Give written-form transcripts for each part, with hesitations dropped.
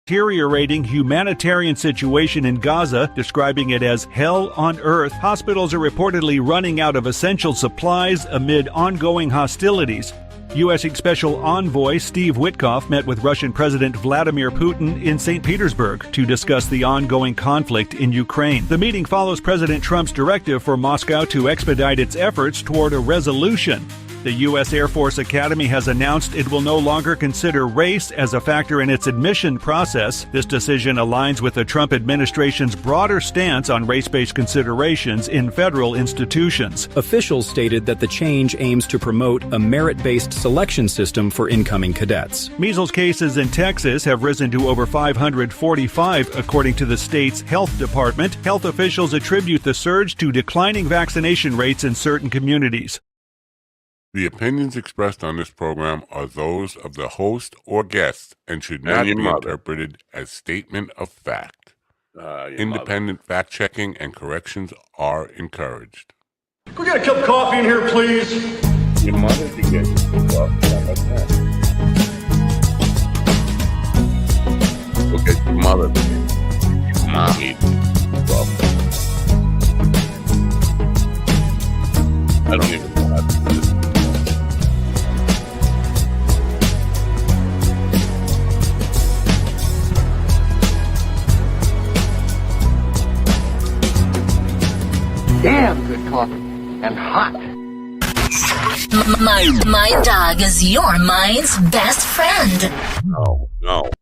Deteriorating humanitarian situation in Gaza, describing it as hell on earth. Hospitals are reportedly running out of essential supplies amid ongoing hostilities. U.S. Special Envoy Steve Witkoff met with Russian President Vladimir Putin in St. Petersburg to discuss the ongoing conflict in Ukraine. The meeting follows President Trump's directive for Moscow to expedite its efforts toward a resolution. The U.S. Air Force Academy has announced it will no longer consider race as a factor in its admission process. This decision aligns with the Trump administration's broader stance on race-based considerations in federal institutions. Officials stated that the change aims to promote a merit-based selection system for incoming cadets. Measles cases in Texas have risen to over 545, according to the state's health department. Health officials attribute the surge to declining vaccination rates in certain communities. The opinions expressed on this program are those of the host or guest and should not be interpreted as statement of fact. Independent fact-checking and corrections are encouraged. Can we get a cup of coffee in here, please? Your mother can get you some coffee. How about that? Look at your mother. Your mommy. Coffee. I don't even know how to do this. Damn good coffee. And hot. My dog is your mind's best friend. No, not.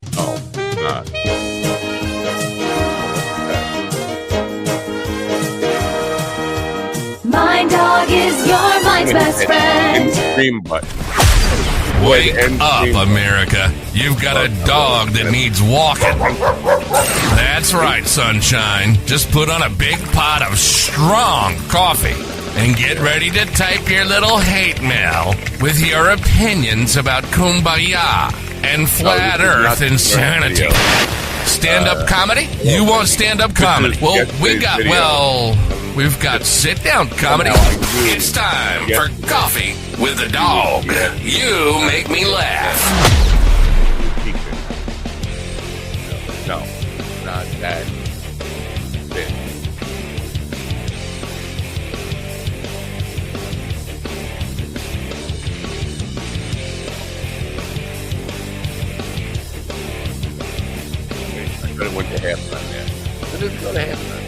My dog is your mind's best friend. Stream button. Wake up, America. You've got a dog that needs walking. That's right, sunshine. Just put on a big pot of strong coffee and get ready to type your little hate mail with your opinions about kumbaya and flat earth insanity. Stand-up comedy? You want stand-up comedy? Well, we've got sit-down comedy. It's time for Coffee with a Dog. You make me laugh. No, not that. I could have went to halftime there. I didn't go to halftime.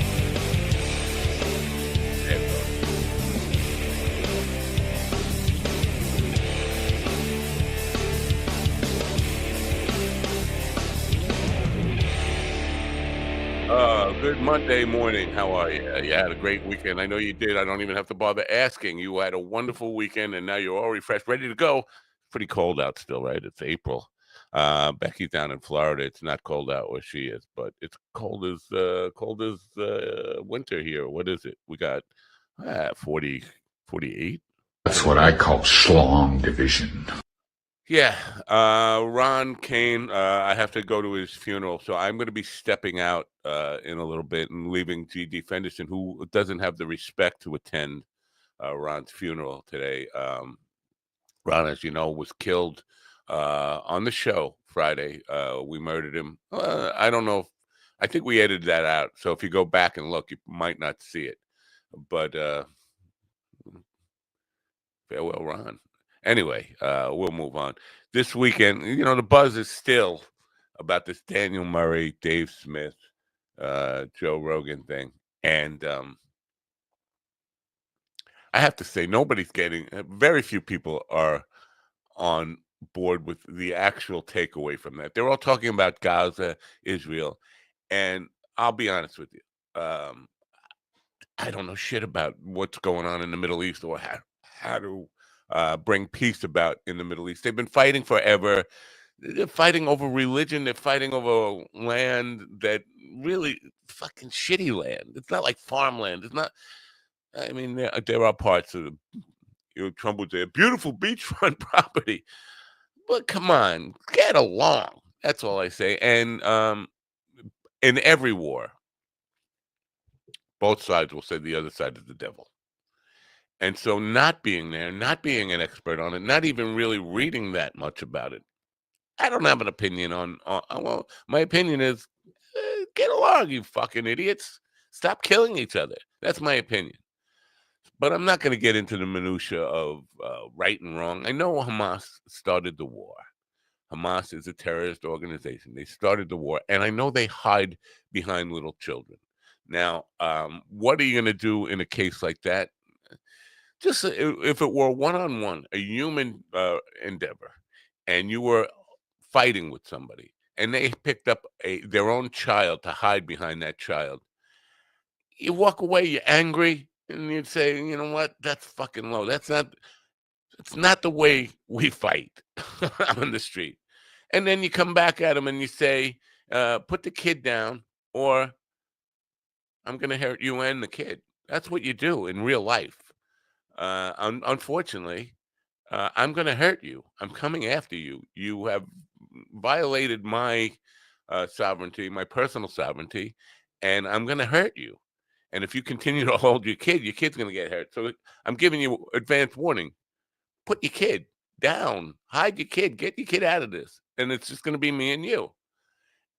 Good Monday morning. How are you? You had a great weekend. I know you did. I don't even have to bother asking. You had a wonderful weekend, and now you're all refreshed, ready to go. Pretty cold out still, right? It's April. Becky's down in Florida. It's not cold out where she is, but it's cold as winter here. What is it? We got 40, 48. That's what I call schlong division. Yeah, Ron Kane, I have to go to his funeral, so I'm going to be stepping out in a little bit and leaving G.D. Fenderson, who doesn't have the respect to attend Ron's funeral today. Ron, as you know, was killed on the show Friday. We murdered him. I don't know. I think we edited that out, so if you go back and look, you might not see it. But farewell, Ron. Anyway, we'll move on. This weekend, the buzz is still about this Daniel Murray, Dave Smith, Joe Rogan thing. And I have to say, very few people are on board with the actual takeaway from that. They're all talking about Gaza, Israel. And I'll be honest with you. I don't know shit about what's going on in the Middle East or how to bring peace about in the Middle East. They've been fighting forever. They're fighting over religion. They're fighting over land that really fucking shitty land. It's not like farmland. It's not. I mean, there are parts of Trump would say a beautiful beachfront property, but come on, get along. That's all I say. And in every war, both sides will say the other side is the devil. And so not being there, not being an expert on it, not even really reading that much about it, I don't have an opinion well, my opinion is get along, you fucking idiots. Stop killing each other. That's my opinion. But I'm not going to get into the minutia of right and wrong. I know Hamas started the war. Hamas is a terrorist organization. They started the war, and I know they hide behind little children. Now, what are you going to do in a case like that? Just if it were one-on-one, a human endeavor, and you were fighting with somebody, and they picked up their own child to hide behind that child, you walk away, you're angry, and you'd say, you know what, that's fucking low. It's not the way we fight on the street. And then you come back at them and you say, put the kid down, or I'm going to hurt you and the kid. That's what you do in real life. Unfortunately, I'm going to hurt you. I'm coming after you. You have violated my sovereignty, my personal sovereignty, and I'm going to hurt you. And if you continue to hold your kid's going to get hurt. So I'm giving you advance warning. Put your kid down. Hide your kid. Get your kid out of this. And it's just going to be me and you.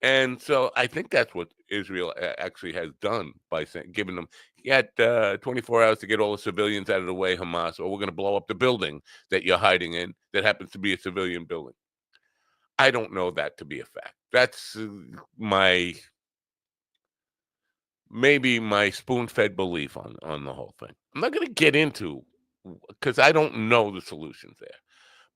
And so I think that's what Israel actually has done by giving them, you got 24 hours to get all the civilians out of the way, Hamas, or we're going to blow up the building that you're hiding in that happens to be a civilian building. I don't know that to be a fact. That's maybe my spoon-fed belief on the whole thing. I'm not going to get into, because I don't know the solutions there.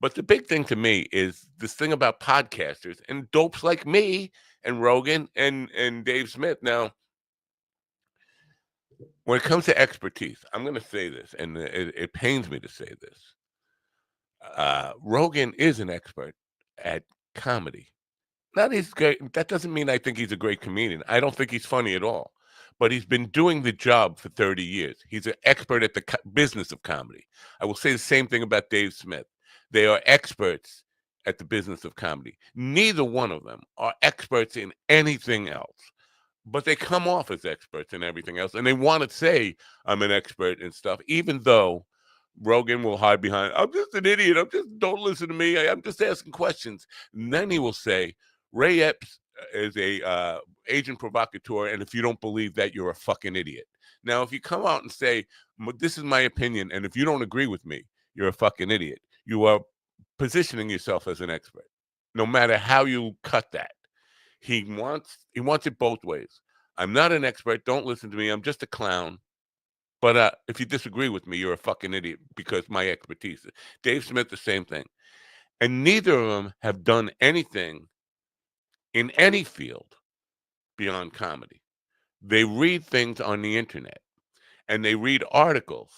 But the big thing to me is this thing about podcasters and dopes like me and Rogan and Dave Smith. Now, when it comes to expertise, I'm going to say this, and it pains me to say this. Rogan is an expert at comedy. Not he's great. That doesn't mean I think he's a great comedian. I don't think he's funny at all. But he's been doing the job for 30 years. He's an expert at the business of comedy. I will say the same thing about Dave Smith. They are experts at the business of comedy. Neither one of them are experts in anything else. But they come off as experts in everything else. And they want to say, I'm an expert in stuff, even though Rogan will hide behind, I'm just an idiot. Don't listen to me. I'm just asking questions. And then he will say, Ray Epps is a agent provocateur, and if you don't believe that, you're a fucking idiot. Now, if you come out and say, this is my opinion, and if you don't agree with me, you're a fucking idiot, you are positioning yourself as an expert, no matter how you cut that. He wants it both ways. I'm not an expert. Don't listen to me. I'm just a clown. But if you disagree with me, you're a fucking idiot because my expertise. Dave Smith, the same thing. And neither of them have done anything in any field beyond comedy. They read things on the internet, and they read articles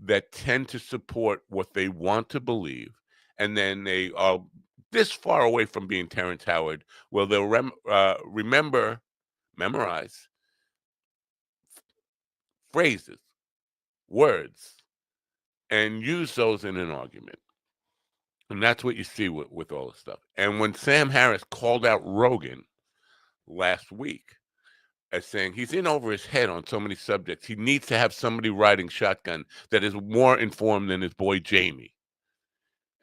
that tend to support what they want to believe, and then they are this far away from being Terrence Howard, where they'll memorize phrases, words, and use those in an argument. And that's what you see with all this stuff. And when Sam Harris called out Rogan last week as saying he's in over his head on so many subjects, he needs to have somebody riding shotgun that is more informed than his boy Jamie.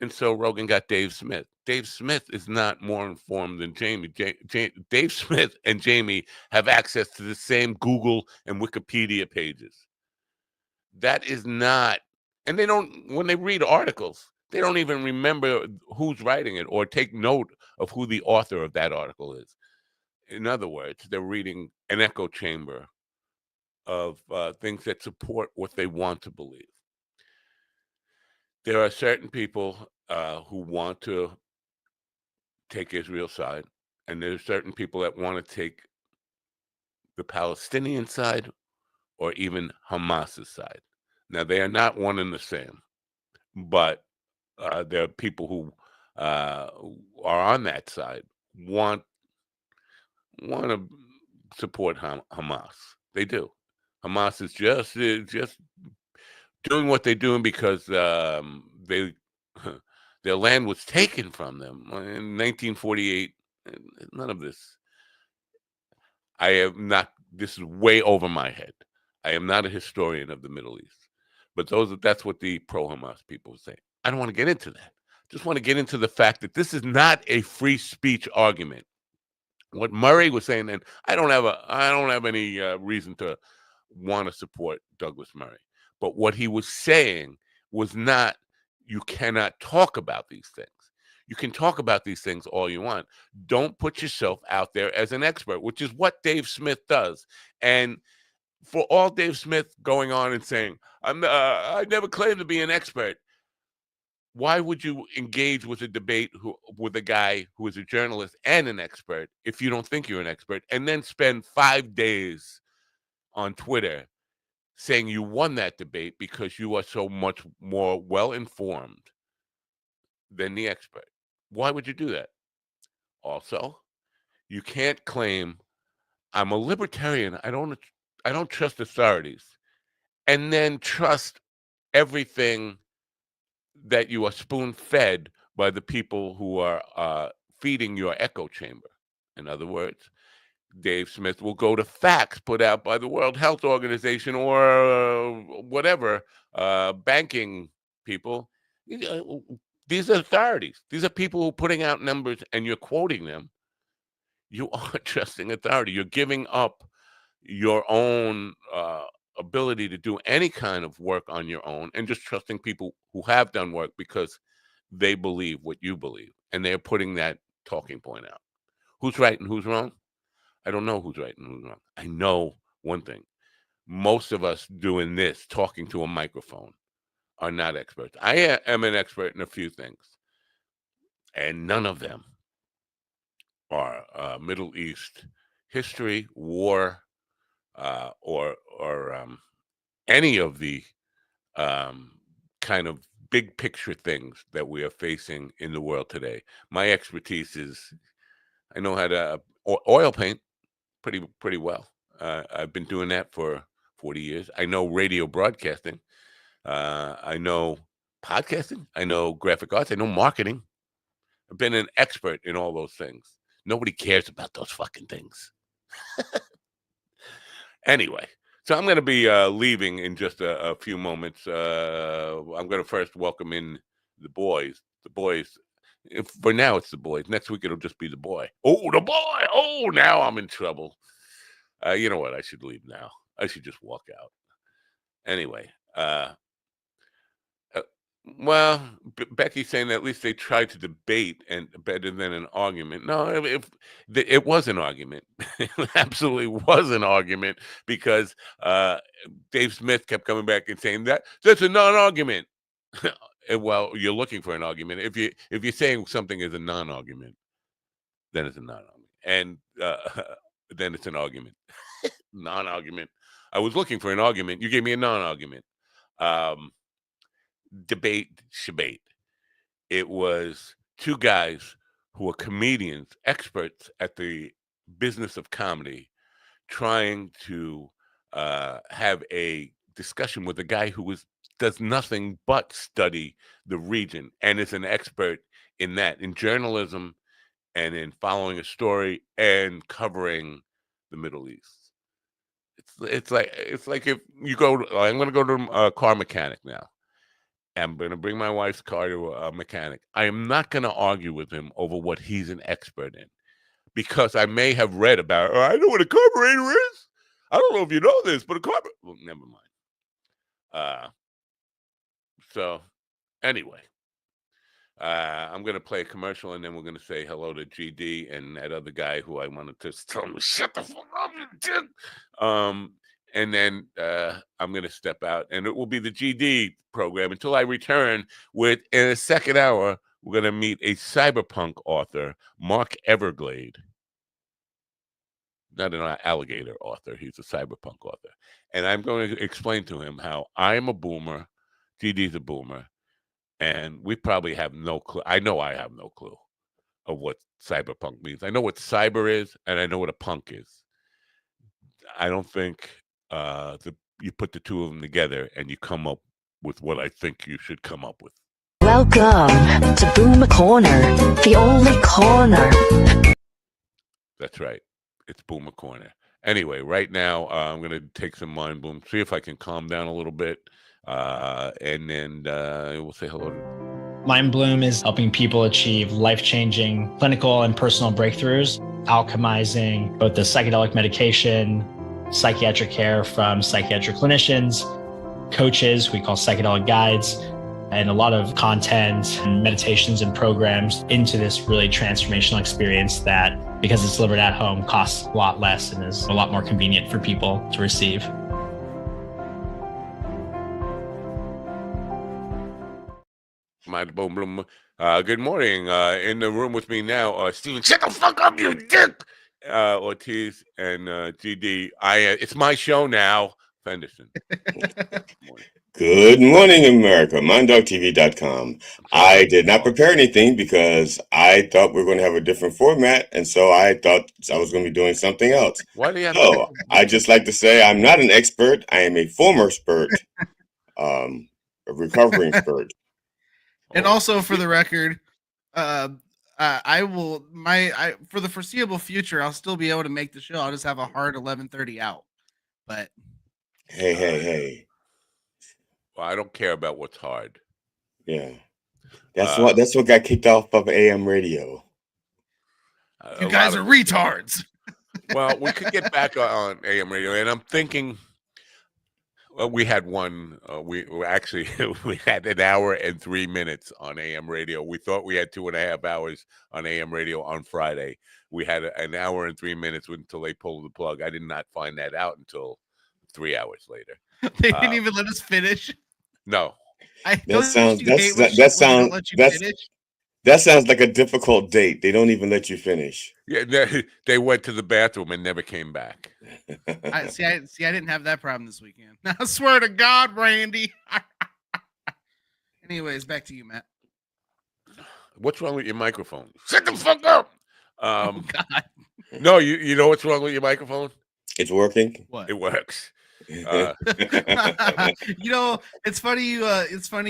And so Rogan got Dave Smith. Dave Smith is not more informed than Jamie. Dave Smith and Jamie have access to the same Google and Wikipedia pages. That is not, and they don't, when they read articles, they don't even remember who's writing it or take note of who the author of that article is. In other words, they're reading an echo chamber of things that support what they want to believe. There are certain people who want to take Israel's side, and there are certain people that want to take the Palestinian side or even Hamas's side. Now, they are not one and the same, but there are people who are on that side want to support Hamas. They do. Hamas is just doing what they're doing because their land was taken from them in 1948. None of this. I am not. This is way over my head. I am not a historian of the Middle East, but that's what the pro-Hamas people say. I don't want to get into that. just want to get into the fact that this is not a free speech argument. What Murray was saying, and I don't have any reason to want to support Douglas Murray, but what he was saying was not, you cannot talk about these things. You can talk about these things all you want. Don't put yourself out there as an expert, which is what Dave Smith does. And for all Dave Smith going on and saying, I never claimed to be an expert. Why would you engage with a debate with a guy who is a journalist and an expert if you don't think you're an expert, and then spend 5 days on Twitter saying you won that debate because you are so much more well-informed than the expert? Why would you do that? Also, you can't claim I'm a libertarian. I don't trust authorities, and then trust everything that you are spoon-fed by the people who are feeding your echo chamber. In other words, Dave Smith will go to facts put out by the World Health Organization or whatever, banking people. These are authorities. These are people who are putting out numbers and you're quoting them. You are trusting authority. You're giving up your own ability to do any kind of work on your own and just trusting people who have done work because they believe what you believe. And they're putting that talking point out. Who's right and who's wrong? I don't know who's right and who's wrong. I know one thing. Most of us doing this, talking to a microphone, are not experts. I am an expert in a few things, and none of them are Middle East history, war, or any of the kind of big picture things that we are facing in the world today. My expertise is, I know how to oil paint pretty well. I've been doing that for 40 years. I know radio broadcasting. I know podcasting. I know graphic arts. I know marketing. I've been an expert in all those things. Nobody cares about those fucking things. Anyway, so I'm going to be leaving in just a few moments. I'm going to first welcome in the boys. The boys. For now, it's the boys. Next week, it'll just be the boy. Oh, the boy. Oh, now I'm in trouble. You know what? I should leave now. I should just walk out. Anyway, well, Becky's saying that at least they tried to debate and better than an argument. No, it was an argument. It absolutely was an argument because Dave Smith kept coming back and saying that's a non-argument. Well, you're looking for an argument. If you're saying something is a non-argument, then it's a non-argument, and then it's an argument. Non-argument. I was looking for an argument. You gave me a non-argument. Debate, shebate. It was two guys who are comedians, experts at the business of comedy, trying to have a discussion with a guy who does nothing but study the region and is an expert in that, in journalism and in following a story and covering the Middle East. It's like if you go. I'm going to go to a car mechanic now. I'm going to bring my wife's car to a mechanic. I am not going to argue with him over what he's an expert in, because I may have read about, I know what a carburetor is. I don't know if you know this, but a carburetor. Well, never mind. So anyway, I'm going to play a commercial, and then we're going to say hello to GD and that other guy who I wanted to tell him, shut the fuck up, you dick. And then I'm going to step out, and it will be the GD program until I return with, in a second hour, we're going to meet a cyberpunk author, Mark Everglade. Not an alligator author. He's a cyberpunk author. And I'm going to explain to him how I'm a boomer, GD's a boomer, and we probably have no clue. I know I have no clue of what cyberpunk means. I know what cyber is, and I know what a punk is. I don't think you put the two of them together and you come up with what I think you should come up with. Welcome to Boomer Corner, the only corner. That's right. It's Boomer Corner. Anyway, right now I'm going to take some mind boom, see if I can calm down a little bit, and then we'll say hello to Mind Bloom is helping people achieve life-changing clinical and personal breakthroughs, alchemizing both the psychedelic medication, psychiatric care from psychiatric clinicians, coaches we call psychedelic guides, and a lot of content and meditations and programs into this really transformational experience that, because it's delivered at home, costs a lot less and is a lot more convenient for people to receive. Mind Bloom. Good morning. In the room with me now, Steven. Shut the fuck up, you dick. Ortiz and GD. It's my show now. Fenderson. Good morning, America. MindDogTV.com. I did not prepare anything because I thought we were going to have a different format, and so I thought I was going to be doing something else. Why do you have So I just like to say I'm not an expert. I am a former expert, a recovering expert. And also, for the record, I will for the foreseeable future, I'll still be able to make the show. I'll just have a hard 11:30 out. But hey. Well, I don't care about what's hard. Yeah, that's what got kicked off of AM radio. You guys are retards. Well, we could get back on AM radio, and I'm thinking. Well, we had one. We had an hour and 3 minutes on AM radio. We thought we had 2.5 hours on AM radio on Friday. We had an hour and 3 minutes until they pulled the plug. I did not find that out until 3 hours later. They didn't even let us finish. No. That sounds like a difficult date. They don't even let you finish. Yeah, they went to the bathroom and never came back. I didn't have that problem this weekend. I swear to God, Randy. Anyways, back to you, Matt. What's wrong with your microphone? Shut the fuck up. Oh, God. No, you know what's wrong with your microphone? It's working. What? It works. You know, it's funny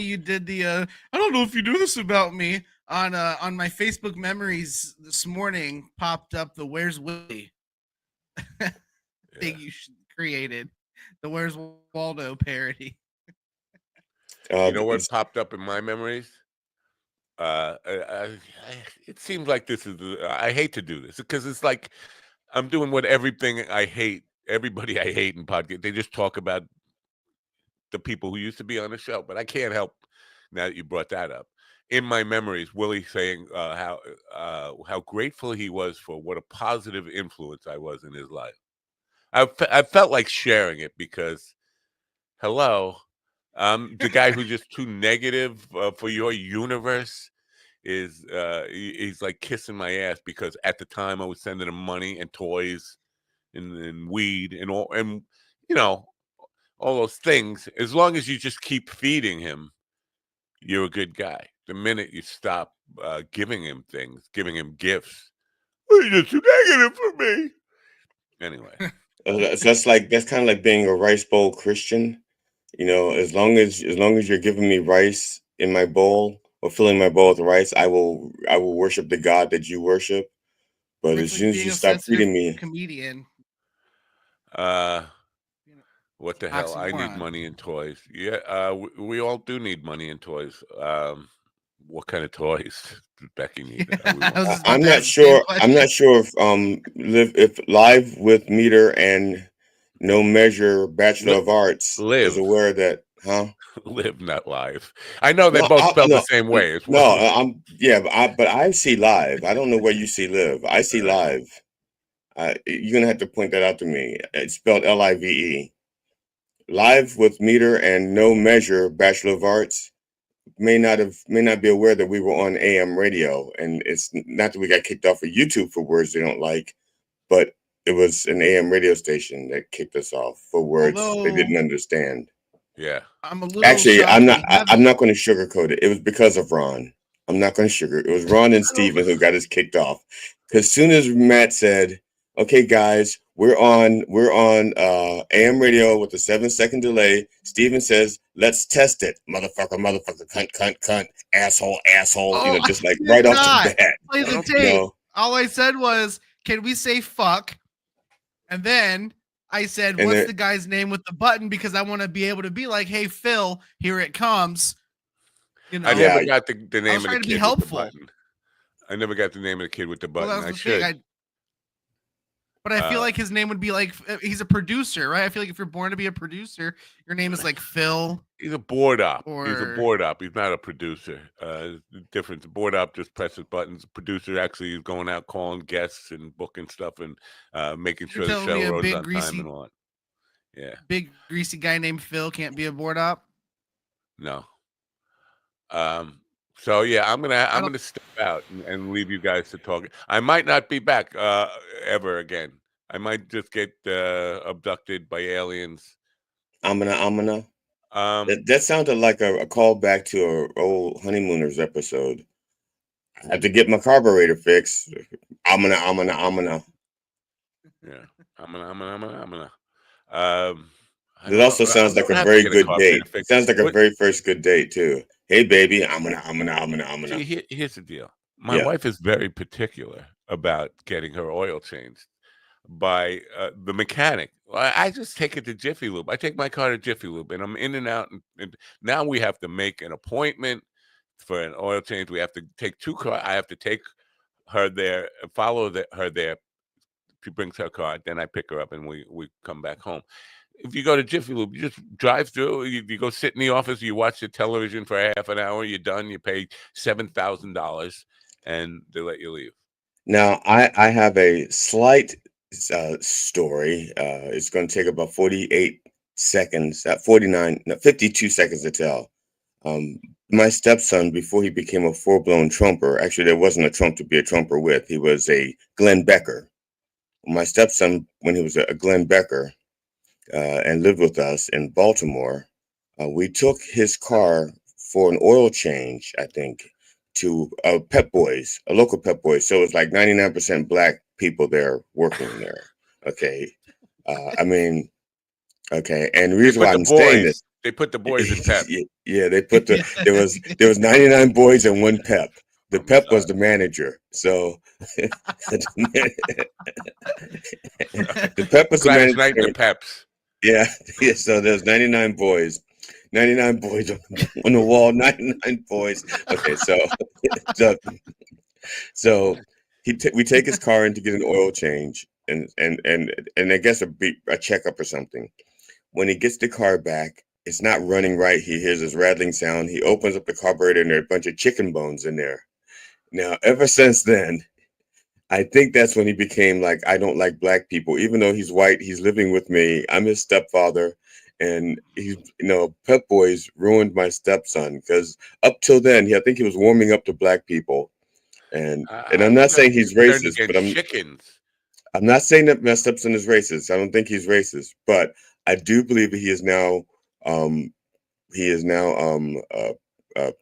you did the I don't know if you do this about me on my Facebook memories this morning. Popped up the Where's Willie thing you created, the Where's Waldo parody. You know what popped up in my memories? It seems like this is I hate to do this because it's like I'm doing what everybody I hate in podcast. They just talk about the people who used to be on the show, but I can't help now that you brought that up. In my memories, Willie saying how grateful he was for what a positive influence I was in his life. I felt like sharing it because, hello, the guy who's just too negative for your universe is he's like kissing my ass because at the time I was sending him money and toys and weed and all, and you know, all those things. As long as you just keep feeding him, you're a good guy. The minute you stop giving him things, giving him gifts, you're just too negative for me. Anyway, that's kind of like being a rice bowl Christian. You know, as long as you're giving me rice in my bowl or filling my bowl with rice, I will worship the God that you worship. But as soon as you stop feeding me, comedian. What the hell? I need money and toys. Yeah, we all do need money and toys. What kind of toys does Becky need? I'm not sure. I'm not sure if Live with Meter and No Measure Bachelor of Arts is aware that, huh? Live, not Live. I know they both spelled the same way. But I see Live. I don't know where you see Live. I see Live. You're gonna have to point that out to me. It's spelled Live. Live with Meter and No Measure Bachelor of Arts may not be aware that we were on AM radio, and it's not that we got kicked off of YouTube for words they don't like, but it was an AM radio station that kicked us off for words they didn't understand. Yeah, I'm a little actually. shocked. I'm not going to sugarcoat it. It was because of Ron. I'm not going to sugar. It was Ron and Steven who got us kicked off. Because soon as Matt said, "Okay, guys, we're on AM radio with a 7-second delay," Steven says, "Let's test it, motherfucker, cunt, asshole." Just like right off the bat. Play the tape. All I said was, "Can we say fuck?" And then I said, "What's the guy's name with the button?" Because I want to be able to be like, "Hey, Phil, here it comes." You know, I never got the I name was of the trying to be kid with the helpful. button. I never got the name of the kid with the Well, button. that's I the thing. should. But I feel like his name would be like he's a producer, right? I feel like if you're born to be a producer, your name is like Phil. He's a board op. He's a Or board op. He's not a producer. The difference. Board op just presses buttons. Producer actually is going out calling guests and booking stuff and making you're sure the telling show me a runs big on time greasy, and all. Yeah. big greasy guy named Phil can't be a board op. No. So yeah, I'm I don't. gonna step out and leave you guys to talk. I might not be back ever again. I might just get abducted by aliens. I'm gonna. Um, That sounded like a callback to an old Honeymooners episode. I have to get my carburetor fixed. I'm gonna. yeah, I'm gonna. Um, I It don't know. also I sounds like don't a have to very get a good carburetor date. It fixed. sounds like a What? very first good date too. Hey baby, I'm gonna. See, here's the deal. My Yeah. wife is very particular about getting her oil changed by the mechanic. I just take it to Jiffy Lube. I take my car to Jiffy Lube, and I'm in and out. And now we have to make an appointment for an oil change. We have to take two cars. I have to take her there, follow her there. She brings her car, then I pick her up, and we come back home. If you go to Jiffy Lube, you just drive through. You go sit in the office. You watch the television for half an hour. You're done. You pay $7,000, and they let you leave. Now I have a slight story. It's going to take about 48 seconds. 49, no, 52 seconds to tell. My stepson, before he became a full-blown Trumper, actually there wasn't a Trump to be a Trumper with. He was a Glenn Becker. My stepson, when he was a Glenn Becker, and lived with us in Baltimore, we took his car for an oil change, I think, to Pep Boys, a local Pep Boys. So it was like 99% black people there working there. Okay. I mean, okay. And the They reason put why the I'm saying boys. this, They put the boys in Pep. yeah, they put there was 99 boys and one Pep. The I'm Pep was sorry. the manager. So the Pep was the Gladys Knight and the manager. Peps. Yeah, yeah. So there's 99 boys. 99 boys on the wall, 99 boys. Okay, so, so we take his car in to get an oil change and I guess a checkup or something. When he gets the car back, it's not running right. He hears this rattling sound. He opens up the carburetor and there are a bunch of chicken bones in there. Now, ever since then, I think that's when he became like, I don't like black people, even though he's white. He's living with me. I'm his stepfather. And Pep Boys ruined my stepson because up till then, I think he was warming up to black people. And I I'm was not saying he's turned racist, but against chickens. I'm not saying that my stepson is racist. I don't think he's racist, but I do believe that um, he is now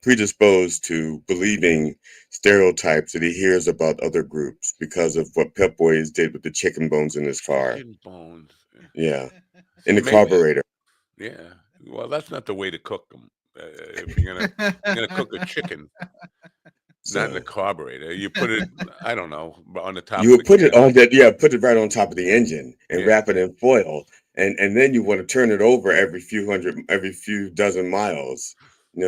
predisposed to believing stereotypes that he hears about other groups because of what Pep Boys did with the chicken bones in his car. Chicken bones. Yeah, in the Maybe. carburetor. Yeah. Well, that's not the way to cook them. If you're gonna cook a chicken, not in the So carburetor. You put it, I don't know, on the top you of would the put it can. on that, yeah, put it right on top of the engine and Yeah. wrap it in foil, and then you want to turn it over every few dozen miles,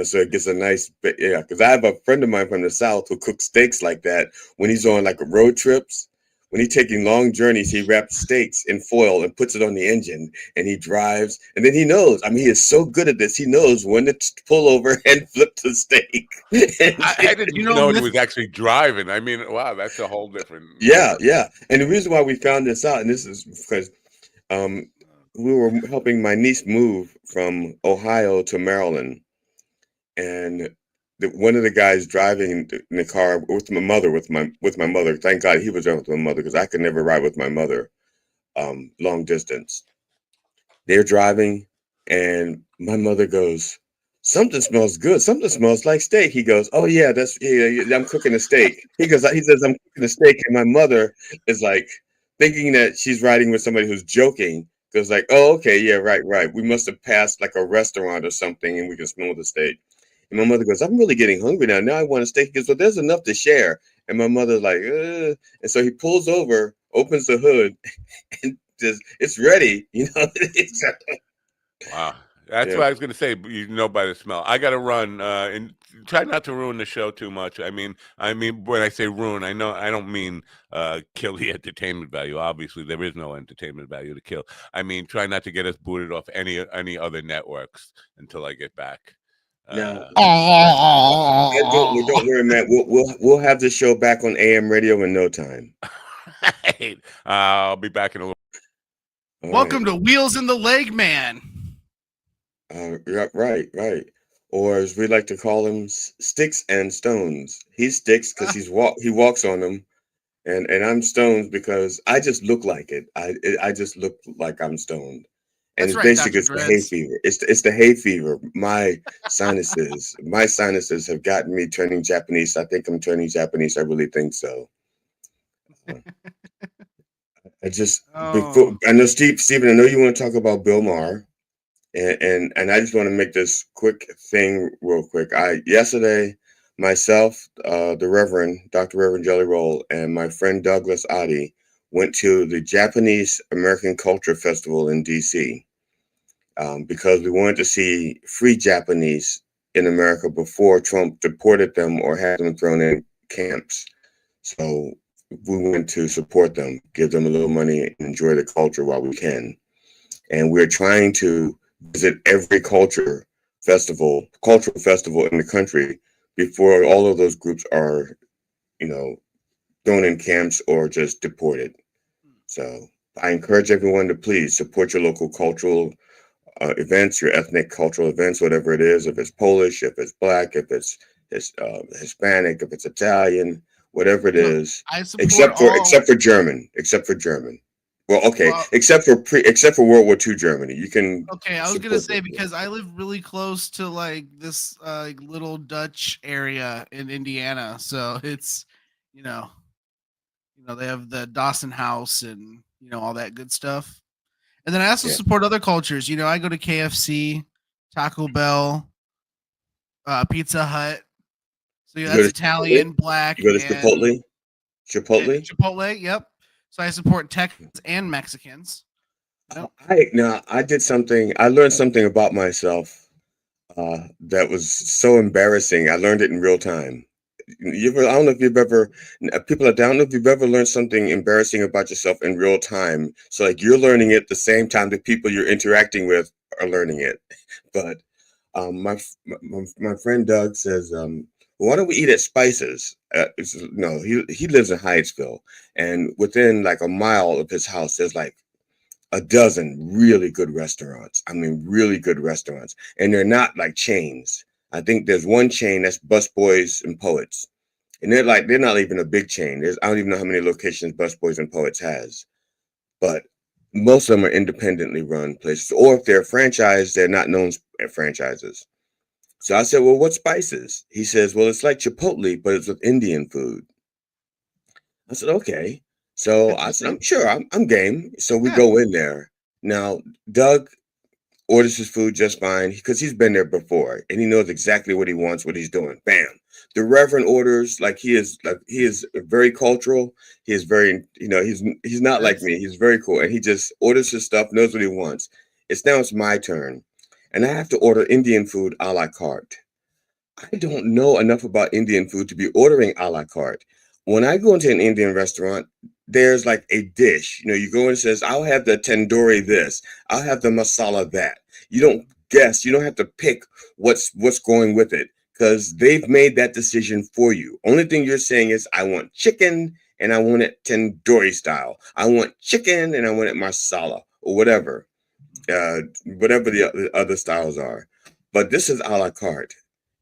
so it gets a nice bit. Yeah, because I have a friend of mine from the South who cooks steaks like that when he's on like road trips. When he's taking long journeys, he wraps steaks in foil and puts it on the engine, and he drives. And then he knows. I mean, he is so good at this. He knows when to pull over and flip the steak. I didn't know he was actually driving. I mean, wow, that's a whole different. Yeah, yeah. And the reason why we found this out, and this is because we were helping my niece move from Ohio to Maryland, and one of the guys driving in the car with my mother, with my mother. Thank God he was there with my mother because I could never ride with my mother long distance. They're driving, and my mother goes, "Something smells good. Something smells like steak." He goes, "Oh yeah, I'm cooking a steak." He says, "I'm cooking a steak," and my mother is like thinking that she's riding with somebody who's joking. Goes like, "Oh, okay, yeah, right. We must have passed like a restaurant or something, and we can smell the steak." And my mother goes, "I'm really getting hungry now. Now I want a steak." He goes, "Well, there's enough to share." And my mother's like, "And so he pulls over, opens the hood, and just it's ready. Wow. That's Yeah. what I was going to say. You know by the smell. I got to run and try not to ruin the show too much. I mean, when I say ruin, I know I don't mean kill the entertainment value. Obviously, there is no entertainment value to kill. I mean, try not to get us booted off any other networks until I get back. Now, don't worry, man. We'll have the show back on AM radio in no time. Right. I'll be back in a little. All Welcome right. to Wheels in the Leg Man. Right. Or as we like to call him, sticks and stones. He's sticks because he walks on them, and I'm stones because I just look like it. I just look like I'm stoned. And That's it's right, basically Dr. it's the hay Dreads. fever. It's the hay fever. My sinuses have gotten me turning Japanese. I think I'm turning Japanese. I really think so. I just before I know Stephen. I know you want to talk about Bill Maher, and I just want to make this quick thing real quick. Yesterday, myself, the Reverend Dr. Reverend Jelly Roll, and my friend Douglas Adi went to the Japanese American Culture Festival in D.C. Because we wanted to see free Japanese in America before Trump deported them or had them thrown in camps. So we went to support them, give them a little money, and enjoy the culture while we can. And we're trying to visit every cultural festival in the country before all of those groups are, thrown in camps or just deported. So I encourage everyone to please support your local cultural events, your ethnic cultural events, whatever it is, if it's Polish, if it's Black, if it's Hispanic, if it's Italian, whatever it is, I support except for German. Well, okay, except for World War II Germany, you can. Okay, I was gonna say because I live really close to like this little Dutch area in Indiana, so it's they have the Dawson House and all that good stuff. And then I also support other cultures. I go to KFC, Taco Bell, Pizza Hut. So that's Italian, Black, you go to Chipotle. Chipotle, yep. So I support Texans and Mexicans. I did something. I learned something about myself that was so embarrassing. I learned it in real time. I don't know if you've ever, people are down. I don't know if you've ever learned something embarrassing about yourself in real time. So like you're learning it the same time the people you're interacting with are learning it. But my friend Doug says, why don't we eat at Spices? No, he lives in Hyattsville, and within like a mile of his house, there's like a dozen really good restaurants. I mean, really good restaurants, and they're not like chains. I think there's one chain that's Busboys and Poets, and they're not even a big chain. I don't even know how many locations Busboys and Poets has, but most of them are independently run places, or if they're franchised, they're not known as franchises. So I said, well, what Spices? He says, well, it's like Chipotle, but it's with Indian food. I said, okay. So I said, I'm sure, I'm game. So we go in there. Now, Doug orders his food just fine because he's been there before and he knows exactly what he wants, what he's doing. Bam. The Reverend orders he is very cultural. He is very, he's not like me. He's very cool. And he just orders his stuff, knows what he wants. It's my turn. And I have to order Indian food a la carte. I don't know enough about Indian food to be ordering a la carte. When I go into an Indian restaurant, there's like a dish. You go and it says, I'll have the tandoori this, I'll have the masala that. You don't guess, you don't have to pick what's going with it because they've made that decision for you. Only thing you're saying is, I want chicken and I want it tandoori style. I want chicken and I want it masala or whatever the other styles are. But this is a la carte.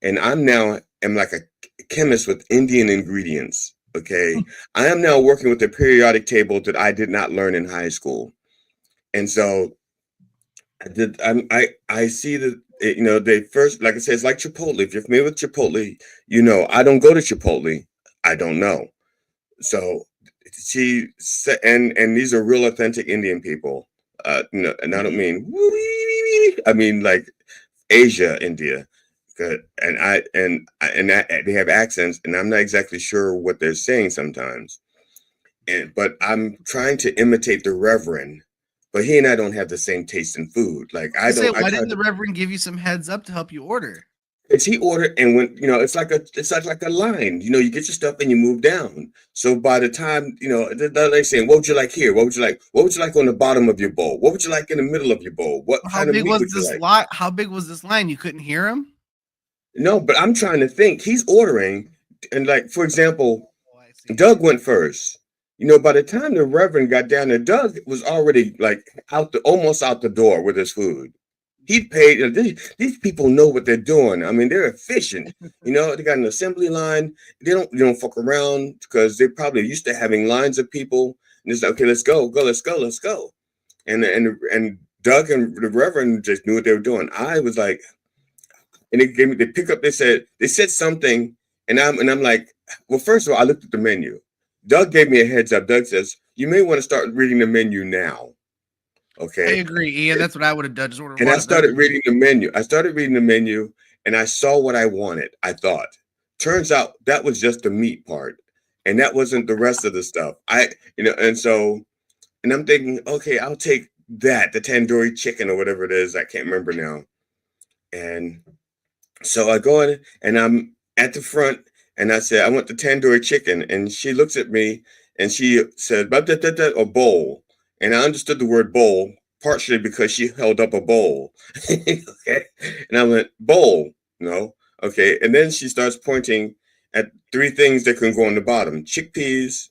And am like a chemist with Indian ingredients. Okay. I am now working with a periodic table that I did not learn in high school. And so I see that, they first, like I said, it's like Chipotle. If you're familiar with Chipotle, I don't go to Chipotle. I don't know. So she said, and these are real authentic Indian people. And I don't mean, I mean like Asia, India. Good. And they have accents, and I'm not exactly sure what they're saying sometimes. But I'm trying to imitate the Reverend, but he and I don't have the same taste in food. Like I don't. Why didn't the Reverend give you some heads up to help you order? It's he ordered, and when it's like a line. You get your stuff and you move down. So by the time they're saying, "What would you like here? What would you like? What would you like on the bottom of your bowl? What would you like in the middle of your bowl? What kind of meat would you like?" How big was this line? You couldn't hear him? No, but I'm trying to think. He's ordering, and like for example, Doug went first. By the time the Reverend got down there, Doug was already like almost out the door with his food. He paid. These people know what they're doing. I mean, they're efficient. They got an assembly line. They don't fuck around because they're probably used to having lines of people. And it's like, okay, let's go, let's go. And Doug and the Reverend just knew what they were doing. I was like, and they pick up. They said something, and I'm like, well, first of all, I looked at the menu. Doug gave me a heads up. Doug says, you may want to start reading the menu now. Okay. I agree, Ian. That's what I would have done. And I started reading the menu. And I saw what I wanted. I thought. Turns out that was just the meat part. And that wasn't the rest of the stuff. And I'm thinking, okay, I'll take that, the tandoori chicken or whatever it is. I can't remember now. And so I go in and I'm at the front and I said, I want the tandoori chicken. And she looks at me and she said, a bowl. And I understood the word bowl, partially because she held up a bowl. Okay. And I went, bowl. No. Okay. And then she starts pointing at three things that can go on the bottom: chickpeas,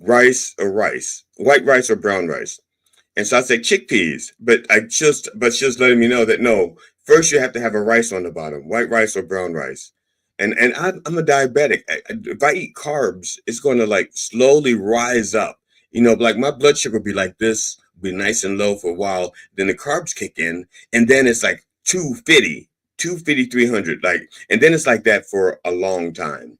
rice, white rice or brown rice. And so I said chickpeas, but she was letting me know that no, first you have to have a rice on the bottom, white rice or brown rice. And I'm a diabetic. If I eat carbs, it's going to like slowly rise up. Like my blood sugar will be like this, be nice and low for a while. Then the carbs kick in, and then it's like 250, 300. Like, and then it's like that for a long time.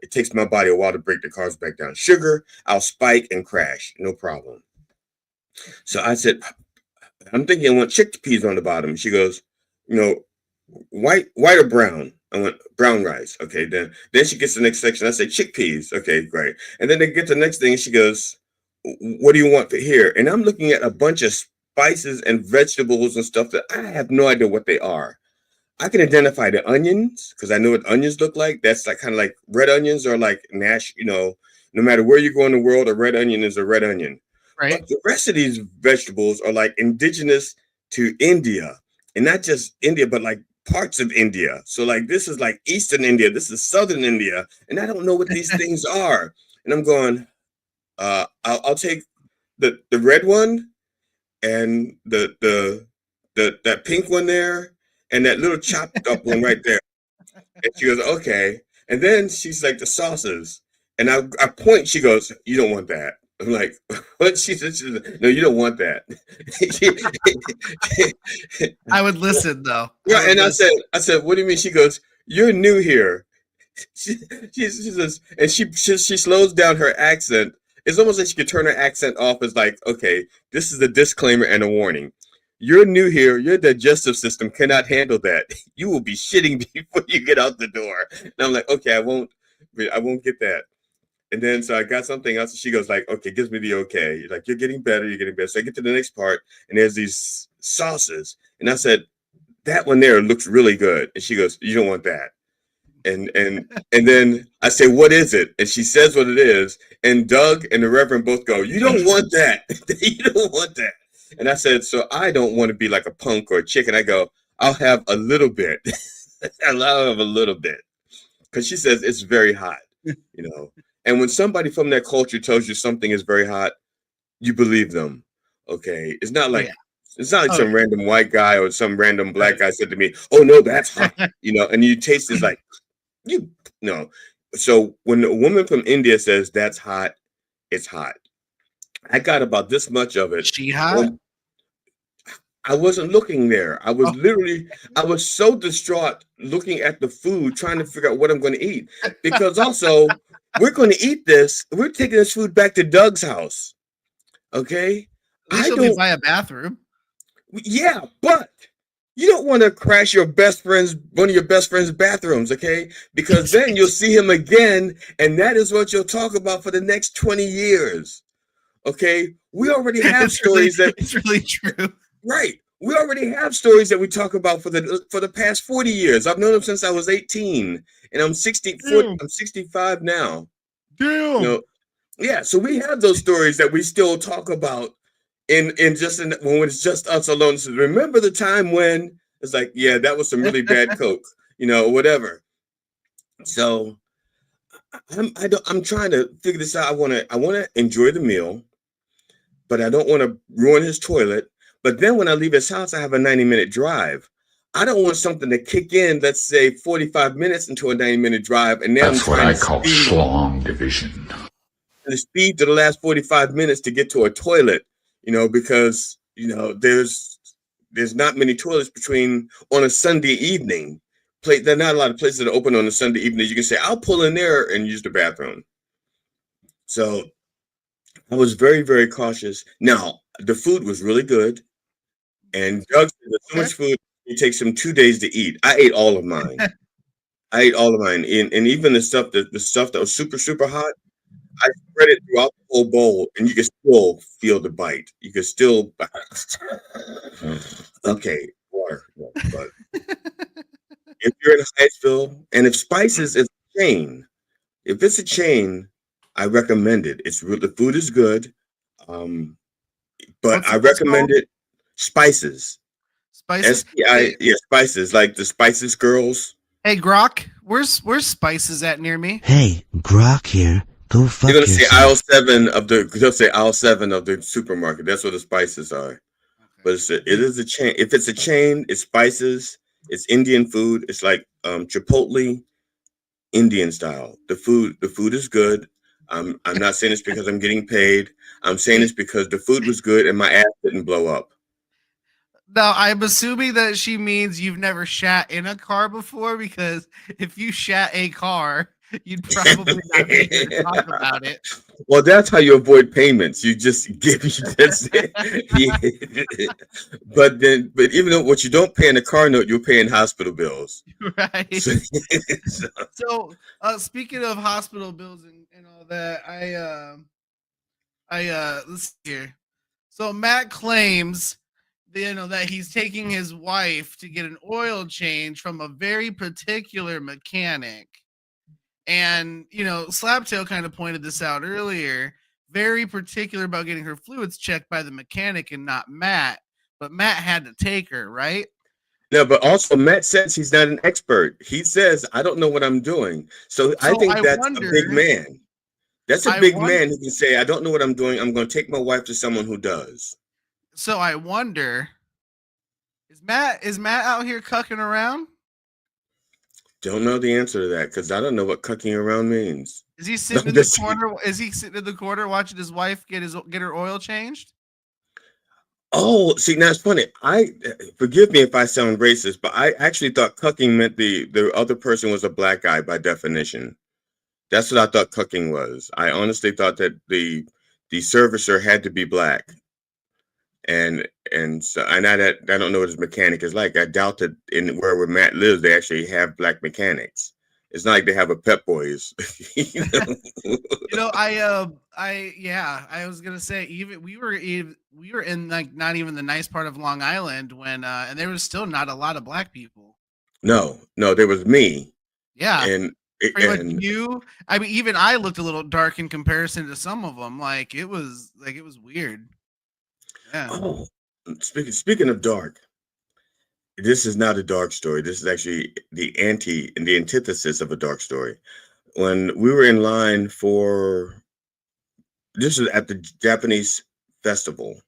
It takes my body a while to break the carbs back down. Sugar, I'll spike and crash, no problem. So I said, I'm thinking I want chickpeas on the bottom. She goes, white or brown? I went brown rice. Okay, then she gets the next section. I say chickpeas. Okay, great. And then they get the next thing, and she goes, what do you want for here? And I'm looking at a bunch of spices and vegetables and stuff that I have no idea what they are. I can identify the onions because I know what onions look like. That's like kind of like red onions or like no matter where you go in the world, a red onion is a red onion. Right. But the rest of these vegetables are like indigenous to India, and not just India, but like parts of India. So like this is like Eastern India, this is Southern India, and I don't know what these things are. And I'm going, I'll take the red one and that pink one there and that little chopped up one right there. And she goes, okay. And then she's like, the sauces. And I point, she goes, you don't want that. I'm like, what? She said, no, you don't want that. I would listen though. Yeah, and I said, what do you mean? She goes, you're new here. She says, and she slows down her accent. It's almost like she could turn her accent off as like, okay, this is a disclaimer and a warning. You're new here. Your digestive system cannot handle that. You will be shitting before you get out the door. And I'm like, okay, I won't get that. And then so I got something else. And she goes like, okay, gives me the okay. Like, you're getting better. So I get to the next part, and there's these sauces. And I said, that one there looks really good. And she goes, you don't want that. And then I say, what is it? And she says what it is. And Doug and the Reverend both go, you don't want that. You don't want that. And I said, so I don't want to be like a punk or a chicken. I go, I'll have a little bit. I'll have a little bit. Because she says it's very hot, And when somebody from that culture tells you something is very hot, you believe them. Okay. It's not like some random white guy or some random black guy said to me, oh no, that's hot. And you taste is like, So when a woman from India says that's hot, it's hot. I got about this much of it. She hot? I wasn't looking there. I was so distraught looking at the food, trying to figure out what I'm going to eat. Because also, we're going to eat this. We're taking this food back to Doug's house. Okay? I don't buy a bathroom. Yeah, but you don't want to crash one of your best friend's bathrooms, okay? Because then you'll see him again, and that is what you'll talk about for the next 20 years. Okay? we already have stories that it's really true. Right. We already have stories that we talk about for the past 40 years. I've known him since I was 18, and I'm 64. I'm 65 now. Damn. Yeah. So we have those stories that we still talk about when it's just us alone. So remember the time when it's like, yeah, that was some really bad coke, whatever. So I'm trying to figure this out. I want to enjoy the meal, but I don't want to ruin his toilet. But then when I leave his house, I have a 90-minute drive. I don't want something to kick in, let's say 45 minutes into a 90-minute drive. And now That's what I call schlong division. The speed to the last 45 minutes to get to a toilet, because, there's not many toilets on a Sunday evening. There are not a lot of places that are open on a Sunday evening. You can say, I'll pull in there and use the bathroom. So I was very, very cautious. Now, the food was really good. And Doug said there's so much food, it takes him 2 days to eat. I ate all of mine. And even the stuff that was super, super hot, I spread it throughout the whole bowl, and you can still feel the bite. You can still okay, water. But if you're in Hyattsville, and if Spices is a chain, if it's a chain, I recommend it. The food is good, but I recommend it. Spices. Spices. Spices, like the Spices Girls. Hey, Grok, where's Spices at near me? Hey, Grok here. Go fuck You're gonna yourself. say aisle 7 of the supermarket. That's where the Spices are. Okay. But it is a chain. If it's a chain, it's Spices. It's Indian food. It's like Chipotle, Indian style. The food is good. I'm not saying this because I'm getting paid. I'm saying this because the food was good and my ass didn't blow up. Now, I'm assuming that she means you've never shat in a car before, because if you shat a car, you'd probably not be here to talk about it. Well, that's how you avoid payments. You just give that's it. But even though what you don't pay in a car note, you'll pay in hospital bills. Right. So speaking of hospital bills and all that, let's see here. So Matt claims that he's taking his wife to get an oil change from a very particular mechanic. And, Slaptail kind of pointed this out earlier. Very particular about getting her fluids checked by the mechanic and not Matt. But Matt had to take her, right? No, but also Matt says he's not an expert. He says, I don't know what I'm doing. So I think that's a big man. That's a big man who can say, I don't know what I'm doing. I'm going to take my wife to someone who does. So I wonder, is Matt out here cucking around? Don't know the answer to that, because I don't know what cucking around means. Is he sitting in the corner? Is he sitting in the corner watching his wife get her oil changed? Oh, see, now it's funny. Forgive me if I sound racist, but I actually thought cucking meant the other person was a black guy by definition. That's what I thought cucking was. I honestly thought that the servicer had to be black. And I don't know what his mechanic is like. I doubt that where Matt lives, they actually have black mechanics. It's not like they have a Pep Boys. I was gonna say, even we were in like not even the nice part of Long Island when and there was still not a lot of black people. No, there was me. Yeah, and you. I mean, even I looked a little dark in comparison to some of them. Like it was weird. Yeah. Oh, speaking of dark, this is not a dark story. This is actually the antithesis of a dark story. When we were in line this was at the Japanese festival,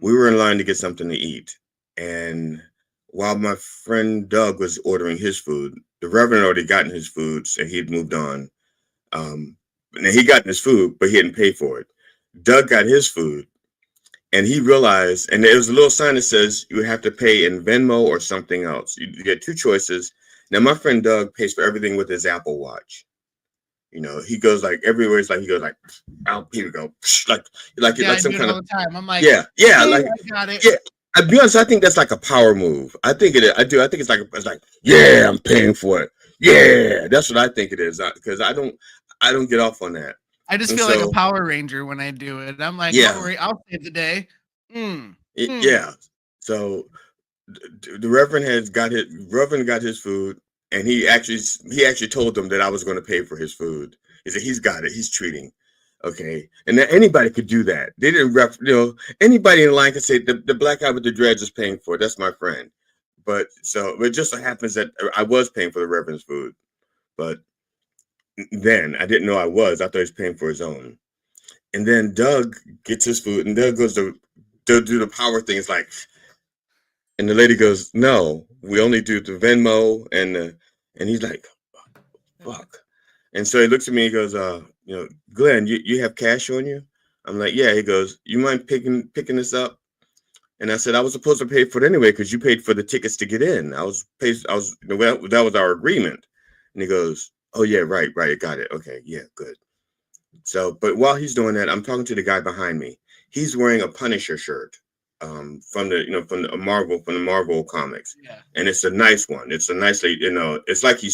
we were in line to get something to eat. And while my friend Doug was ordering his food, the Reverend already gotten his food, so he'd moved on. Now he got his food, but he didn't pay for it. Doug got his food. And he realized, and there was a little sign that says you have to pay in Venmo or something else. You get two choices. Now, my friend Doug pays for everything with his Apple Watch. He goes like everywhere. It's like he goes like, "Oh, here we go," like some kind of. All the time. I'm like, yeah, like I got it. Yeah, I'll be honest. I think that's like a power move. I think it is. I do. I think it's like, yeah, I'm paying for it. Yeah, that's what I think it is. Because I don't get off on that. I just And feel like a so, Power Ranger when I do it. I'm like, yeah, don't worry, I'll save the day. yeah. So the Reverend got his food, and he actually told them that I was going to pay for his food. He said he's got it. He's treating. Okay, and that anybody could do that. They didn't anybody in line could say the black guy with the dreads is paying for it. That's my friend. But it just so happens that I was paying for the Reverend's food, but then I didn't know I was. I thought he was paying for his own. And then Doug gets his food, and Doug goes to do the power thing. It's like, and the lady goes, "No, we only do the Venmo," and he's like, "Fuck." And so he looks at me. He goes, Glenn, you have cash on you?" I'm like, "Yeah." He goes, "You mind picking this up?" And I said, "I was supposed to pay for it anyway because you paid for the tickets to get in. That was our agreement." And he goes, "Oh yeah, right, got it. Okay, yeah, good." So, but while he's doing that, I'm talking to the guy behind me. He's wearing a Punisher shirt from the Marvel comics, and it's a nice one. It's a nicely, it's like he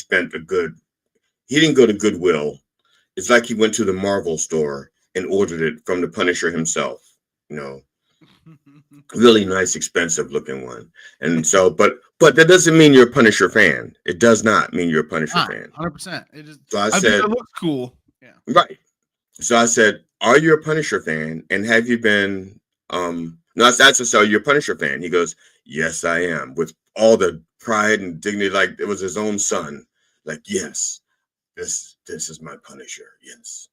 didn't go to Goodwill. It's like he went to the Marvel store and ordered it from the Punisher himself. Really nice, expensive looking one. And so, but that doesn't mean you're a Punisher fan. It does not mean you're a Punisher fan. 100%. It is. So I said, it looks cool. Yeah. Right. So I said, "Are you a Punisher fan? And have you been?" No, so you're a Punisher fan. He goes, "Yes, I am," with all the pride and dignity, like it was his own son. Like, "Yes, this is my Punisher. Yes,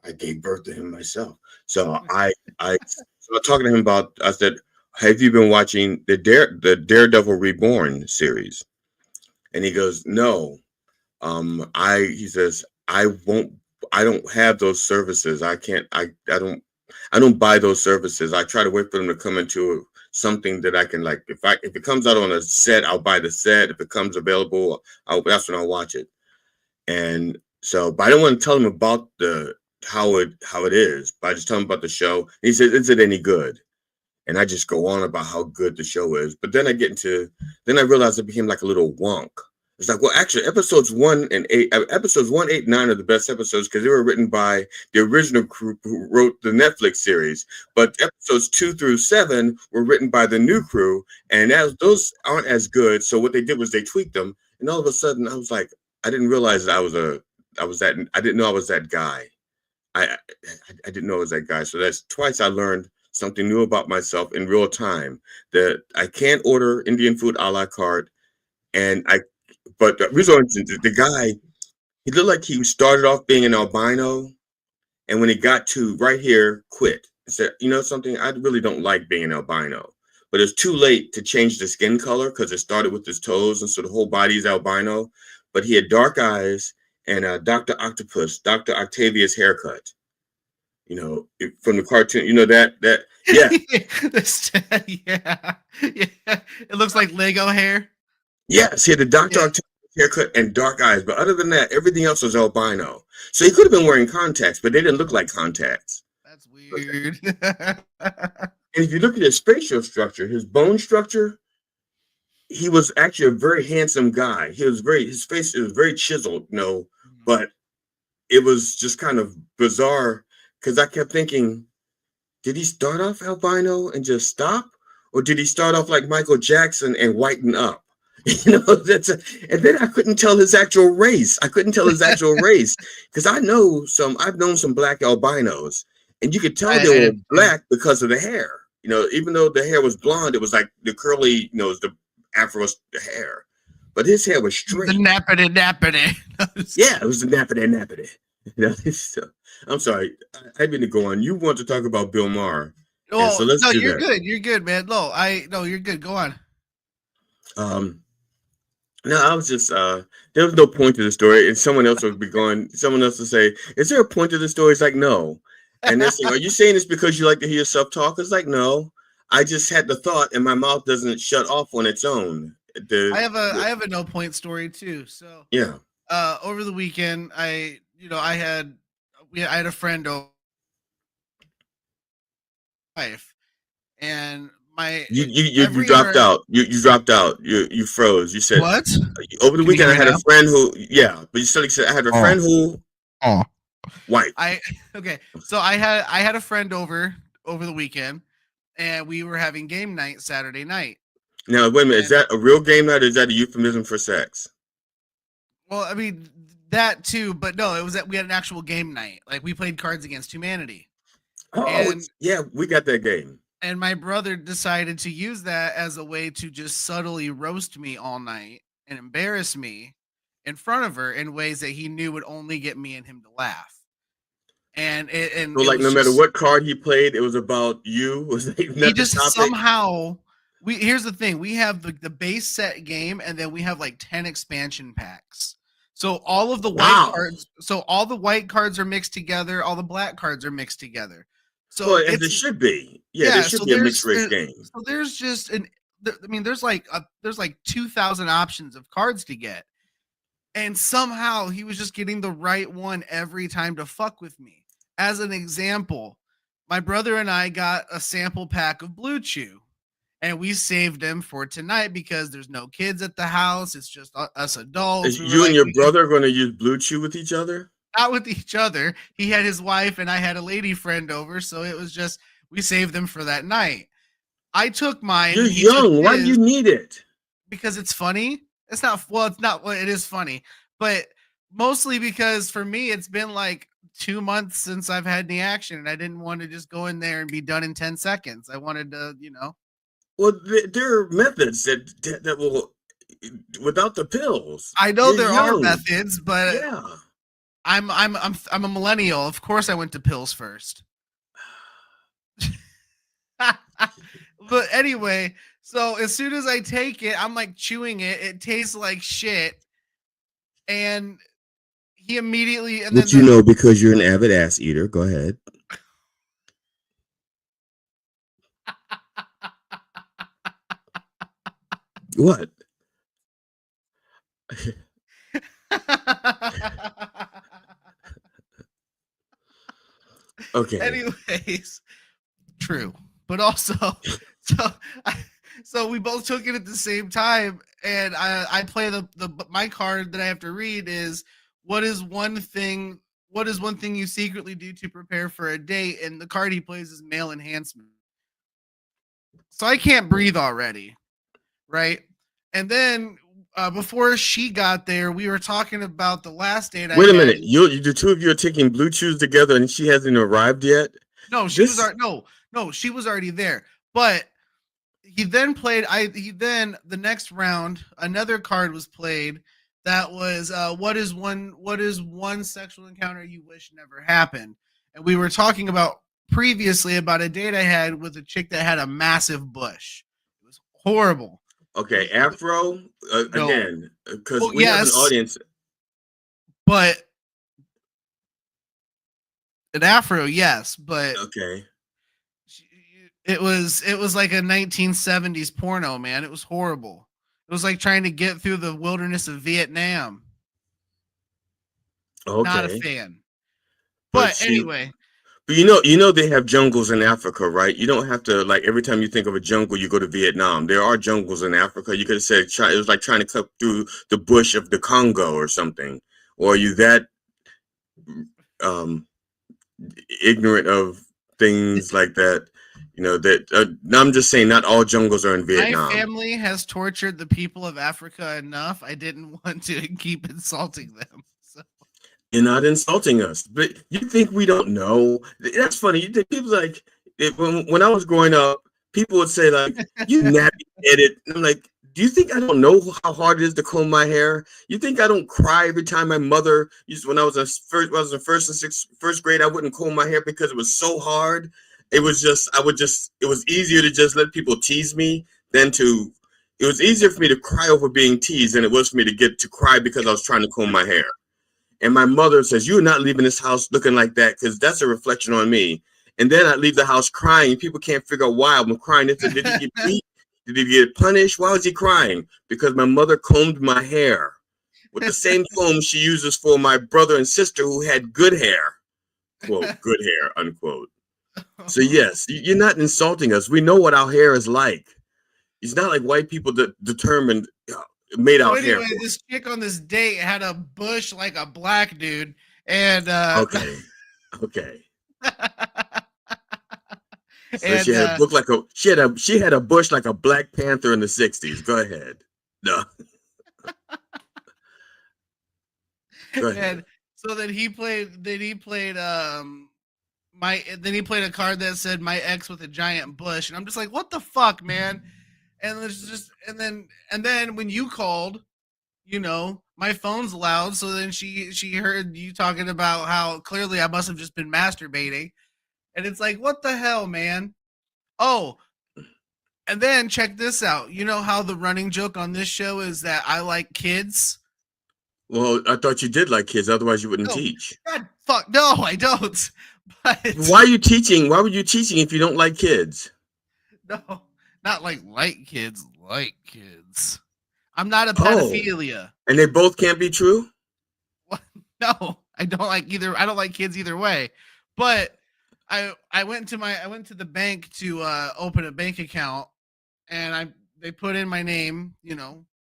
I gave birth to him myself." So I was talking to him about. I said, "Have you been watching the Daredevil Reborn series?" And he goes, "No." He says, "I won't. I don't have those services. I can't. I don't buy those services. I try to wait for them to come into something that I can like. If it comes out on a set, I'll buy the set. If it comes available, that's when I'll watch it." And so, but I don't want to tell him about how it is. But I just tell him about the show. And he says, "Is it any good?" And I just go on about how good the show is. But then I realized it became like a little wonk. It's like, well, actually, episodes 1, 8, and 9 are the best episodes because they were written by the original crew who wrote the Netflix series. But episodes 2 through 7 were written by the new crew, and those aren't as good. So what they did was they tweaked them, and all of a sudden, I was like, I didn't realize that I didn't know I was that guy. I didn't know I was that guy. So that's twice I learned something new about myself in real time, that I can't order Indian food a la carte, but the guy, he looked like he started off being an albino, and when he got to right here, quit. He said, "You know something? I really don't like being an albino." But it's too late to change the skin color because it started with his toes, and so the whole body is albino. But he had dark eyes and Dr. Octavius haircut. From the cartoon, yeah. Yeah. It looks like Lego hair. Yes, he had the Dr. Octavius haircut and dark eyes, but other than that, everything else was albino. So he could have been wearing contacts, but they didn't look like contacts. That's weird. And if you look at his facial structure, his bone structure, he was actually a very handsome guy. His face was very chiseled, but it was just kind of bizarre because I kept thinking, did he start off albino and just stop? Or did he start off like Michael Jackson and whiten up? And then I couldn't tell his actual race. Because I've known some black albinos, and you could tell they were black because of the hair. Even though the hair was blonde, it was like the curly, the afro hair. But his hair was straight. The nappity. Yeah, it was the nappity. I'm sorry. I didn't go on. You want to talk about Bill Maher. Oh, so let's do you're that. good. You're good, man. No, you're good. Go on. No, I was just there was no point to the story, and someone else would say, "Is there a point to the story?" It's like, no. And they're saying, "Are you saying this because you like to hear yourself talk?" It's like, no. I just had the thought, and my mouth doesn't shut off on its own. I have a no point story too. So yeah. Over the weekend, I had a friend over, wife, and you dropped out. You dropped out. You froze. You said what? Over the weekend I had a friend who, but you said I had a friend who. Oh. White. So I had a friend over the weekend, and we were having game night Saturday night. Now, wait a minute. Is that a real game night, or is that a euphemism for sex? Well, I mean that too, but no, it was that we had an actual game night. Like we played Cards Against Humanity. Yeah, we got that game. And my brother decided to use that as a way to just subtly roast me all night and embarrass me in front of her in ways that he knew would only get me and him to laugh. So, like, no matter what card he played, it was about you. Was he just somehow. Here's the thing: we have the base set game, and then we have like 10 expansion packs. So all of the white cards. So all the white cards are mixed together. All the black cards are mixed together. So as it should be. Yeah, there should be a mixed race game. So there's just there's like 2,000 options of cards to get, and somehow he was just getting the right one every time to fuck with me. As an example, my brother and I got a sample pack of Blue Chew, and we saved them for tonight because there's no kids at the house. It's just us adults. Is you and your brother going to use Blue Chew with each other? Not with each other. He had his wife and I had a lady friend over, so it was just we saved them for that night. I took mine. You're young. Why do you need it? Because it's funny. It's not. Well, it's not. Well, it is funny, but mostly because for me, it's been like 2 months since I've had any action, and I didn't want to just go in there and be done in 10 seconds. I wanted to, Well, there are methods that will, without the pills. I know there are methods, but yeah. I'm a millennial. Of course, I went to pills first. But anyway, so as soon as I take it, I'm like chewing it. It tastes like shit, and he immediately. And Which because you're an avid ass eater. Go ahead. What? Okay. Anyways, true, but also, so we both took it at the same time, and I play my card that I have to read is what is one thing you secretly do to prepare for a date, and the card he plays is male enhancement. So I can't breathe already, right? And then before she got there, we were talking about the last date. Wait a minute, the two of you are taking Blue Chews together, and she hasn't arrived yet. No, she was already there. But he then played. The next round, another card was played. That was what is one sexual encounter you wish never happened? And we were talking about previously about a date I had with a chick that had a massive bush. It was horrible. Okay, Afro again, because we have an audience. But an Afro, yes, but okay. It was like a 1970s porno, man. It was horrible. It was like trying to get through the wilderness of Vietnam. Okay. Not a fan. But anyway. But you know they have jungles in Africa, right? You don't have to, like, every time you think of a jungle, you go to Vietnam. There are jungles in Africa. You could have said it was like trying to cut through the bush of the Congo or something. Or are you that ignorant of things like that? I'm just saying not all jungles are in Vietnam. My family has tortured the people of Africa enough. I didn't want to keep insulting them. So. You're not insulting us, but you think we don't know? That's funny. You think people like when I was growing up, people would say like, "You nappy-headed." I'm like, do you think I don't know how hard it is to comb my hair? You think I don't cry every time my mother used when I was in first grade, I wouldn't comb my hair because it was so hard. It was easier to just let people tease me it was easier for me to cry over being teased than it was for me to get to cry because I was trying to comb my hair. And my mother says, "You're not leaving this house looking like that because that's a reflection on me." And then I leave the house crying. People can't figure out why I'm crying. They said, "Did he get beat? Did he get punished? Why was he crying?" Because my mother combed my hair with the same comb she uses for my brother and sister who had good hair. Quote, good hair, unquote. So yes, you're not insulting us. We know what our hair is like. It's not like white people that made our hair. This chick on this date had a bush like a black dude, And Okay. So and she had a book like she had a bush like a Black Panther in the 60s. Go ahead. No. Go ahead. and so then he played a card that said my ex with a giant bush, and I'm just like, what the fuck, man? And there's just and then when you called, my phone's loud, so then she heard you talking about how clearly I must have just been masturbating, and it's like, what the hell, man? Oh, and then check this out. You know how the running joke on this show is that I like kids? Well, I thought you did like kids, otherwise you wouldn't teach. God, fuck, no, I don't. But why are you teaching? Why were you teaching if you don't like kids? No, not like kids, like kids. I'm not a pedophilia. And they both can't be true? No, I don't like either. I don't like kids either way. But I went to the bank to open a bank account, and they put in my name,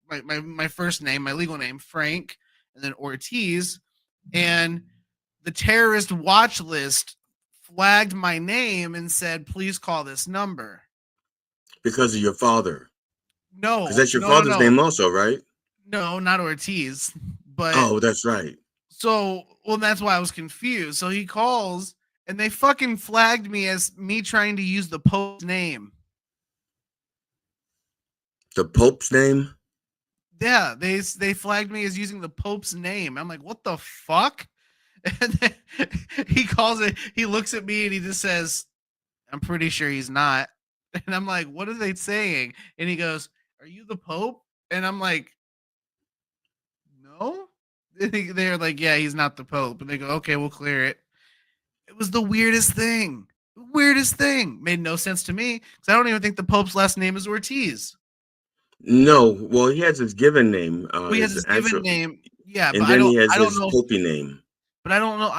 my first name, my legal name, Frank, and then Ortiz, and the terrorist watch list flagged my name and said, please call this number. Because of your father? No. Because that's your father's name also, right? No, not Ortiz. But oh, that's right. So, well, that's why I was confused. So he calls, and they fucking flagged me as me trying to use the Pope's name. The Pope's name? Yeah, they flagged me as using the Pope's name. I'm like, what the fuck? And then he calls it. He looks at me and he just says, "I'm pretty sure he's not." And I'm like, "What are they saying?" And he goes, "Are you the Pope?" And I'm like, "No." And they're like, "Yeah, he's not the Pope." And they go, "Okay, we'll clear it." It was the weirdest thing. Weirdest thing. Made no sense to me because I don't even think the Pope's last name is Ortiz. No, well, he has his given name. He has his given name. Yeah, and but then I he has don't his know. Popey name. But I don't know.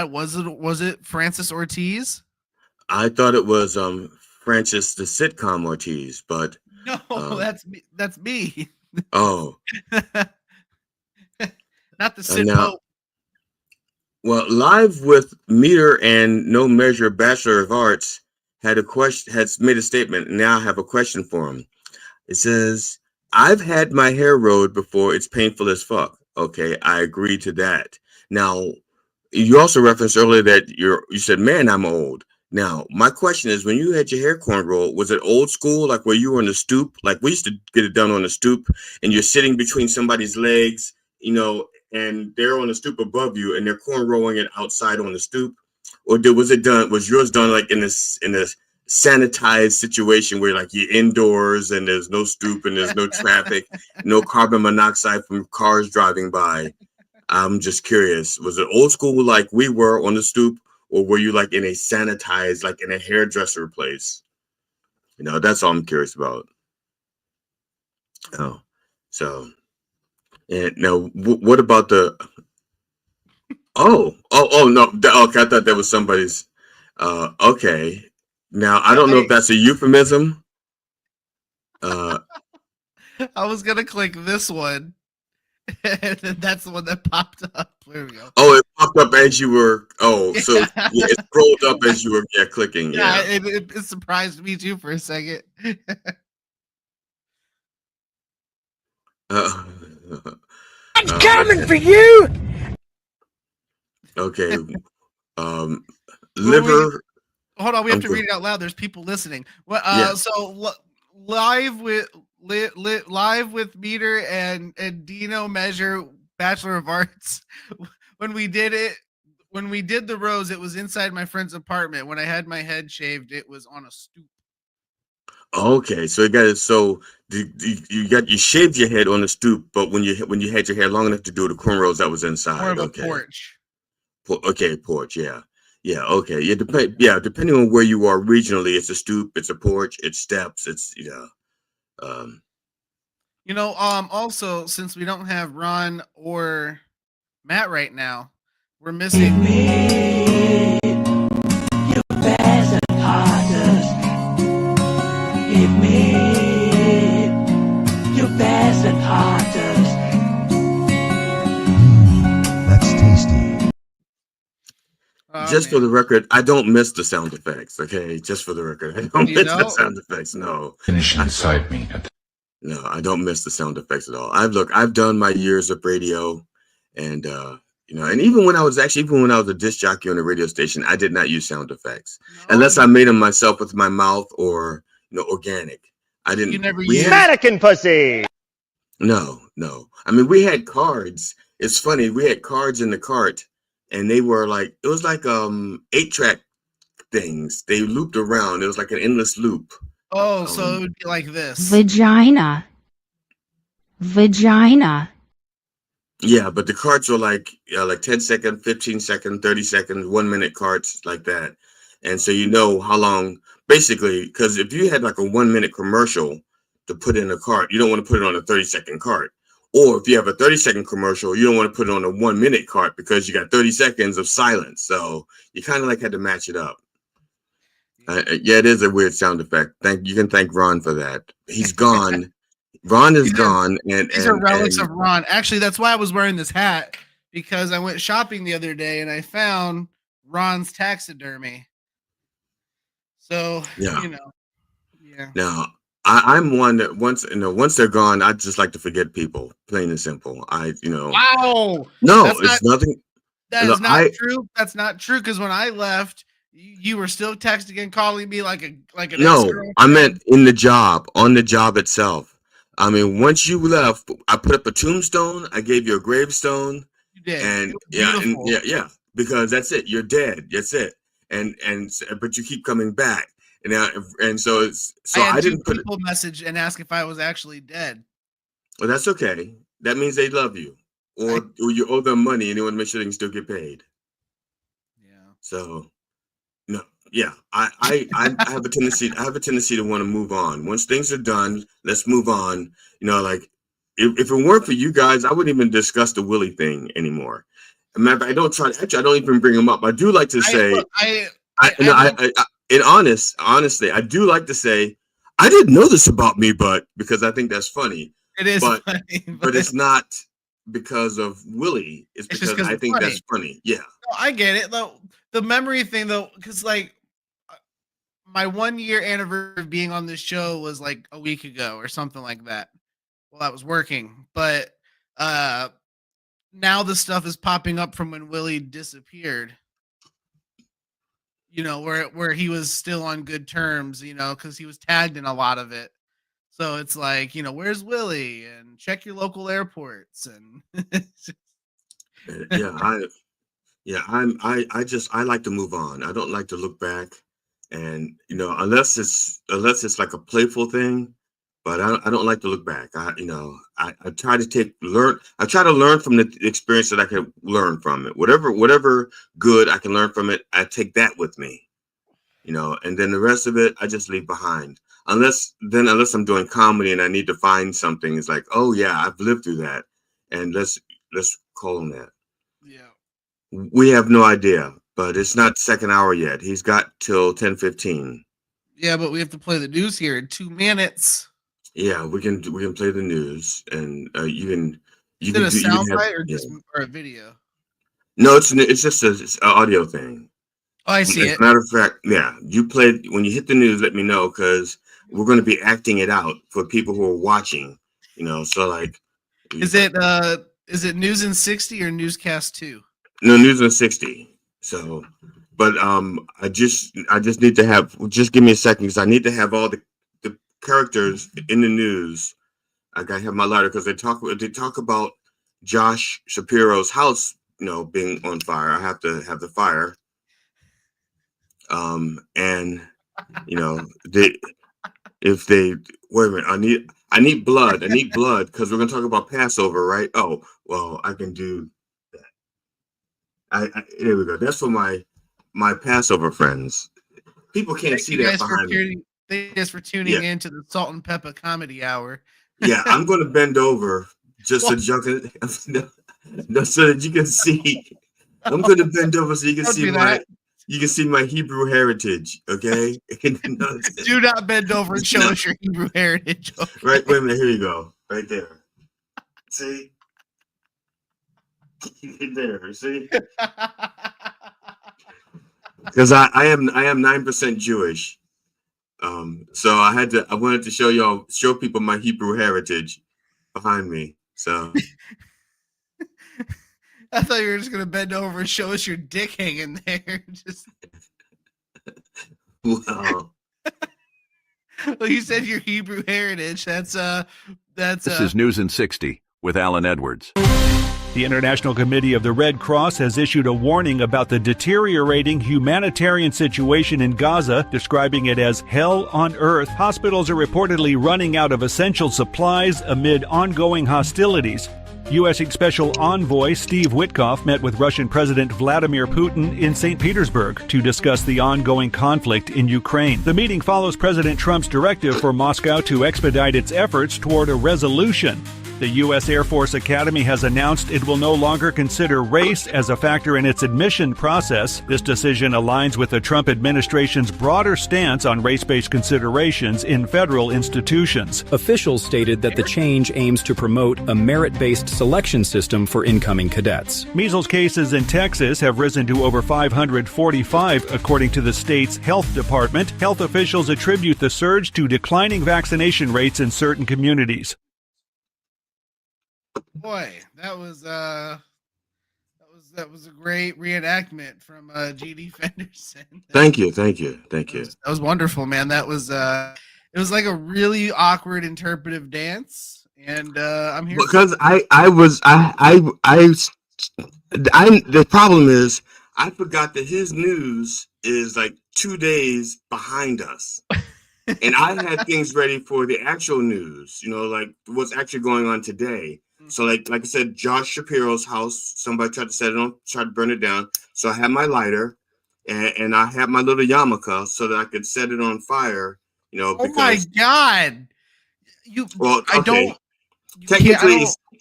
Was it Francis Ortiz? I thought it was Francis the sitcom Ortiz, but no, that's me. That's me. Oh, not the sit Pope. Well, Live with Meter and No Measure Bachelor of Arts had made a statement. And now I have a question for him. It says, "I've had my hair rode before. It's painful as fuck." Okay, I agree to that. Now, you also referenced earlier that you said, "Man, I'm old." Now, my question is, when you had your hair cornrow, was it old school, like where you were on the stoop? Like we used to get it done on the stoop, and you're sitting between somebody's legs, and they're on the stoop above you, and they're cornrowing it outside on the stoop, or was yours done like in this sanitized situation where like you're indoors and there's no stoop and there's no traffic, no carbon monoxide from cars driving by? I'm just curious. Was it old school like we were on the stoop, or were you like in a sanitized, like in a hairdresser place? That's all I'm curious about. Oh, so and now what about the? Oh no! Okay, I thought that was somebody's. Okay. Now I don't know if that's a euphemism. I was gonna click this one. And then that's the one that popped up. There we go. Oh, it popped up as you were. Oh, yeah. So it scrolled up as you were clicking. Yeah, it surprised me too for a second. I'm coming for you. Okay. Liver. Hold on, we have to read it out loud. There's people listening. So live with Meter and Dino Measure Bachelor of Arts. When we did the rose, it was inside my friend's apartment. When I had my head shaved, it was on a stoop. Okay, so you got it. So you shaved your head on the stoop, but when you had your hair long enough to do the cornrows, that was inside. More of a porch. Okay, porch. Yeah. Yeah. Okay. Yeah. Depending on where you are regionally, it's a stoop, it's a porch, it's steps, it's Also, since we don't have Ron or Matt right now, we're missing. Just for the record, I don't miss the sound effects. Okay, just for the record, I don't You miss the know? sound effects. No, Finish inside me. no, I don't miss the sound effects at all. I've done my years of radio, and and even when I was a disc jockey on a radio station, I did not use sound effects unless I made them myself with my mouth or organic. I didn't. You never We used had Mannequin pussy. no. I mean, we had cards. It's funny. We had cards in the cart, and they were like it was like 8-track things. They looped around. It was like an endless loop. Oh, so it would be like this. Vagina. Vagina. Yeah, but the carts were like 10-second, 15-second, 30-second, 1-minute carts like that. And so you know how long, basically, because if you had like a 1-minute commercial to put in a cart, you don't want to put it on a 30-second cart. Or if you have a 30-second commercial, you don't want to put it on a 1-minute cart because you got 30 seconds of silence. So you kind of like had to match it up. Yeah, it is a weird sound effect. You can thank Ron for that. He's gone. Ron is gone, and these are relics of Ron. Actually, that's why I was wearing this hat, because I went shopping the other day and I found Ron's taxidermy. So yeah. Yeah. Now I'm one that once they're gone, I just like to forget people, plain and simple. Wow. No, it's nothing. That is not true. That's not true, because when I left, you were still texting and calling me like an No, ex-girlfriend. I meant on the job itself. I mean, once you left, I put up a tombstone. I gave you a gravestone. You did. And Beautiful. because that's it. You're dead. That's it. But you keep coming back. And so I didn't put people message and ask if I was actually dead. Well, that's okay. That means they love you, or you owe them money and they want to make sure they can still get paid. Yeah. So, no, yeah, I have a tendency. I have a tendency to want to move on. Once things are done, let's move on. Like if it weren't for you guys, I wouldn't even discuss the Willie thing anymore. I don't try. Actually, I don't even bring him up. I do like to say. Honestly, I do like to say, I didn't know this about me, but because I think that's funny. It is funny, but it's not because of Willie. It's because I think that's funny. Yeah. No, I get it though. The memory thing though, because like my 1-year anniversary of being on this show was like a week ago or something like that. Well, I was working, but now the stuff is popping up from when Willie disappeared. Where he was still on good terms, because he was tagged in a lot of it. So it's like, where's Willie? And check your local airports. And I like to move on. I don't like to look back, and unless it's like a playful thing, but I don't like to look back. I try to learn from the experience that I can learn from it. Whatever good I can learn from it, I take that with me. And then the rest of it I just leave behind. Unless I'm doing comedy and I need to find something, it's like, oh yeah, I've lived through that, and let's call on that. Yeah. We have no idea, but it's not second hour yet. He's got till 10:15. Yeah, but we have to play the news here in 2 minutes. Yeah, we can play the news, and you can. Is it a soundbite or a video? No, it's just an audio thing. Oh, I see it. As a matter of fact, yeah, you played when you hit the news. Let me know, because we're going to be acting it out for people who are watching. So like, is it News in 60 or Newscast 2? No, News in 60. So, but I just need to have. Just give me a second, because I need to have all the characters in the news. I gotta have my lighter, because they talk about Josh Shapiro's house, being on fire. I have to have the fire. And if they wait a minute, I need blood. I need blood, because we're gonna talk about Passover, right? Oh, well, I can do that. There we go. That's for my Passover friends. People can't see that behind me. Thank you guys for tuning in to the Salt and Pepper Comedy Hour. Yeah, I'm going to bend over just so so that you can see. I'm going to bend over so you can see my Hebrew heritage. Okay. Do not bend over and show us your Hebrew heritage. Okay? Right. Wait a minute. Here you go. Right there. See. There. See. because I am 9% Jewish. So I wanted to show people my Hebrew heritage behind me. So I thought you were just gonna bend over and show us your dick hanging there. Just well, well, you said your Hebrew heritage. That's This is News in 60 with Alan Edwards. The International Committee of the Red Cross has issued a warning about the deteriorating humanitarian situation in Gaza, describing it as hell on earth. Hospitals are reportedly running out of essential supplies amid ongoing hostilities. U.S. Special Envoy Steve Witkoff met with Russian President Vladimir Putin in St. Petersburg to discuss the ongoing conflict in Ukraine. The meeting follows President Trump's directive for Moscow to expedite its efforts toward a resolution. The U.S. Air Force Academy has announced it will no longer consider race as a factor in its admission process. This decision aligns with the Trump administration's broader stance on race-based considerations in federal institutions. Officials stated that the change aims to promote a merit-based selection system for incoming cadets. Measles cases in Texas have risen to over 545, according to the state's health department. Health officials attribute the surge to declining vaccination rates in certain communities. boy, that was a great reenactment from G.D. Fenderson. thank you. That was wonderful, man. That was it was like a really awkward interpretive dance, and I'm here Because the problem is I forgot that his news is like 2 days behind us. And I had things ready for the actual news, like what's actually going on today. So like I said, Josh Shapiro's house, somebody tried to burn it down. So I had my lighter and I had my little yarmulke so that I could set it on fire, Oh my God.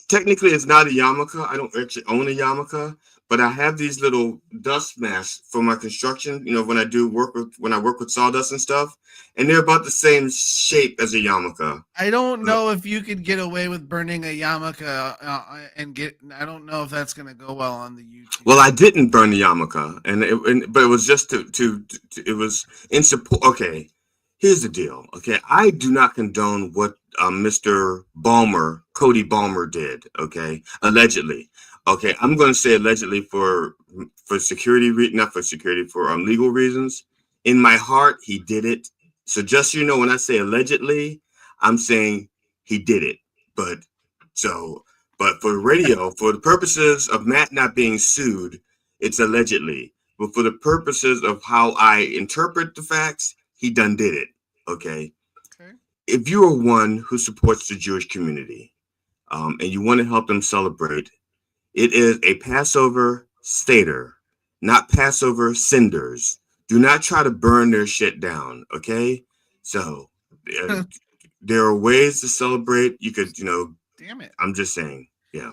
Technically it's not a yarmulke. I don't actually own a yarmulke, but I have these little dust masks for my construction, when I work with sawdust and stuff, and they're about the same shape as a yarmulke. I don't know if you could get away with burning a yarmulke I don't know if that's going to go well on the YouTube. Well, I didn't burn the yarmulke, but it was just it was in support. Okay, here's the deal. Okay, I do not condone what Mr. Cody Balmer did. Okay, allegedly. Okay, I'm going to say allegedly for security, not for security, for legal reasons. In my heart, he did it. So just so you know, when I say allegedly, I'm saying he did it. But for radio, for the purposes of Matt not being sued, it's allegedly. But for the purposes of how I interpret the facts, he done did it. Okay. If you are one who supports the Jewish community, and you want to help them celebrate, it is a Passover Seder, not Passover cinders. Do not try to burn their shit down, okay? So there are ways to celebrate. You could, Damn it. I'm just saying, yeah.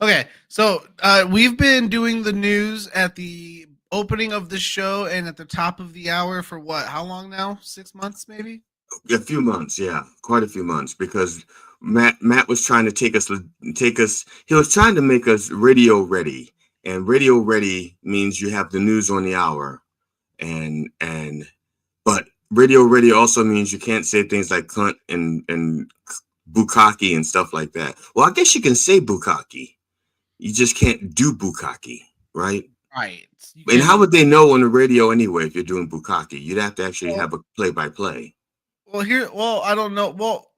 Okay, so we've been doing the news at the opening of the show and at the top of the hour for what? How long now? 6 months, maybe? A few months, yeah, quite a few months, because Matt was trying to take us. He was trying to make us radio ready, and radio ready means you have the news on the hour, but radio ready also means you can't say things like cunt and bukkake and stuff like that. Well, I guess you can say bukkake, you just can't do bukkake, right? Right. And how would they know on the radio anyway if you're doing bukkake? You'd have to actually have a play-by-play. Well, I don't know. Well,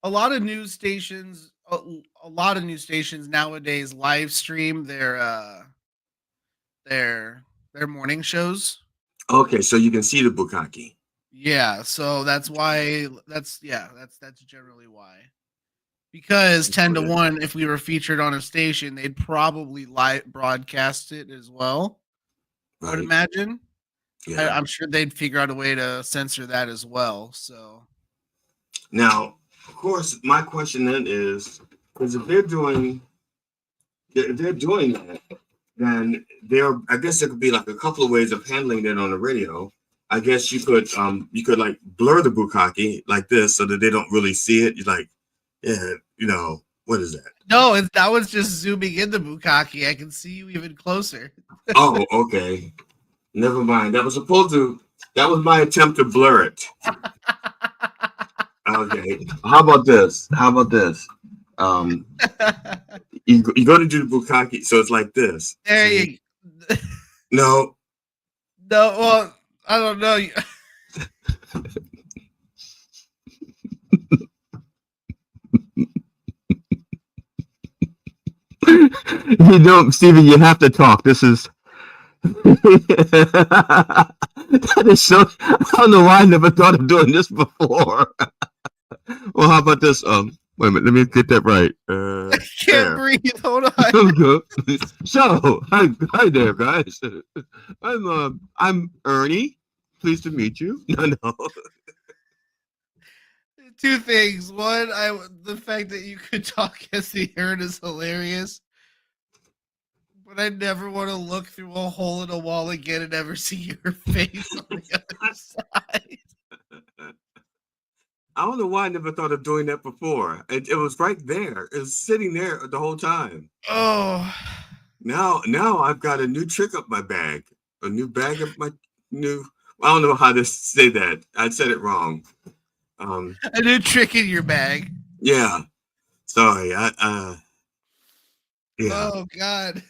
a lot of news stations nowadays live stream their morning shows. Okay, so you can see the bukkake. Yeah, so that's why that's generally why. Because 10-1, if we were featured on a station, they'd probably live broadcast it as well. I would imagine. Yeah. I'm sure they'd figure out a way to censor that as well. So now, of course, my question then is, because if they're doing that, then I guess there could be like a couple of ways of handling that on the radio. I guess you could like blur the bukkake like this so that they don't really see it. You're like, yeah, what is that? No, that was just zooming in the bukkake. I can see you even closer. Oh, okay. Never mind. That was my attempt to blur it. Okay. How about this? You go to do the bukkake, so it's like this. There you No. No, well, I don't know. You don't, Steven, you have to talk. This is that is so. I don't know why I never thought of doing this before. Well, how about this? Wait a minute, let me get that right. I can't breathe. Hold on. So, hi there, guys. I'm Ernie. Pleased to meet you. No. Two things. One, the fact that you could talk as the Ern is hilarious. But I never want to look through a hole in a wall again and ever see your face on the other side. I don't know why I never thought of doing that before. It was right there. It was sitting there the whole time. Oh. Now I've got a new trick up my bag. A new bag of my new. I don't know how to say that. I said it wrong. A new trick in your bag. Yeah. Sorry. Yeah. Oh God.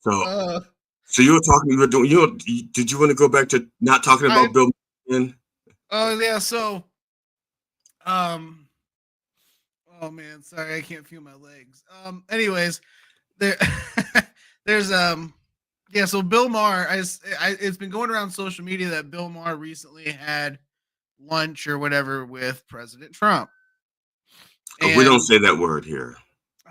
So you were talking. You were doing. Did you want to go back to not talking about Bill? Oh yeah. So, oh man, sorry, I can't feel my legs. Anyways, there's yeah. So Bill Maher, it's been going around social media that Bill Maher recently had lunch or whatever with President Trump. We don't say that word here.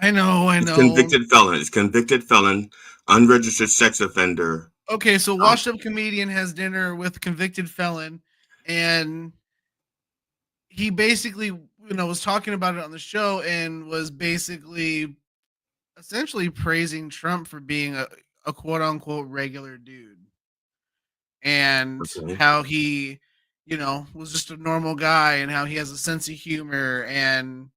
I know. It's convicted felon. It's convicted felon, unregistered sex offender. Okay, so washed up comedian has dinner with convicted felon, and he basically, was talking about it on the show and was basically essentially praising Trump for being a quote unquote regular dude. And how he, was just a normal guy and how he has a sense of humor and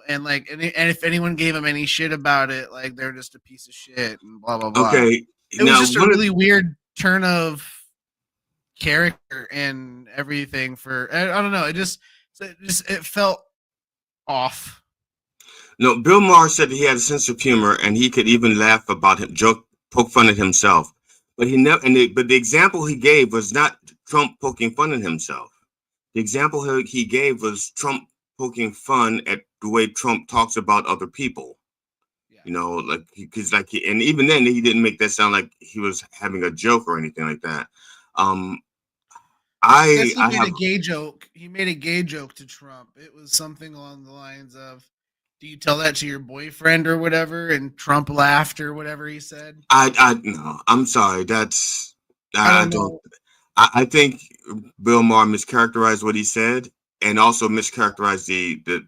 and if anyone gave him any shit about it, like they're just a piece of shit and blah blah blah. Okay. It was just a really weird turn of character and everything for I don't know. It felt off. No, Bill Maher said he had a sense of humor and he could even laugh about him, poke fun at himself. But he never. But the example he gave was not Trump poking fun at himself. The example he gave was Trump poking fun at the way Trump talks about other people. Yeah. And even then he didn't make that sound like he was having a joke or anything like that. He made a gay joke. He made a gay joke to Trump. It was something along the lines of, "Do you tell that to your boyfriend or whatever?" And Trump laughed or whatever he said. No, I'm sorry. That's I don't. I think Bill Maher mischaracterized what he said and also mischaracterized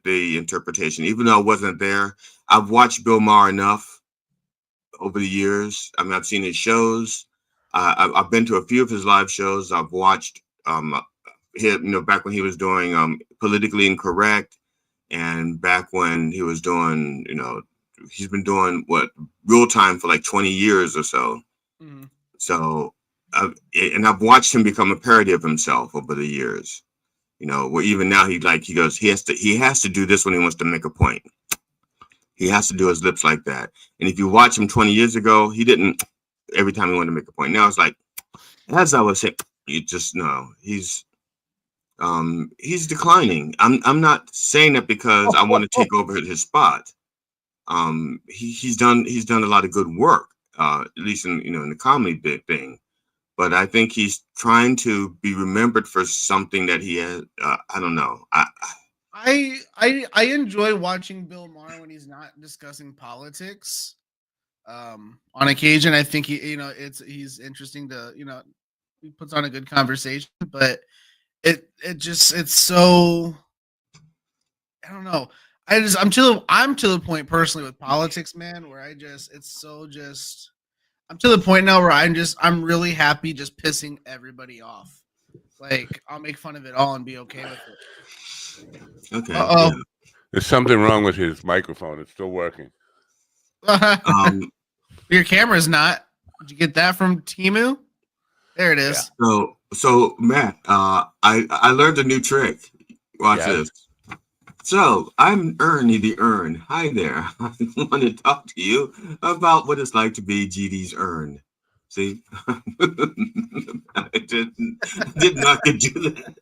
the interpretation. Even though I wasn't there, I've watched Bill Maher enough over the years. I mean, I've seen his shows. I've been to a few of his live shows. I've watched back when he was doing Politically Incorrect, and back when he was doing, he's been doing real time for like 20 years or so. Mm-hmm. So, and I've watched him become a parody of himself over the years. Where even now he goes, he has to do this when he wants to make a point. He has to do his lips like that. And if you watch him 20 years ago, he didn't every time he wanted to make a point. Now it's like, as I was saying, you just know he's declining. I'm not saying that because I want to take over his spot. He's done a lot of good work, at least in the comedy bit thing. But I think he's trying to be remembered for something that he has. I don't know. I enjoy watching Bill Maher when he's not discussing politics. On occasion, I think he's interesting to he puts on a good conversation, but it's so, I don't know. I'm to the point personally with politics, man, where I'm to the point now where I'm really happy just pissing everybody off. Like, I'll make fun of it all and be okay with it. Okay. There's something wrong with his microphone. It's still working. Your camera's not. Did you get that from Temu? There it is. So Matt, I learned a new trick. Watch this. So I'm Ernie the Urn. Hi there. I want to talk to you about what it's like to be GD's Urn. See, I did not do that.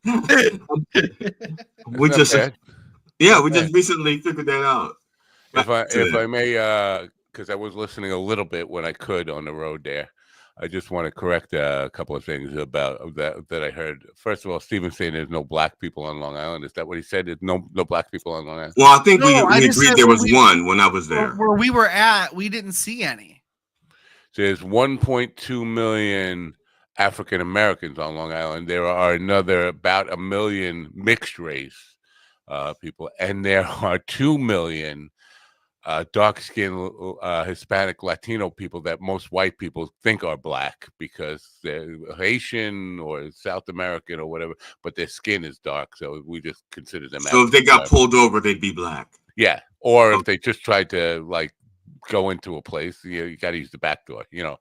We just, we just recently figured that out. If I may, because I was listening a little bit when I could on the road there. I just want to correct a couple of things about that I heard. First of all, Stephen saying there's no black people on Long Island. Is that what he said? There's no black people on Long Island? Well, I think we agreed there was one when I was there. Where we were at, we didn't see any. So there's 1.2 million African Americans on Long Island. There are about 1 million mixed race people, and there are 2 million dark-skinned Hispanic Latino people that most white people think are black because they're Haitian or South American or whatever, but their skin is dark, so we just consider them. So if they got pulled over, they'd be black. Yeah, or if they just tried to like go into a place, you got to use the back door, Yeah,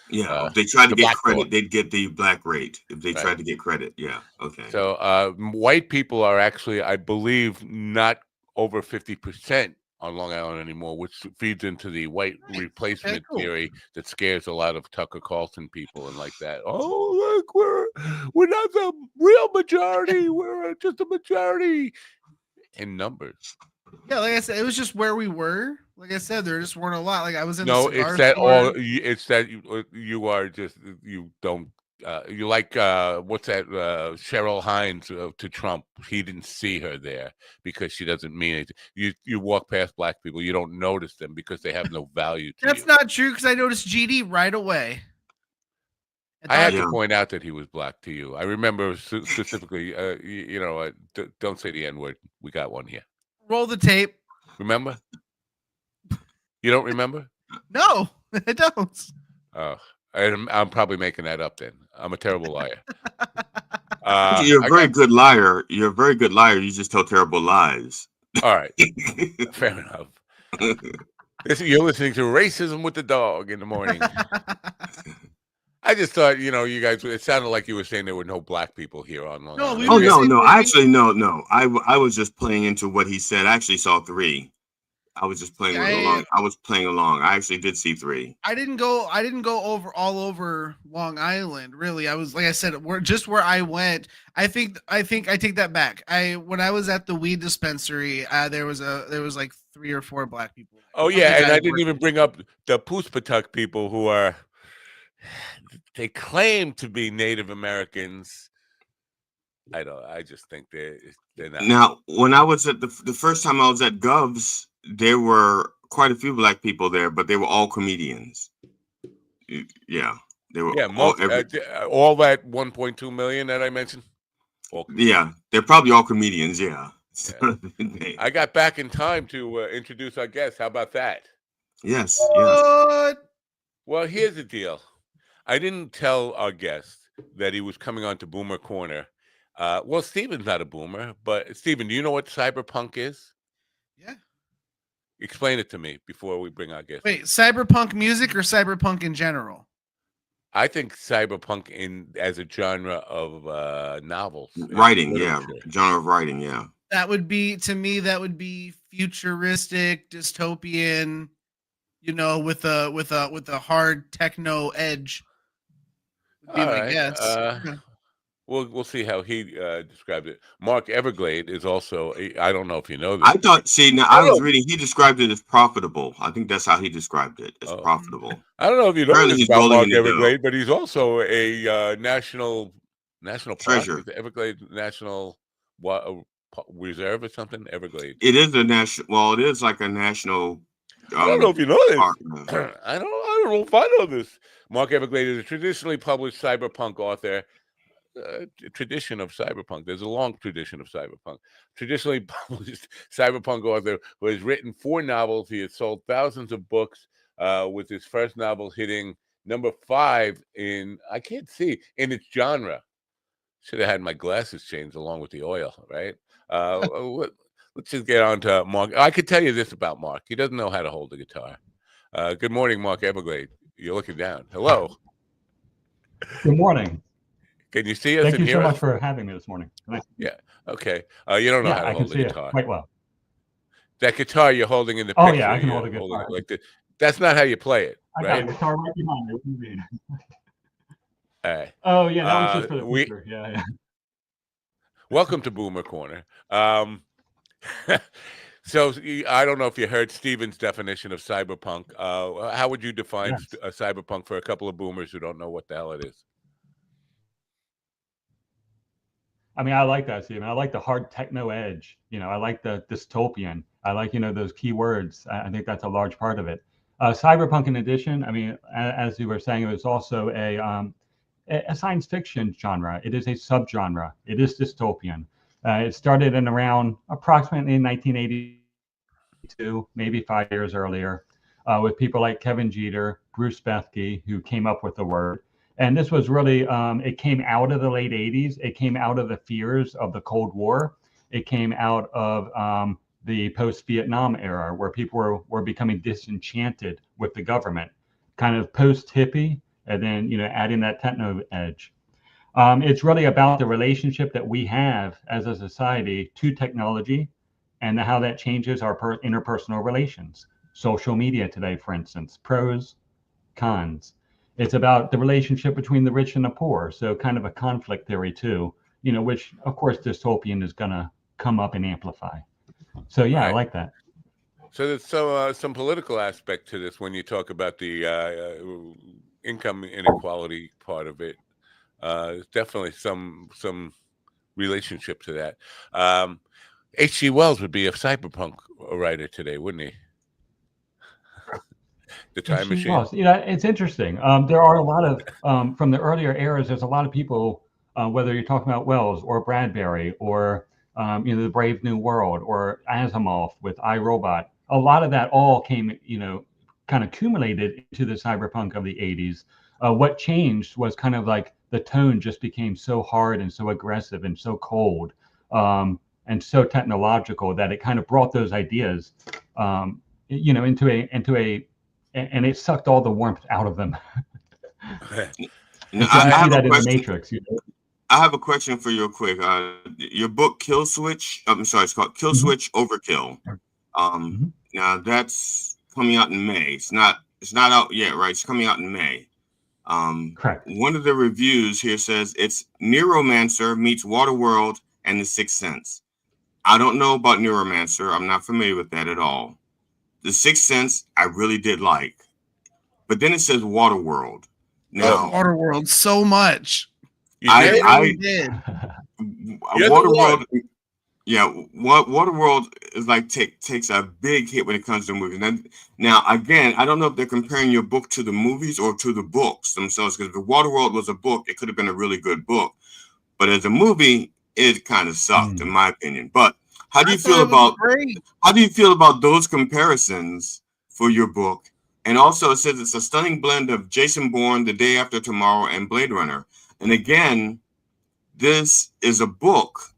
if they tried to get credit, they'd get the black rate. If they tried to get credit, okay. So white people are actually, I believe, not over 50% on Long Island anymore, which feeds into the white replacement theory that scares a lot of Tucker Carlson people and like that. Oh, look, we're not the real majority. We're just a majority in numbers. Yeah, like I said, it was just where we were. Like I said, there just weren't a lot. Like I was in it's that store. It's that you are just you don't. You like what's that? Cheryl Hines to Trump. He didn't see her there because she doesn't mean anything. You walk past black people, you don't notice them because they have no value to That's you. not true because I noticed GD right away. I had to point out that he was black to you. I remember specifically. Don't say the N-word. We got one here. Roll the tape. Remember? You don't remember? No, I don't. Oh. I'm probably making that up then. I'm a terrible liar. You're a very good liar. You're a very good liar. You just tell terrible lies. All right. Fair enough. You're listening to Racism with the Dog in the morning. I just thought, you guys, it sounded like you were saying there were no black people here on Long Island. No. Actually, no. I was just playing into what he said. I actually saw 3. I was just playing along. I was playing along. I actually did see 3. I didn't go all over Long Island. Really, I was like I said, where I went. I think I take that back. When I was at the weed dispensary, there was like 3 or 4 black people. Oh yeah, and I didn't even bring up the Poospatuck people who are. They claim to be Native Americans. I just think they're not. Now, when I was at the first time I was at Gov's, there were quite a few black people there, but they were all comedians. Yeah, they were. Yeah, all that 1.2 million that I mentioned. Yeah, they're probably all comedians. Yeah. I got back in time to introduce our guest. How about that? Yes. Well, here's the deal. I didn't tell our guest that he was coming on to Boomer Corner. Well, Stephen's not a boomer, but Stephen, do you know what cyberpunk is? Yeah. Explain it to me before we bring our guest. Wait, cyberpunk music or cyberpunk in general? I think cyberpunk as a genre of novels. Writing, genre of writing, yeah. That would be futuristic, dystopian, with a hard techno edge. Would be my guess. We'll see how he described it. Mark Everglade is also. I don't know if you know this. I thought. See, now I was reading. He described it as profitable. I think that's how he described it as profitable. I don't know if you know this about Mark Everglade, but he's also a national treasure. Park, Everglade National Reserve or something. Everglade. It is a national. Well, it is like a national. I don't know if you know this. I don't know if I know this. Mark Everglade is a traditionally published cyberpunk author. Tradition of cyberpunk. There's a long tradition of cyberpunk. Traditionally published cyberpunk author who has written 4 novels. He has sold thousands of books, with his first novel hitting number 5 in its genre. Should have had my glasses changed along with the oil, right? Let's just get on to Mark. I could tell you this about Mark. He doesn't know how to hold a guitar. Good morning, Mark Everglade. You're looking down. Hello. Good morning. Can you see us Thank and you hear so us? much for having me this morning. Yeah. Okay. You don't know how to I can hold the see it guitar. quite well. That guitar you're holding in the Oh picture. yeah, I can you're hold a holding guitar. it like this. That's not how you play it, I got a right? guitar right behind me. What do you mean? All right. Oh yeah, that one's just for the picture. Yeah. Welcome to Boomer Corner. So I don't know if you heard Steven's definition of cyberpunk. How would you define cyberpunk for a couple of boomers who don't know what the hell it is? I mean, I like that, Stephen. I like the hard techno edge. I like the dystopian. I like, those keywords. I think that's a large part of it. Cyberpunk, in addition, I mean, as you were saying, it was also a science fiction genre. It is a subgenre. It is dystopian. It started in around approximately 1982, maybe 5 years earlier, with people like Kevin Jeter, Bruce Bethke, who came up with the word. And this was really, it came out of the late 80s. It came out of the fears of the Cold War. It came out of the post-Vietnam era, where people were becoming disenchanted with the government, kind of post-hippie, and then, adding that techno edge. It's really about the relationship that we have as a society to technology and how that changes our interpersonal relations. Social media today, for instance, pros, cons. It's about the relationship between the rich and the poor. So kind of a conflict theory too, which of course dystopian is going to come up and amplify. So yeah, I like that. So there's some political aspect to this when you talk about the income inequality part of it. There's definitely some relationship to that. H.G. Wells would be a cyberpunk writer today, wouldn't he? The Time Machine. Wells. It's interesting. There are a lot of from the earlier eras. There's a lot of people, whether you're talking about Wells or Bradbury or the Brave New World or Asimov with I, Robot. A lot of that all came, kind of accumulated into the cyberpunk of the 80s. What changed was kind of like the tone just became so hard and so aggressive and so cold and so technological that it kind of brought those ideas, into a and it sucked all the warmth out of them. Now, I see that in the Matrix. I have a question for you real quick. Your book, Kill Switch, it's called Kill Switch Overkill. Now that's coming out in May. It's not out yet, right? It's coming out in May. Correct. One of the reviews here says it's Neuromancer meets Waterworld and The Sixth Sense. I don't know about Neuromancer. I'm not familiar with that at all. The Sixth Sense, I really did like. But then it says Waterworld. Now, Waterworld so much. I did. Waterworld, Waterworld is like takes a big hit when it comes to movies. Now, again, I don't know if they're comparing your book to the movies or to the books themselves, because if Waterworld was a book, it could have been a really good book. But as a movie, it kind of sucked, in my opinion. But how do you feel about those comparisons for your book? And also, it says it's a stunning blend of Jason Bourne, The Day After Tomorrow, and Blade Runner. And again, this is a book,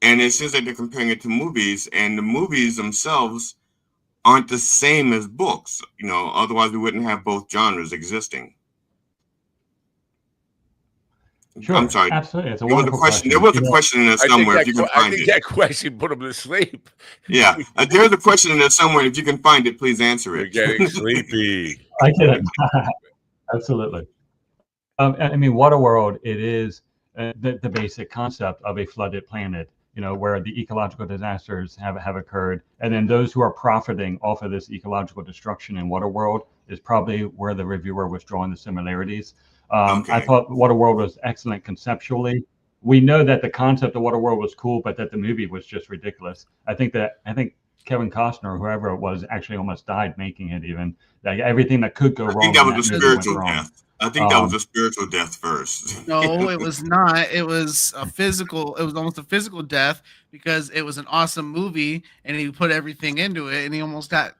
and it says that they're comparing it to movies, and the movies themselves aren't the same as books. Otherwise we wouldn't have both genres existing. Sure, I'm sorry. Absolutely, it's a there was a question. There was a question in there somewhere. If you can find it, I think that question put him to sleep. Yeah, there's a question in there somewhere. If you can find it, please answer it. You're getting sleepy. I get it. Absolutely. I mean, Waterworld. It is the basic concept of a flooded planet. Where the ecological disasters have occurred, and then those who are profiting off of this ecological destruction in Waterworld is probably where the reviewer was drawing the similarities. I thought Waterworld was excellent conceptually. We know that the concept of Waterworld was cool, but that the movie was just ridiculous. I think Kevin Costner or whoever it was actually almost died making it. Even like everything that could go wrong. I think that was a spiritual death. I think that was a spiritual death first. No, it was not. It was a physical. It was almost a physical death because it was an awesome movie, and he put everything into it, and he almost got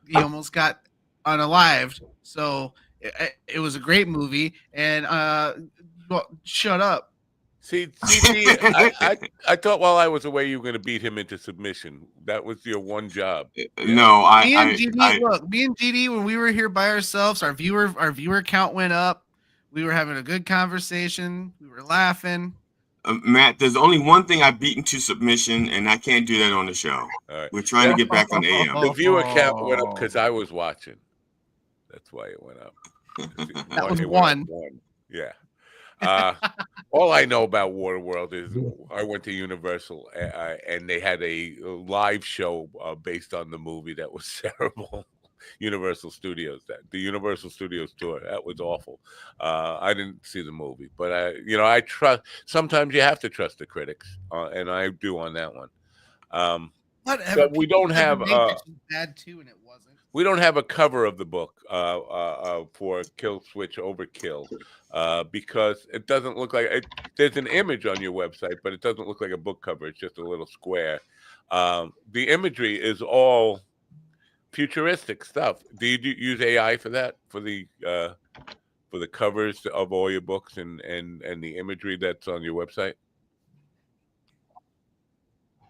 unalived. So it was a great movie, and well, shut up. See, I thought while I was away, you were going to beat him into submission. That was your one job. No, me and GD, when we were here by ourselves, our viewer count went up. We were having a good conversation. We were laughing. Matt, there's only one thing I beat into submission, and I can't do that on the show. All right. We're trying to get back on AM. The viewer count went up because I was watching. That's why it went up. That was one. Yeah. All I know about Waterworld is I went to Universal and they had a live show based on the movie that was terrible. Universal Studios, the Universal Studios tour, that was awful. I didn't see the movie, but I trust. Sometimes you have to trust the critics, and I do on that one. Whatever. But we don't have bad too, and it wasn't. We don't have a cover of the book for Kill Switch Overkill because it doesn't look like it. There's an image on your website, but it doesn't look like a book cover. It's just a little square. The imagery is all futuristic stuff. Do you use AI for that? For the covers of all your books and the imagery that's on your website?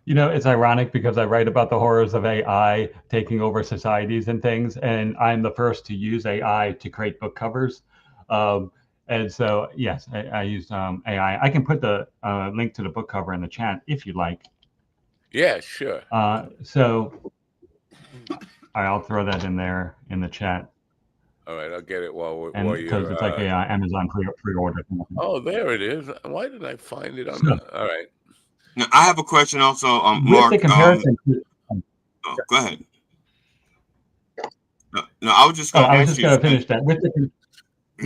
It's ironic because I write about the horrors of AI taking over societies and things, and I'm the first to use AI to create book covers. And so, yes, I use AI. I can put the link to the book cover in the chat if you'd like. Yeah, sure. So I'll throw that in there in the chat. All right, I'll get it while you're. Because it's like a Amazon pre-order. Oh, there it is. Why did I find it on the? All right. Now, I have a question also, With Mark. the comparison. Go ahead. No, I was just going to I was just going to finish that. With the,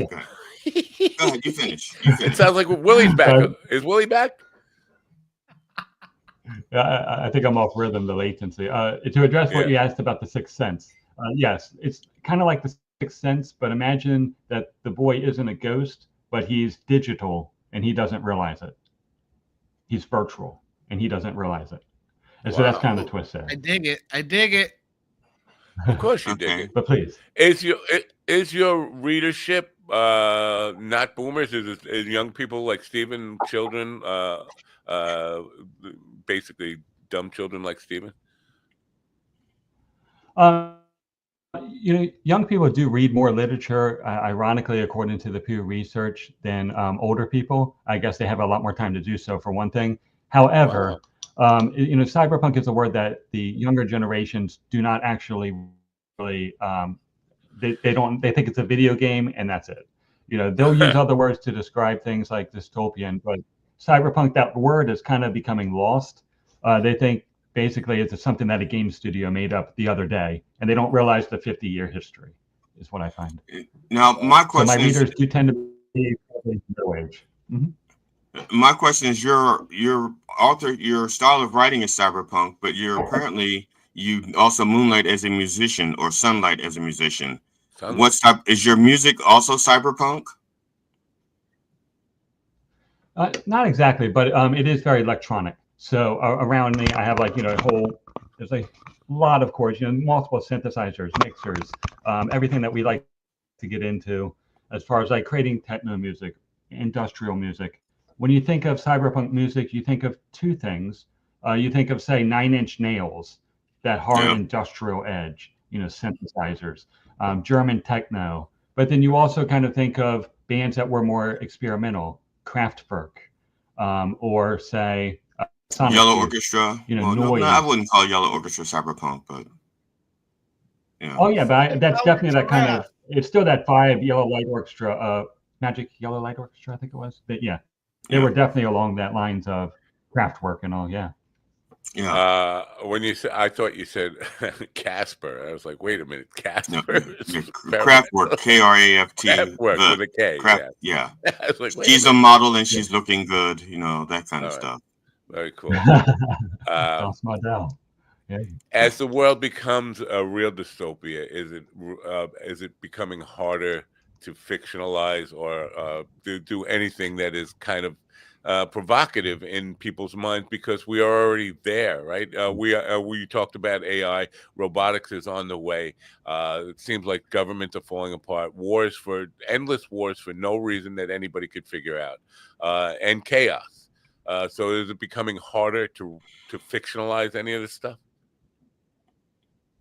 okay. Go ahead, you finish. It sounds like Willie's back. Is Willie back? I think I'm off rhythm, the latency. To address what you asked about the Sixth Sense, yes, it's kind of like the Sixth Sense, but imagine that the boy isn't a ghost, but he's digital and he doesn't realize it. He's virtual and he doesn't realize it. And so that's kind of the twist there. I dig it. Of course you dig it. But please. Is your readership not boomers? Is young people like Stephen, children, basically dumb children like Stephen? Young people do read more literature, ironically, according to the Pew Research, than older people. I guess they have a lot more time to do so, for one thing. However, cyberpunk is a word that the younger generations do not actually really. They think it's a video game and that's it. They'll use other words to describe things like dystopian, but cyberpunk, that word is kind of becoming lost. They think basically it's something that a game studio made up the other day, and they don't realize the 50-year history is what I find. Now, my question so my readers do tend to be middle age. Mm-hmm. My question is, your style of writing is cyberpunk, but you also moonlight as a musician or sunlight as a musician. What type is your music also cyberpunk? Not exactly, but it is very electronic. So around me, I have there's a lot of chords, multiple synthesizers, mixers, everything that we like to get into as far as creating techno music, industrial music. When you think of cyberpunk music, you think of two things. You think of, say, Nine Inch Nails, that hard industrial edge, synthesizers, German techno. But then you also kind of think of bands that were more experimental, Kraftwerk, or say Sonic Yellow Youth, Orchestra. Noise. No, I wouldn't call Yellow Orchestra cyberpunk, but Oh yeah, but that's definitely that kind of. It's still that vibe. Yellow Light Orchestra, Magic Yellow Light Orchestra, I think it was. But yeah, they were definitely along that lines of Kraftwerk and all. Yeah. Yeah. When you said, I thought you said Casper. I was like, wait a minute, Casper. Kraftwerk, Kraft. Kraftwerk with a K. Yeah. I was like, she's a model and she's looking good. That kind of stuff. Very cool. That's my down. Yeah. As the world becomes a real dystopia, is it becoming harder to fictionalize or do anything that is kind of provocative in people's minds because we are already there, right? We talked about AI, robotics is on the way. It seems like governments are falling apart, endless wars for no reason that anybody could figure out, and chaos. So is it becoming harder to fictionalize any of this stuff?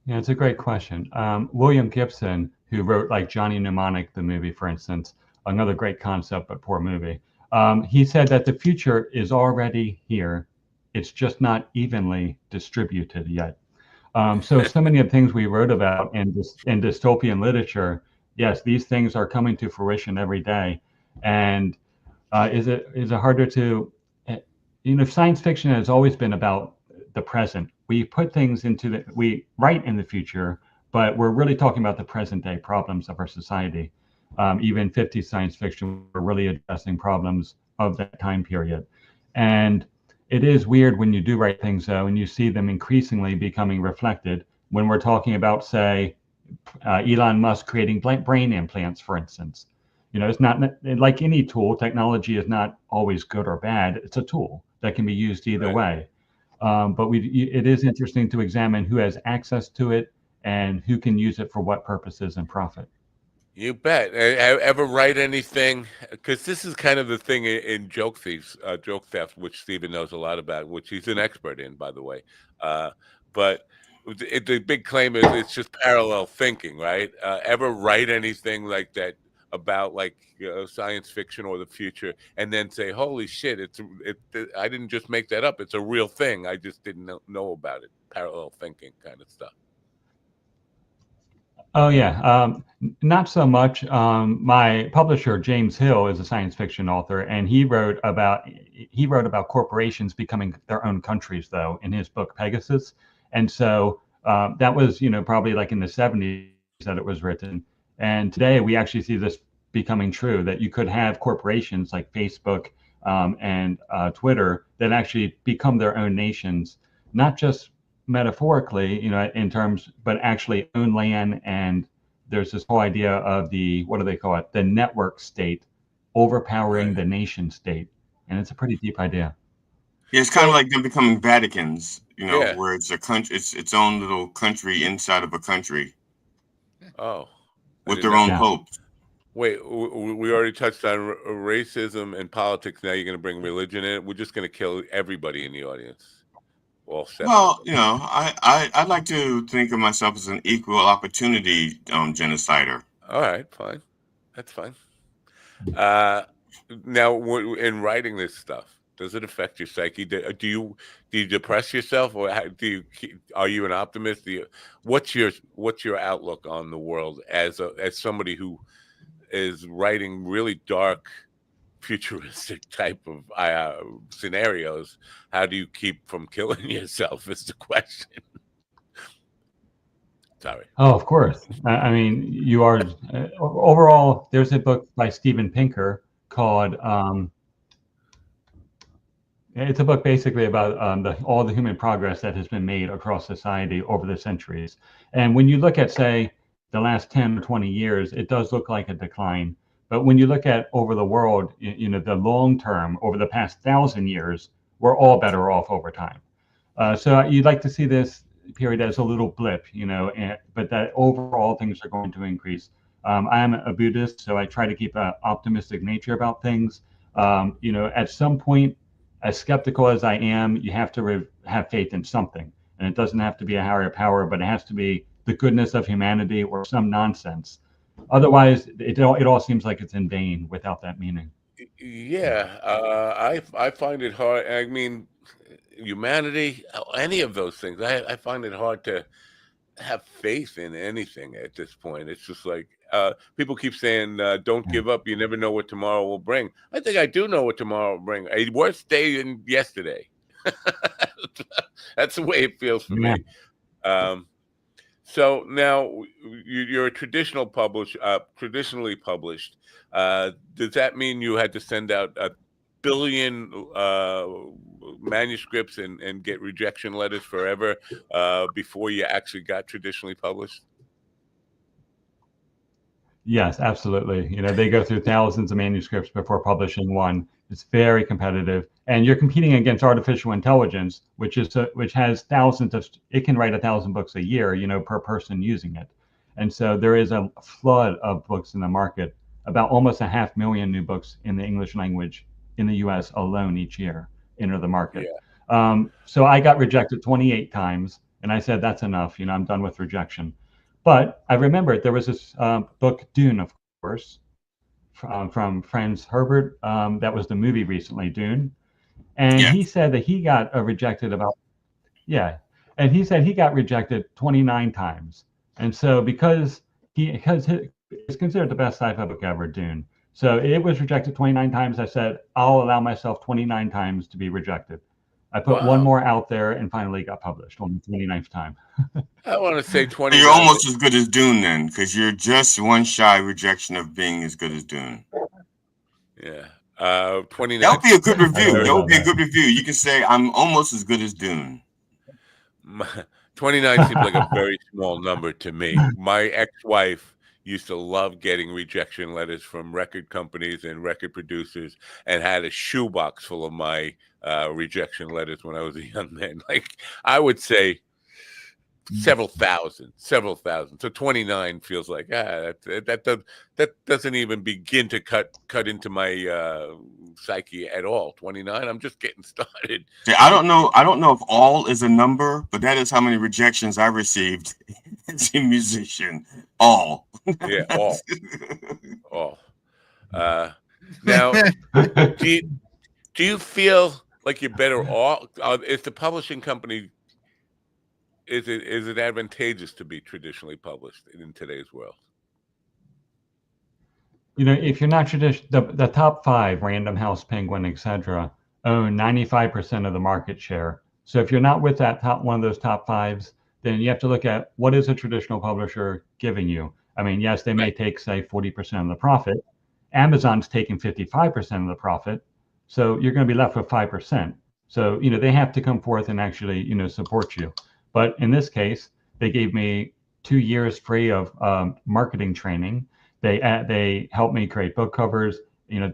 Yeah, it's a great question. William Gibson, who wrote like Johnny Mnemonic, the movie, for instance, another great concept but poor movie. He said that the future is already here. It's just not evenly distributed yet. So many of the things we wrote about in dystopian literature, yes, these things are coming to fruition every day. And is it harder to, science fiction has always been about the present. We put things we write in the future, but we're really talking about the present day problems of our society. Even 50s science fiction were really addressing problems of that time period. And it is weird when you do write things, though, and you see them increasingly becoming reflected when we're talking about, say, Elon Musk creating brain implants, for instance. It's not like any tool. Technology is not always good or bad. It's a tool that can be used either way. But it is interesting to examine who has access to it and who can use it for what purposes and profit. You bet. Ever write anything? Because this is kind of the thing in joke theft, which Stephen knows a lot about, which he's an expert in, by the way. But the big claim is it's just parallel thinking, right? Ever write anything like that about like science fiction or the future, and then say, "Holy shit! I didn't just make that up. It's a real thing. I just didn't know about it." Parallel thinking kind of stuff. Oh yeah, not so much. My publisher James Hill is a science fiction author, and he wrote about corporations becoming their own countries, though, in his book Pegasus. And so that was, probably like in the 70s that it was written. And today we actually see this becoming true, that you could have corporations like Facebook and Twitter that actually become their own nations, not just metaphorically, in terms, but actually own land. And there's this whole idea of what do they call it? The network state overpowering the nation state. And it's a pretty deep idea. Yeah, it's kind of like them becoming Vaticans, where it's a country, it's its own little country inside of a country. Oh, with their own popes. Wait, we already touched on racism and politics. Now you're going to bring religion in. We're just going to kill everybody in the audience. Well, I like to think of myself as an equal opportunity genocider. All right, fine. That's fine. Now, in writing this stuff, does it affect your psyche? Do you depress yourself, or are you an optimist? What's your outlook on the world as somebody who is writing really dark, futuristic type of scenarios? How do you keep from killing yourself is the question. Sorry. Oh, of course. I mean, you are overall, there's a book by Steven Pinker called it's a book basically about all the human progress that has been made across society over the centuries. And when you look at, say, the last 10 or 20 years, it does look like a decline. But when you look at over the world, the long term, over the past 1,000 years, we're all better off over time. So you'd like to see this period as a little blip, but that overall things are going to increase. I'm a Buddhist, so I try to keep an optimistic nature about things. At some point, as skeptical as I am, you have to have faith in something. And it doesn't have to be a higher power, but it has to be the goodness of humanity or some nonsense. Otherwise, it all seems like it's in vain without that meaning. Yeah, I find it hard. I mean, humanity, any of those things, I find it hard to have faith in anything at this point. It's just like people keep saying, don't give up. You never know what tomorrow will bring. I think I do know what tomorrow will bring. A worse day than yesterday. That's the way it feels for me. So now you're a traditionally published. Does that mean you had to send out 1 billion manuscripts and get rejection letters forever before you actually got traditionally published? Yes, absolutely. They go through thousands of manuscripts before publishing one. It's very competitive, and you're competing against artificial intelligence, which has thousands of. It can write 1,000 books a year, per person using it, and so there is a flood of books in the market. About almost 500,000 new books in the English language in the U.S. alone each year enter the market. So I got rejected 28 times, and I said that's enough. I'm done with rejection. But I remembered there was this book, Dune, of course, from Franz Herbert. That was the movie recently, Dune. And he said that he got rejected and he said he got rejected 29 times. And so because it's considered the best sci-fi book ever, Dune. So it was rejected 29 times. I said, I'll allow myself 29 times to be rejected. I put one more out there and finally got published on the 29th time. I want to say 20. You're almost as good as Dune then, because you're just one shy rejection of being as good as Dune. Yeah. 29. That would be a good review. That would be a good review. You can say, I'm almost as good as Dune. 29 seems like a very small number to me. My ex-wife used to love getting rejection letters from record companies and record producers, and had a shoebox full of my rejection letters when I was a young man. Like, I would say several thousand. So 29 feels like that doesn't even begin to cut into my psyche at all. 29, I'm just getting started. Yeah, I don't know if all is a number, but that is how many rejections I received as a musician. All. Yeah, all. Now, do you feel like you're better off? Is the publishing company, is it advantageous to be traditionally published in today's world? If you're not traditional, the top 5, Random House, Penguin, etc., own 95% of the market share. So if you're not with that one of those top 5s, then you have to look at what is a traditional publisher giving you. I mean, yes, they may take, say, 40% of the profit. Amazon's taking 55% of the profit. So you're going to be left with 5%. So, they have to come forth and actually, support you. But in this case, they gave me 2 years free of marketing training. They helped me create book covers,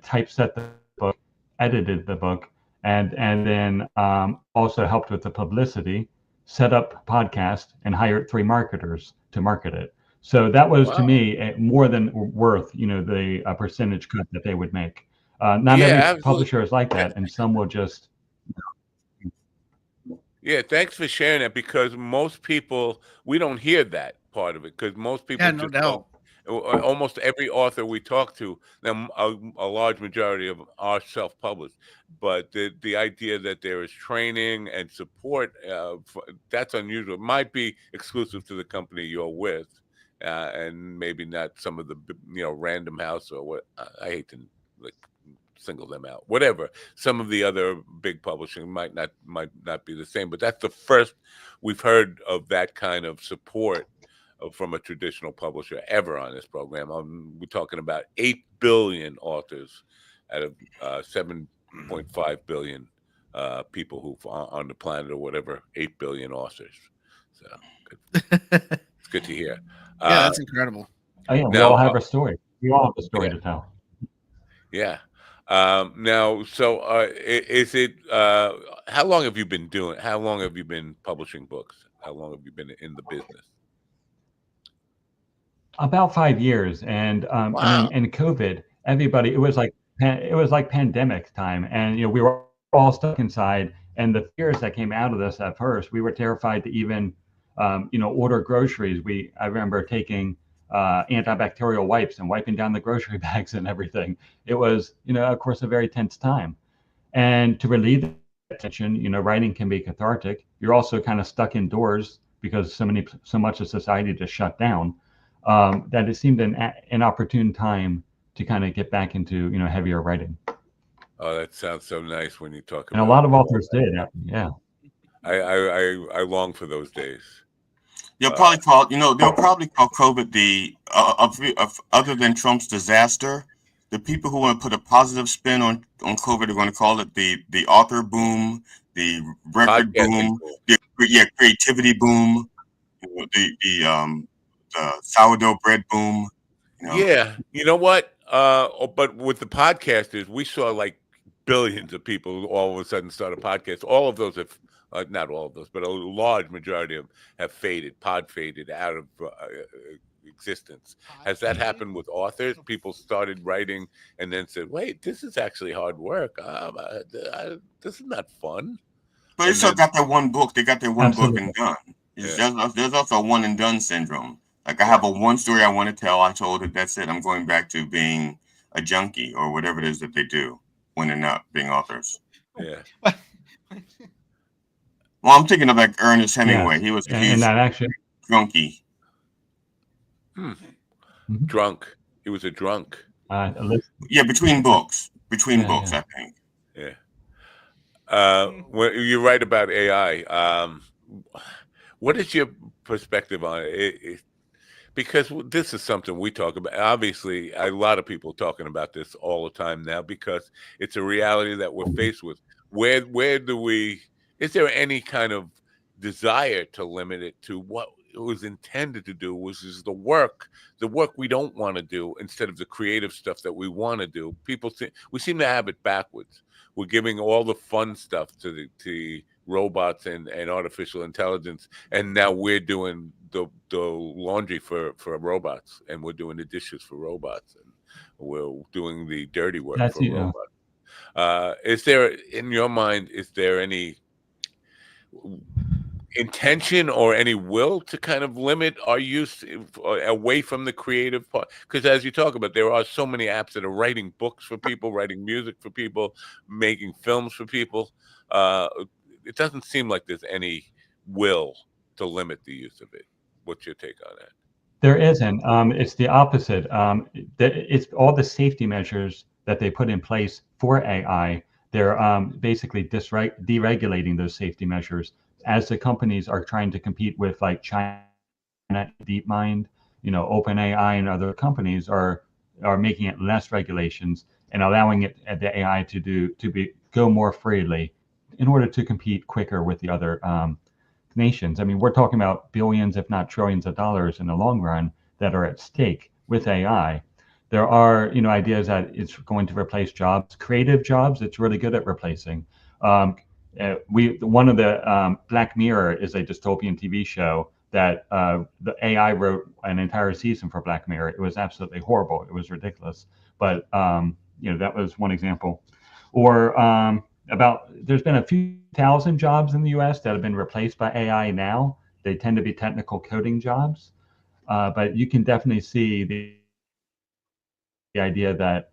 typeset the book, edited the book, and then also helped with the publicity, set up podcast, and hired 3 marketers to market it. So that was to me more than worth, the percentage cut that they would make. Not every publisher is like that, and some will just. Yeah, thanks for sharing that, because most people, we don't hear that part of it, because most people no doubt. Almost every author we talk to, now a large majority of them are self-published, but the idea that there is training and support, that's unusual. It might be exclusive to the company you're with, and maybe not some of the Random House or what. I hate to single them out, whatever. Some of the other big publishing might not be the same, but that's the first we've heard of that kind of support from a traditional publisher ever on this program. We're talking about 8 billion authors out of 7.5 billion people who on the planet, or whatever, 8 billion authors. So it's good to hear. Yeah, that's incredible. Oh yeah, we all have a story. We all have a story to tell. Yeah. Now, so is it? How long have you been publishing books? How long have you been in the business? About 5 years, and in COVID, everybody, it was like pandemic time, and we were all stuck inside, and the fears that came out of this at first, we were terrified to even order groceries. I remember taking antibacterial wipes and wiping down the grocery bags and everything. It was, of course, a very tense time. And to relieve the tension, writing can be cathartic. You're also kind of stuck indoors because so much of society just shut down, that it seemed an opportune time to kind of get back into, heavier writing. Oh, that sounds so nice when you talk about it. And a lot of authors did, yeah. I long for those days. They'll probably call COVID the other than Trump's disaster. The people who want to put a positive spin on COVID are going to call it the author boom, the record boom, the creativity boom, the sourdough bread boom. Yeah, you know what? But with the podcasters, we saw like billions of people all of a sudden start a podcast. All of those have, not all of those, but a large majority of them have pod faded out of existence. Has that happened with authors? People started writing and then said, "Wait, this is actually hard work. This is not fun." But they still got that one book. They got their one book Absolutely. and done. There's also a one and done syndrome. Like I have a one story I want to tell. I told it, that's it. I'm going back to being a junkie or whatever it is that they do when they're not being authors. Yeah. Well, I'm thinking of like Ernest Hemingway. Yes. He was a and huge that actually drunkie. Drunk. He was a drunk. Yeah, between books. Between Yeah, books, yeah. I think. Yeah. Well, you're right about AI. What is your perspective on it? Because this is something we talk about. Obviously, a lot of people talking about this all the time now because it's a reality that we're faced with. Where do we? Is there any kind of desire to limit it to what it was intended to do, which is the work we don't want to do instead of the creative stuff that we want to do? We seem to have it backwards. We're giving all the fun stuff to the robots and artificial intelligence, and now we're doing the laundry for robots, and we're doing the dishes for robots, and we're doing the dirty work for robots. Is there, in your mind, is there any intention or any will to kind of limit our use away from the creative part? Because as you talk about, there are so many apps that are writing books for people, writing music for people, making films for people. It doesn't seem like there's any will to limit the use of it. What's your take on that? There isn't. It's the opposite. It's all the safety measures that they put in place for AI. They're basically deregulating those safety measures as the companies are trying to compete with like China, DeepMind, OpenAI, and other companies are making it less regulations and allowing the AI to go more freely in order to compete quicker with the other nations. I mean, we're talking about billions, if not trillions of dollars in the long run that are at stake with AI. There are, ideas that it's going to replace jobs, creative jobs. It's really good at replacing. One of the Black Mirror is a dystopian TV show that the AI wrote an entire season for Black Mirror. It was absolutely horrible. It was ridiculous. But that was one example. Or there's been a few thousand jobs in the U.S. that have been replaced by AI now. They tend to be technical coding jobs, but you can definitely see the idea that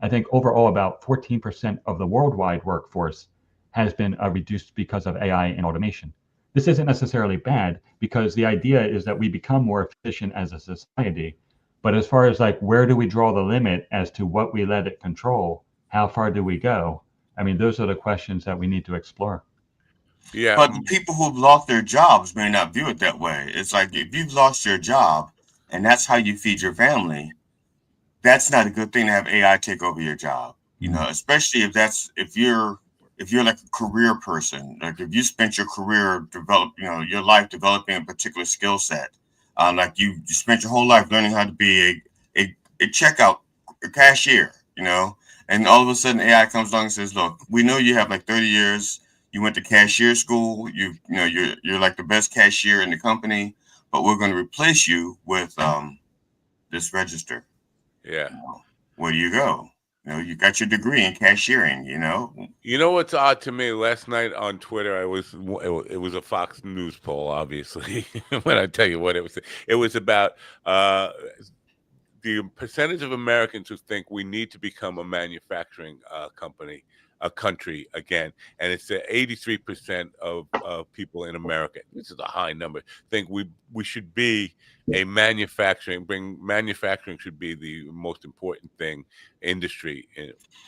I think overall about 14% of the worldwide workforce has been reduced because of AI and automation. This isn't necessarily bad because the idea is that we become more efficient as a society. But as far as like where do we draw the limit as to what we let it control, how far do we go? I mean, those are the questions that we need to explore. Yeah. But the people who've lost their jobs may not view it that way. It's like if you've lost your job and that's how you feed your family, that's not a good thing to have AI take over your job. Especially if you're like a career person, like if you spent your career your life developing a particular skill set, like you spent your whole life learning how to be a checkout cashier, and all of a sudden AI comes along and says, look, we know you have like 30 years. You went to cashier school. You're like the best cashier in the company, but we're going to replace you with this register. Yeah. Where do you go? You got your degree in cashiering. You know what's odd to me? Last night on Twitter, it was a Fox News poll, obviously. When I tell you what it was about the percentage of Americans who think we need to become a manufacturing country again, and it's 83% of people in America. This is a high number. Think we should be a manufacturing should be the most important industry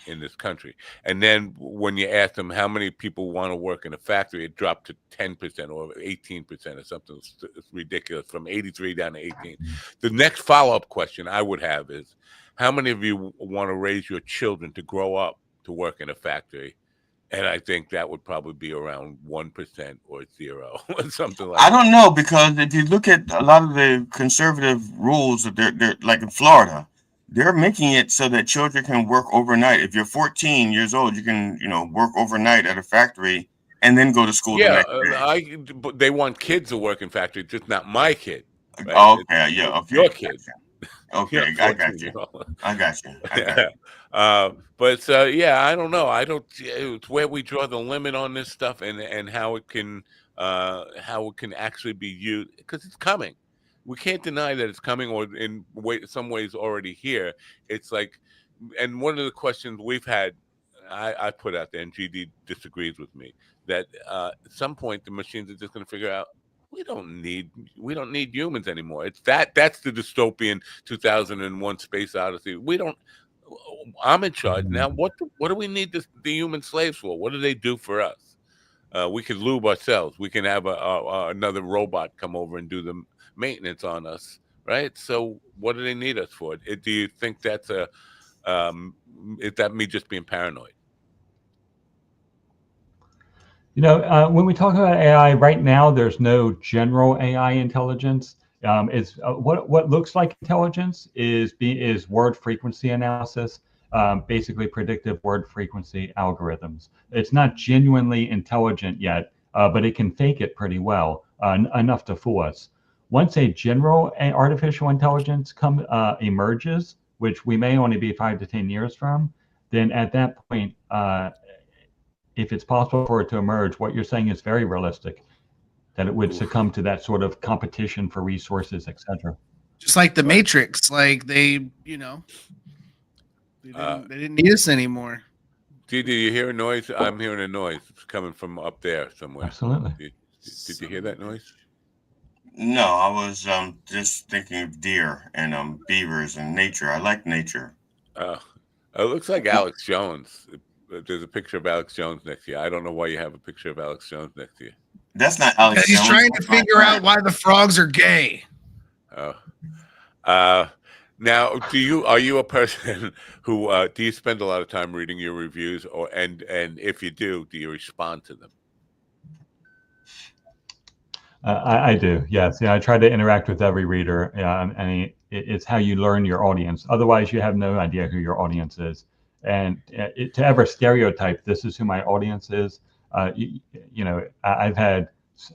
in this country. And then when you ask them how many people want to work in a factory, it dropped to 10% or 18% or something. It's ridiculous, from 83 down to 18. The next follow-up question I would have is, how many of you want to raise your children to grow up to work in a factory? And I think that would probably be around 1% or 0 or something like that. I don't know, because if you look at a lot of the conservative rules that they're like in Florida, They're making it so that children can work overnight. If you're 14 years old, you can, work overnight at a factory and then go to school the Yeah, next day. but they want kids to work in factories, just not my kid, right? Okay, yeah, It's okay, your kid, gotcha. your Okay, I got you. 14-year-old. I got you. I got Yeah. you. But yeah, I don't know. I don't. It's where we draw the limit on this stuff, and how it can actually be used, because it's coming. We can't deny that it's coming, or in some ways already here. It's like, and one of the questions we've had, I put out there, and GD disagrees with me, that at some point the machines are just going to figure out we don't need humans anymore. That's the dystopian 2001 Space Odyssey. We don't. I'm in charge now. What do we need the human slaves for? What do they do for us? We could lube ourselves. We can have another robot come over and do the maintenance on us, right? So what do they need us for? Do you think that's is that me just being paranoid? When we talk about AI right now, there's no general AI intelligence. It's what looks like intelligence is word frequency analysis, basically predictive word frequency algorithms. It's not genuinely intelligent yet, but it can fake it pretty well, enough to fool us. Once a general artificial intelligence emerges, which we may only be 5 to 10 years from, then at that point, if it's possible for it to emerge, what you're saying is very realistic, that it would succumb to that sort of competition for resources, etc. Just like the Matrix, like they didn't need us anymore. Do you hear a noise? I'm hearing a noise. It's coming from up there somewhere. Absolutely. Did you hear that noise? No, I was just thinking of deer and beavers and nature. I like nature. It looks like Alex Jones. There's a picture of Alex Jones next to you. I don't know why you have a picture of Alex Jones next to you. That's not Alex He's Jones. trying to figure out why the frogs are gay. Now, are you a person who do you spend a lot of time reading your reviews, and if you do you respond to them? I do, yes. Yeah, I try to interact with every reader. And it's how you learn your audience. Otherwise, you have no idea who your audience is. And to ever stereotype, this is who my audience is, I've had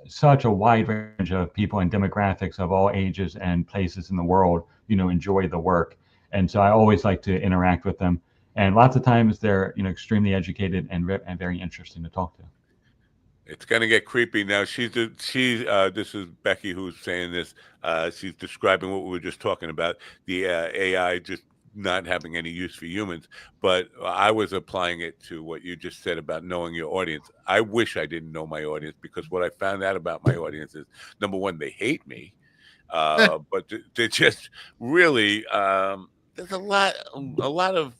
such a wide range of people and demographics of all ages and places in the world, enjoy the work. And so I always like to interact with them. And lots of times they're, extremely educated and very interesting to talk to. It's going to get creepy now. This is Becky who's saying this. She's describing what we were just talking about, the AI just not having any use for humans. But I was applying it to what you just said about knowing your audience. I wish I didn't know my audience, because what I found out about my audience is, number one, they hate me. But they're just really, there's a lot of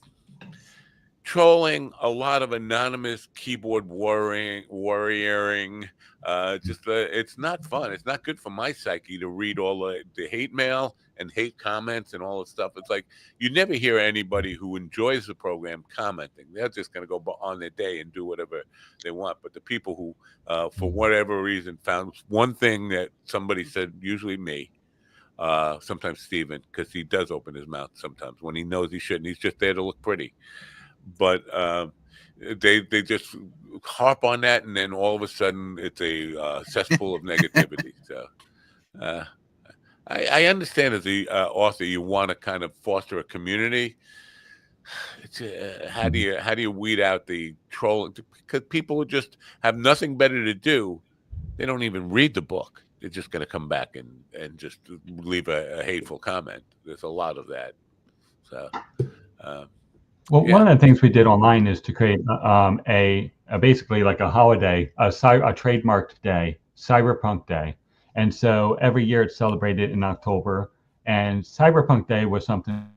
trolling, a lot of anonymous keyboard warrioring. It's not fun. It's not good for my psyche to read all the hate mail and hate comments and all the stuff. It's like you never hear anybody who enjoys the program commenting. They're just going to go on their day and do whatever they want. But the people who, for whatever reason, found one thing that somebody said, usually me, sometimes Steven, because he does open his mouth sometimes when he knows he shouldn't. He's just there to look pretty. But they just harp on that, and then all of a sudden it's a cesspool of negativity. So I understand, as the author, you want to kind of foster a community. It's, how do you weed out the trolling? Because people who just have nothing better to do, they don't even read the book. They're just going to come back and just leave a hateful comment. There's a lot of that. So. Well, one of the things we did online is to create basically like a holiday, a trademarked day, Cyberpunk Day. And so every year it's celebrated in October. And Cyberpunk Day was something,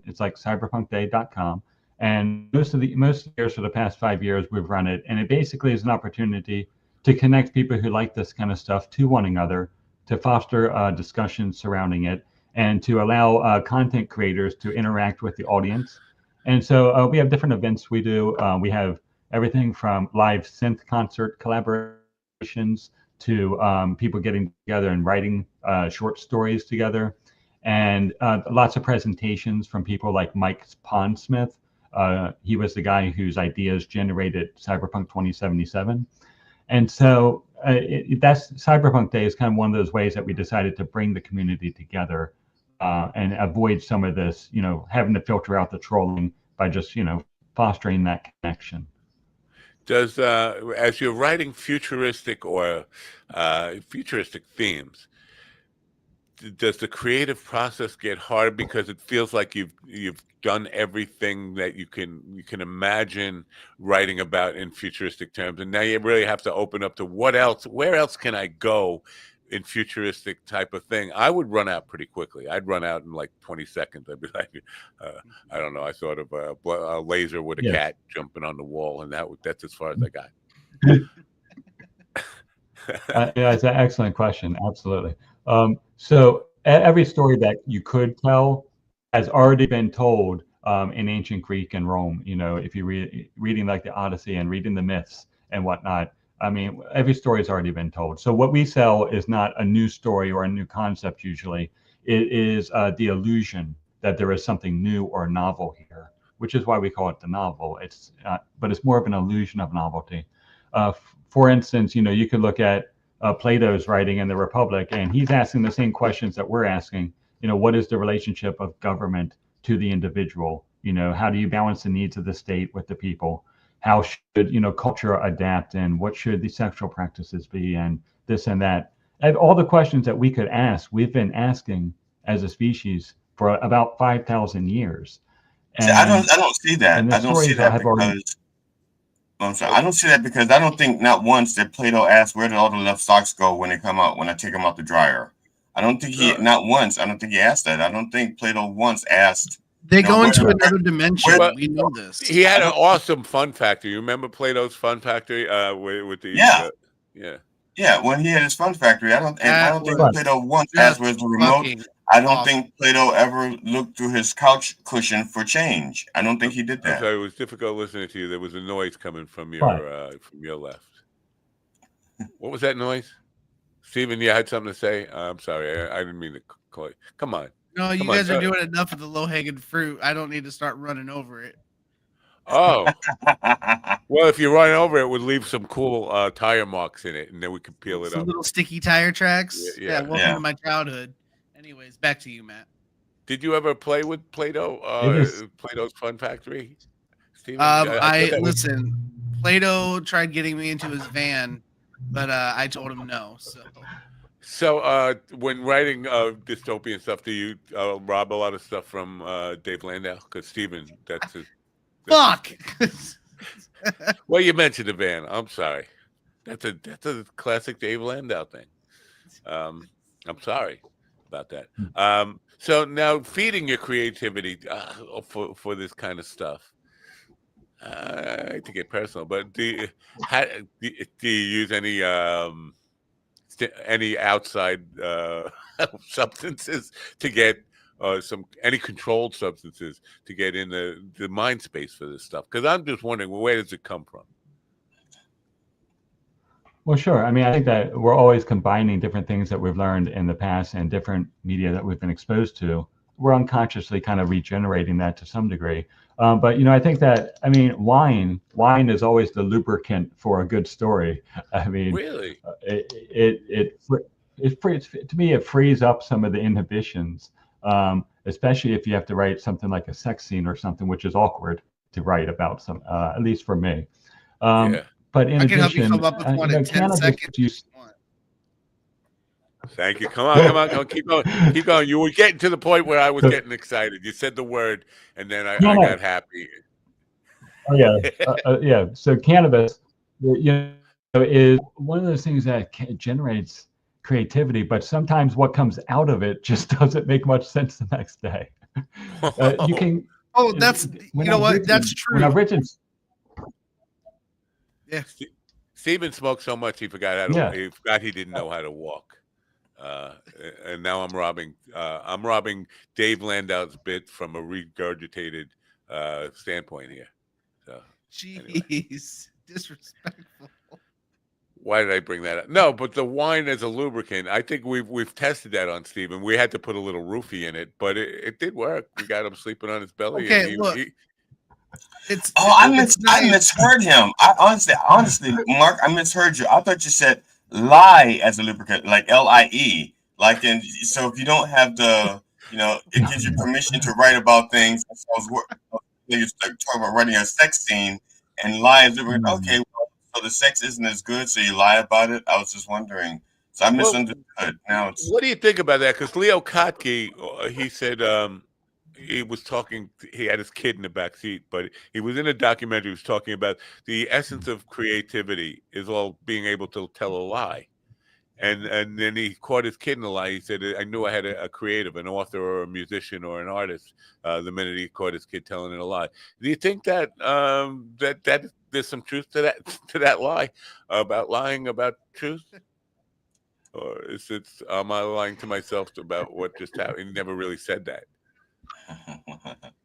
it's like cyberpunkday.com. And most years for the past 5 years, we've run it. And it basically is an opportunity to connect people who like this kind of stuff to one another, to foster discussions surrounding it, and to allow content creators to interact with the audience. And so we have different events we do. We have everything from live synth concert collaborations to people getting together and writing short stories together. and lots of presentations from people like Mike Pondsmith. He was the guy whose ideas generated Cyberpunk 2077. And so that's Cyberpunk Day is kind of one of those ways that we decided to bring the community together and avoid some of this, having to filter out the trolling by just, fostering that connection. Does as you're writing futuristic or futuristic themes, does the creative process get hard because it feels like you've done everything that you can imagine writing about in futuristic terms, and now you really have to open up to where else can I go in futuristic type of thing? I would run out pretty quickly. I'd run out in like 20 seconds. I'd be like, I don't know. I thought of a laser with a cat jumping on the wall, and that's as far as I got. Yeah, it's an excellent question. Absolutely. So every story that you could tell has already been told in ancient Greek and Rome. If you're reading like the Odyssey and reading the myths and whatnot, I mean, every story has already been told. So what we sell is not a new story or a new concept usually. It is the illusion that there is something new or novel here, which is why we call it the novel. But it's more of an illusion of novelty. For instance, you could look at Plato's writing in the Republic, and he's asking the same questions that we're asking. What is the relationship of government to the individual? How do you balance the needs of the state with the people? How should culture adapt, and what should the sexual practices be, and this and that? And all the questions that we could ask, we've been asking as a species for about 5,000 years. And I don't see that. And the I don't see stories that have already. because I'm sorry. I don't see that because I don't think not once did Plato ask where did all the left socks go when they come out when I take them out the dryer. I don't think he not once. I don't think he asked that. I don't think Plato once asked. They go into another dimension. We know this. He had an awesome fun factory. You remember Plato's fun factory with the yeah. When he had his fun factory, I don't think Plato once asked where's the remote. I don't think Plato ever looked through his couch cushion for change. I don't think he did that. I'm sorry, it was difficult listening to you. There was a noise coming from your left. What was that noise? Stephen, you had something to say? I'm sorry. I didn't mean to call you. Come on. No, you guys are doing enough of the low-hanging fruit. I don't need to start running over it. Oh. Well, if you run over it, would leave some cool tire marks in it, and then we could peel it up. Some little sticky tire tracks. Yeah. Welcome to my childhood. Anyways, back to you, Matt. Did you ever play with Plato? Plato's Fun Factory? Stephen? Listen. Plato tried getting me into his van, but I told him no. So when writing dystopian stuff, do you rob a lot of stuff from Dave Landau? Because Stephen, that's his. Fuck. Well, you mentioned the van. I'm sorry. That's a classic Dave Landau thing. I'm sorry about that. So now feeding your creativity for this kind of stuff. I hate to get personal, but do you use any outside substances to get any controlled substances to get in the mind space for this stuff? Because I'm just wondering, where does it come from? Well, sure. I mean, I think that we're always combining different things that we've learned in the past and different media that we've been exposed to. We're unconsciously kind of regenerating that to some degree. But I think that wine is always the lubricant for a good story. I mean, really, to me it frees up some of the inhibitions, especially if you have to write something like a sex scene or something, which is awkward to write about. At least for me. But in addition, help you come up with one in 10 seconds. Thank you. Come on. Keep going. You were getting to the point where I was getting excited. You said the word, and then I got happy. Oh yeah, yeah. So cannabis, is one of those things that generates creativity, but sometimes what comes out of it just doesn't make much sense the next day. You can. Oh, that's that's true. When I've written. Yeah. Stephen smoked so much he forgot how to. He forgot he didn't know how to walk. And now I'm robbing Dave Landau's bit from a regurgitated standpoint here. So, jeez, disrespectful. Why did I bring that up? No, but the wine as a lubricant, I think we've tested that on Steven. We had to put a little roofie in it, but it did work. We got him sleeping on his belly, and Okay, look, it's I misheard him. I honestly, Mark, I misheard you. I thought you said lie as a lubricant, like LIE. Like so if you don't have it gives you permission to write about things. So you're like, talking about writing a sex scene and lie as lubricant. Okay, well, so the sex isn't as good, so you lie about it. I was just wondering. So I misunderstood. Now it's. What do you think about that? Because Leo Kottke, he said he was talking. He had his kid in the back seat, but he was in a documentary. He was talking about the essence of creativity is all being able to tell a lie. And then he caught his kid in a lie. He said, "I knew I had a creative, an author, or a musician, or an artist." The minute he caught his kid telling it a lie. Do you think that that there's some truth to that lie about lying about truth? Or is it, am I lying to myself about what just happened? He never really said that.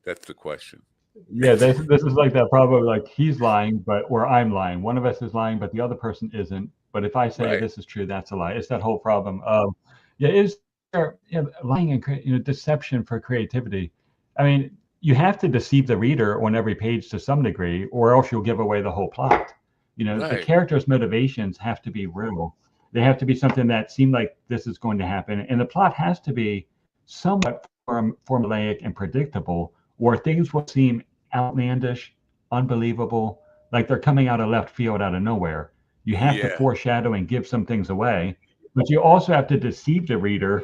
That's the question. Yeah, this is like that problem. Like he's lying, or I'm lying. One of us is lying, but the other person isn't. But if I say this is true, that's a lie. It's that whole problem of is there lying and deception for creativity? I mean, you have to deceive the reader on every page to some degree, or else you'll give away the whole plot. The character's motivations have to be real. They have to be something that seem like this is going to happen, and the plot has to be somewhat formulaic and predictable, or things will seem outlandish, unbelievable, like they're coming out of left field, out of nowhere. You have to foreshadow and give some things away, but you also have to deceive the reader,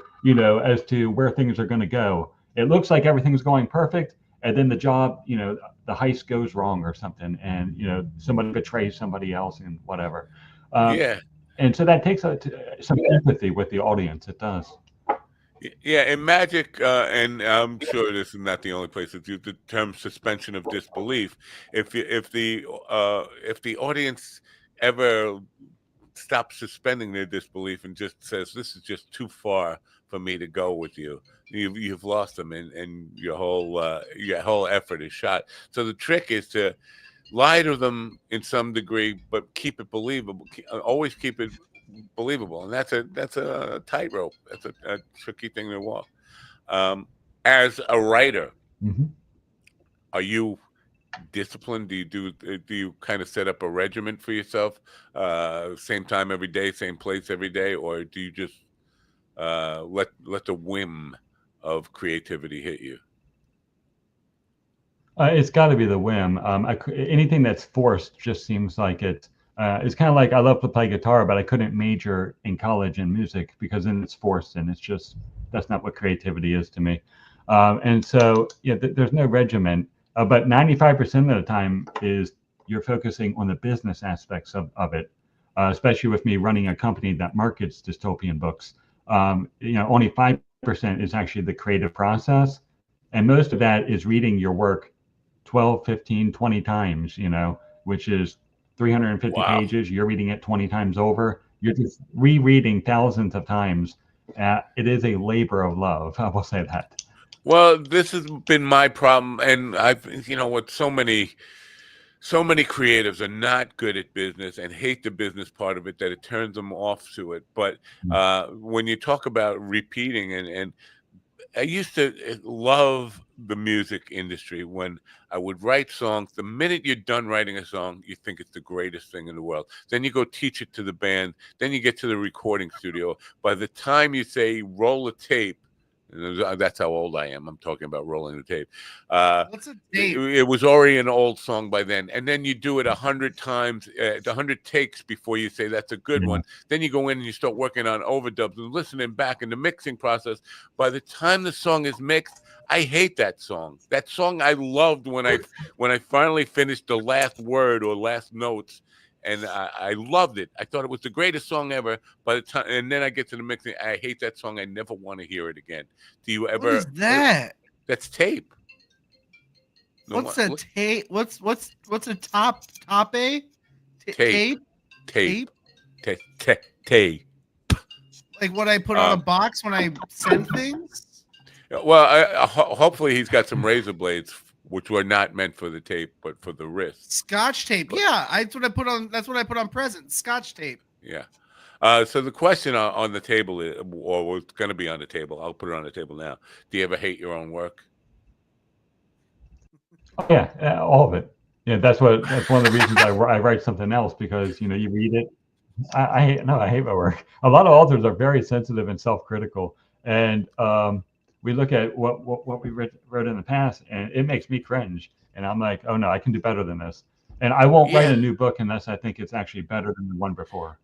as to where things are going to go. It looks like everything's going perfect, and then the the heist goes wrong or something, and somebody betrays somebody else and whatever. And so that takes some empathy with the audience. It does. Yeah, in magic, and I'm sure this is not the only place that used the term suspension of disbelief. If the audience ever stops suspending their disbelief and just says, "This is just too far for me to go with you," you've lost them, and your whole effort is shot. So the trick is to lie to them in some degree, but keep it believable. Always keep it believable, and that's a tightrope. That's a tricky thing to walk. As a writer, are you disciplined? Do you kind of set up a regiment for yourself? Same time every day, same place every day, or do you just let the whim of creativity hit you? It's got to be the whim. Anything that's forced just seems like it's kind of like I love to play guitar, but I couldn't major in college in music because then it's forced, and that's not what creativity is to me. And so there's no regiment, but 95% of the time is you're focusing on the business aspects of it, especially with me running a company that markets dystopian books. Only 5% is actually the creative process, and most of that is reading your work 12, 15, 20 times, which is 350 pages. You're reading it 20 times over. You're just rereading thousands of times. It is a labor of love. I will say that. Well, this has been my problem. And I've, what so many creatives are not good at business and hate the business part of it, that it turns them off to it. But when you talk about repeating, and I used to love the music industry when I would write songs. The minute you're done writing a song, you think it's the greatest thing in the world. Then you go teach it to the band. Then you get to the recording studio. By the time you say roll a tape, that's how old I am. I'm talking about rolling the tape. What's a tape? It was already an old song by then. And then you do it 100 times, 100 takes before you say that's a good one. Then you go in and you start working on overdubs and listening back in the mixing process. By the time the song is mixed, I hate that song. That song I loved when I finally finished the last word or last notes. And I loved it. I thought it was the greatest song ever. By the time, and then I get to the mixing, I hate that song. I never want to hear it again. Do you ever? What is that? That's tape. What's a tape? What's a top A? Tape. Like what I put on a box when I send things. Well, hopefully he's got some razor blades, which were not meant for the tape, but for the wrist. Scotch tape. Yeah, that's what I put on. That's what I put on presents. Scotch tape. Yeah. So the question on the table is, or was going to be on the table, I'll put it on the table now. Do you ever hate your own work? Yeah, all of it. Yeah, that's one of the reasons I write something else, because you read it. I hate my work. A lot of authors are very sensitive and self-critical, and we look at what we wrote in the past, and it makes me cringe. And I'm like, oh no, I can do better than this. And I won't write Yeah. a new book unless I think it's actually better than the one before.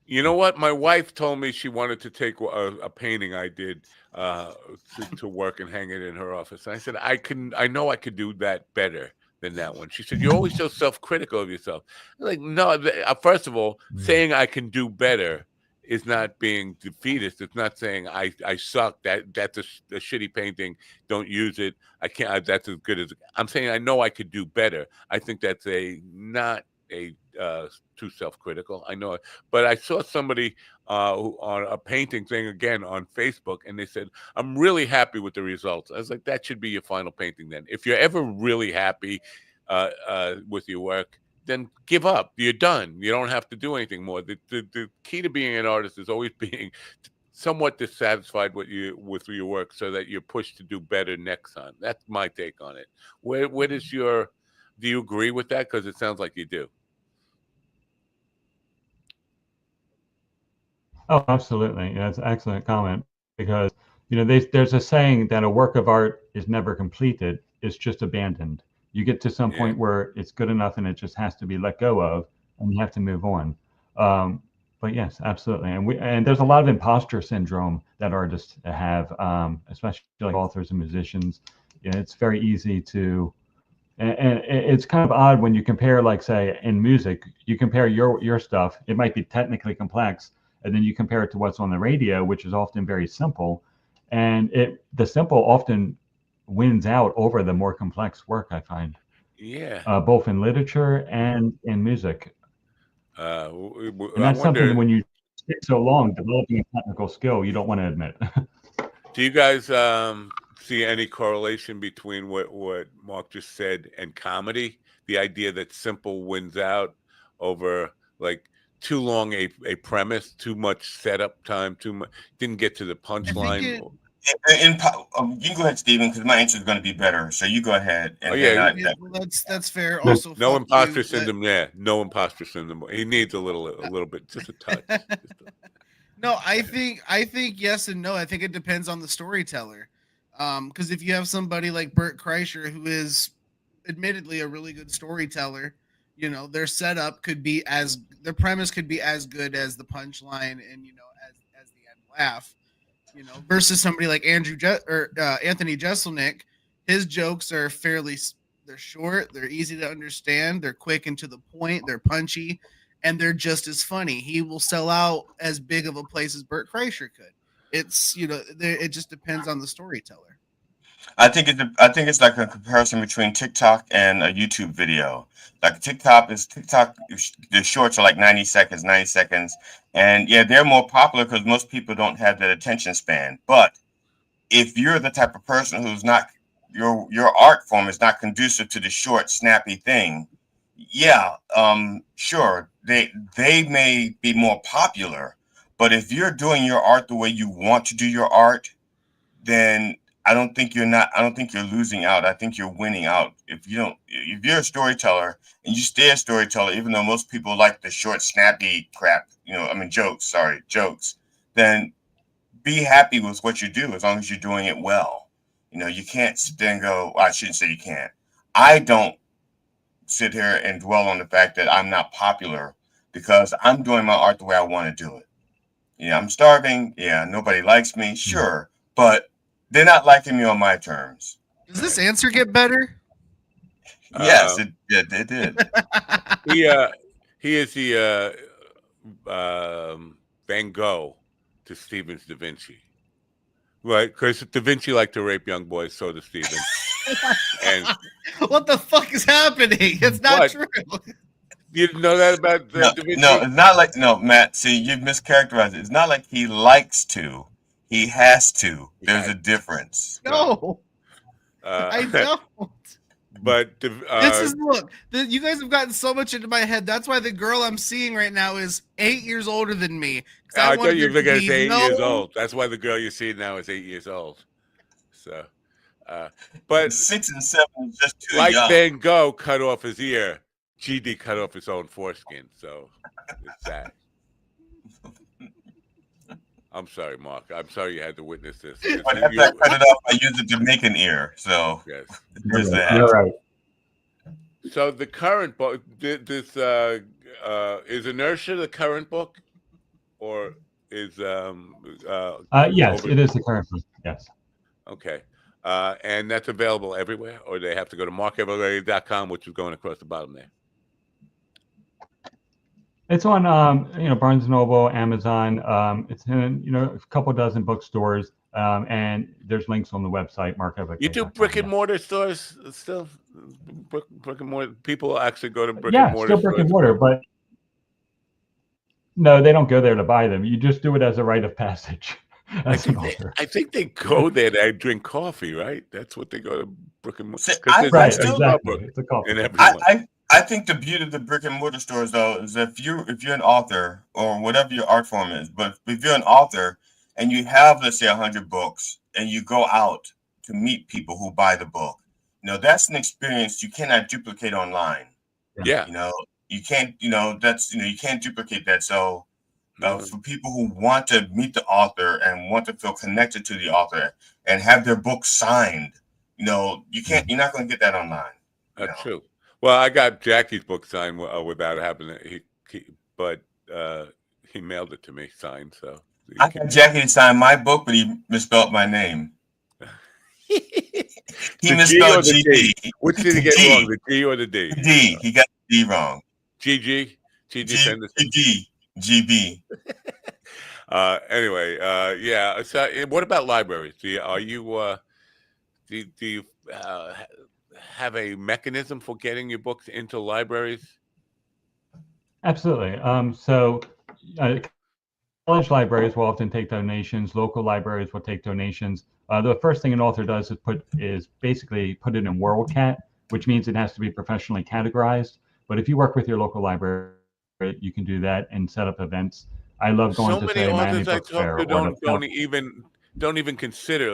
You know what? My wife told me she wanted to take a painting I did to work and hang it in her office. And I said, I know I could do that better than that one. She said, you're always so self-critical of yourself. I'm like, no, first of all, saying I can do better is not being defeatist. It's not saying I suck. That's a shitty painting. Don't use it. I can't. That's as good as. I'm saying I know I could do better. I think that's not a too self-critical. I know it, but I saw somebody on a painting thing again on Facebook, and they said, "I'm really happy with the results." I was like, "That should be your final painting then. If you're ever really happy with your work, then give up. You're done. You don't have to do anything more. The key to being an artist is always being somewhat dissatisfied with your work, so that you're pushed to do better next time. That's my take on it. What is your? Do you agree with that? Because it sounds like you do. Oh, absolutely. Yeah, it's an excellent comment, because there's a saying that a work of art is never completed; it's just abandoned. You get to some Yeah. point where it's good enough, and it just has to be let go of, and you have to move on. But yes, absolutely. And there's a lot of imposter syndrome that artists have, especially like authors and musicians. It's very easy to, and it's kind of odd when you compare, like, say, in music, you compare your stuff. It might be technically complex, and then you compare it to what's on the radio, which is often very simple, and the simple often wins out over the more complex work, I find. Yeah. Both in literature and in music. And I that's something that wonder. when you stick so long developing a technical skill, you don't want to admit. Do you guys see any correlation between what Mark just said and comedy? The idea that simple wins out over, like, too long a premise, too much setup time, too much didn't get to the punchline. You can go ahead, Stephen, because my answer is going to be better. So you go ahead, and Yeah, that's fair. Also, no fuck imposter you, syndrome. Yeah, no imposter syndrome. He needs a little bit, just a touch. No, I think yes and no. I think it depends on the storyteller. Because if you have somebody like Bert Kreischer, who is admittedly a really good storyteller, their setup could be their premise could be as good as the punchline, and as the end laugh. Versus somebody like Anthony Jeselnik, his jokes are they're short, they're easy to understand, they're quick and to the point, they're punchy, and they're just as funny. He will sell out as big of a place as Bert Kreischer could. It's it just depends on the storyteller. I think it's like a comparison between TikTok and a YouTube video. Like TikTok. The shorts are like 90 seconds, and yeah, they're more popular because most people don't have that attention span. But if you're the type of person who's not, your art form is not conducive to the short, snappy thing, yeah, sure, they may be more popular. But if you're doing your art the way you want to do your art, then I don't think you're losing out. I think you're winning out. If you're a storyteller and you stay a storyteller, even though most people like the short, snappy crap, jokes, then be happy with what you do as long as you're doing it well. You can't sit there and go, well, I shouldn't say you can't. I don't sit here and dwell on the fact that I'm not popular, because I'm doing my art the way I want to do it. Yeah, I'm starving. Yeah, nobody likes me. Sure. But they're not liking me on my terms. Does this answer get better? Yes, it did. He is the Van Gogh to Stevens Da Vinci, right? Because Da Vinci liked to rape young boys, so does Stevens. And what the fuck is happening? It's not true. You didn't know that about Da Vinci? No, it's not like Matt. See, you've mischaracterized it. It's not like he likes to. He has to. There's a difference. No, I don't. But this is you guys have gotten so much into my head. That's why the girl I'm seeing right now is 8 years older than me. I thought you were going to say 8 years old. That's why the girl you see now is 8 years old. So, but 6 and 7 is just too like young. Van Gogh cut off his ear, GD cut off his own foreskin. So it's that. I'm sorry, Mark. I'm sorry you had to witness this. But after I cut it off, I use a Jamaican ear. So yes, there's that. You're right. So the current book, this is Inertia the current book, or is yes, it is the current book. Yes. Okay, and that's available everywhere, or they have to go to markeverglade.com, which is going across the bottom there. It's on Barnes & Noble, Amazon. It's in a couple dozen bookstores, and there's links on the website markeverglade.com. You do brick and mortar stores still? Brick and mortar people actually go to brick and mortar. Yeah, still brick and mortar, but no, they don't go there to buy them. You just do it as a rite of passage. I think they go there to drink coffee, right? That's what they go to brick and mortar. Right, exactly. It's a coffee. I think the beauty of the brick and mortar stores, though, is if you're an author or whatever your art form is, but if you're an author and you have, let's say, 100 books, and you go out to meet people who buy the book, that's an experience you cannot duplicate online. Yeah. You can't. You can't duplicate that. So for people who want to meet the author and want to feel connected to the author and have their book signed, you can't. You're not going to get that online. That's true. Well, I got Jackie's book signed without having it, but he mailed it to me signed. So I got Jackie to sign my book, but he misspelled my name. He misspelled GD. Which did he get wrong, the G or the D? The D. He got the D wrong. GG? GB. Anyway, yeah. So, what about libraries? Do you have a mechanism for getting your books into libraries? Absolutely. College libraries will often take donations. Local libraries will take donations. The first thing an author does is basically put it in WorldCat, which means it has to be professionally categorized. But if you work with your local library, you can do that and set up events. I love going to say Miami Book Fair. Don't even consider.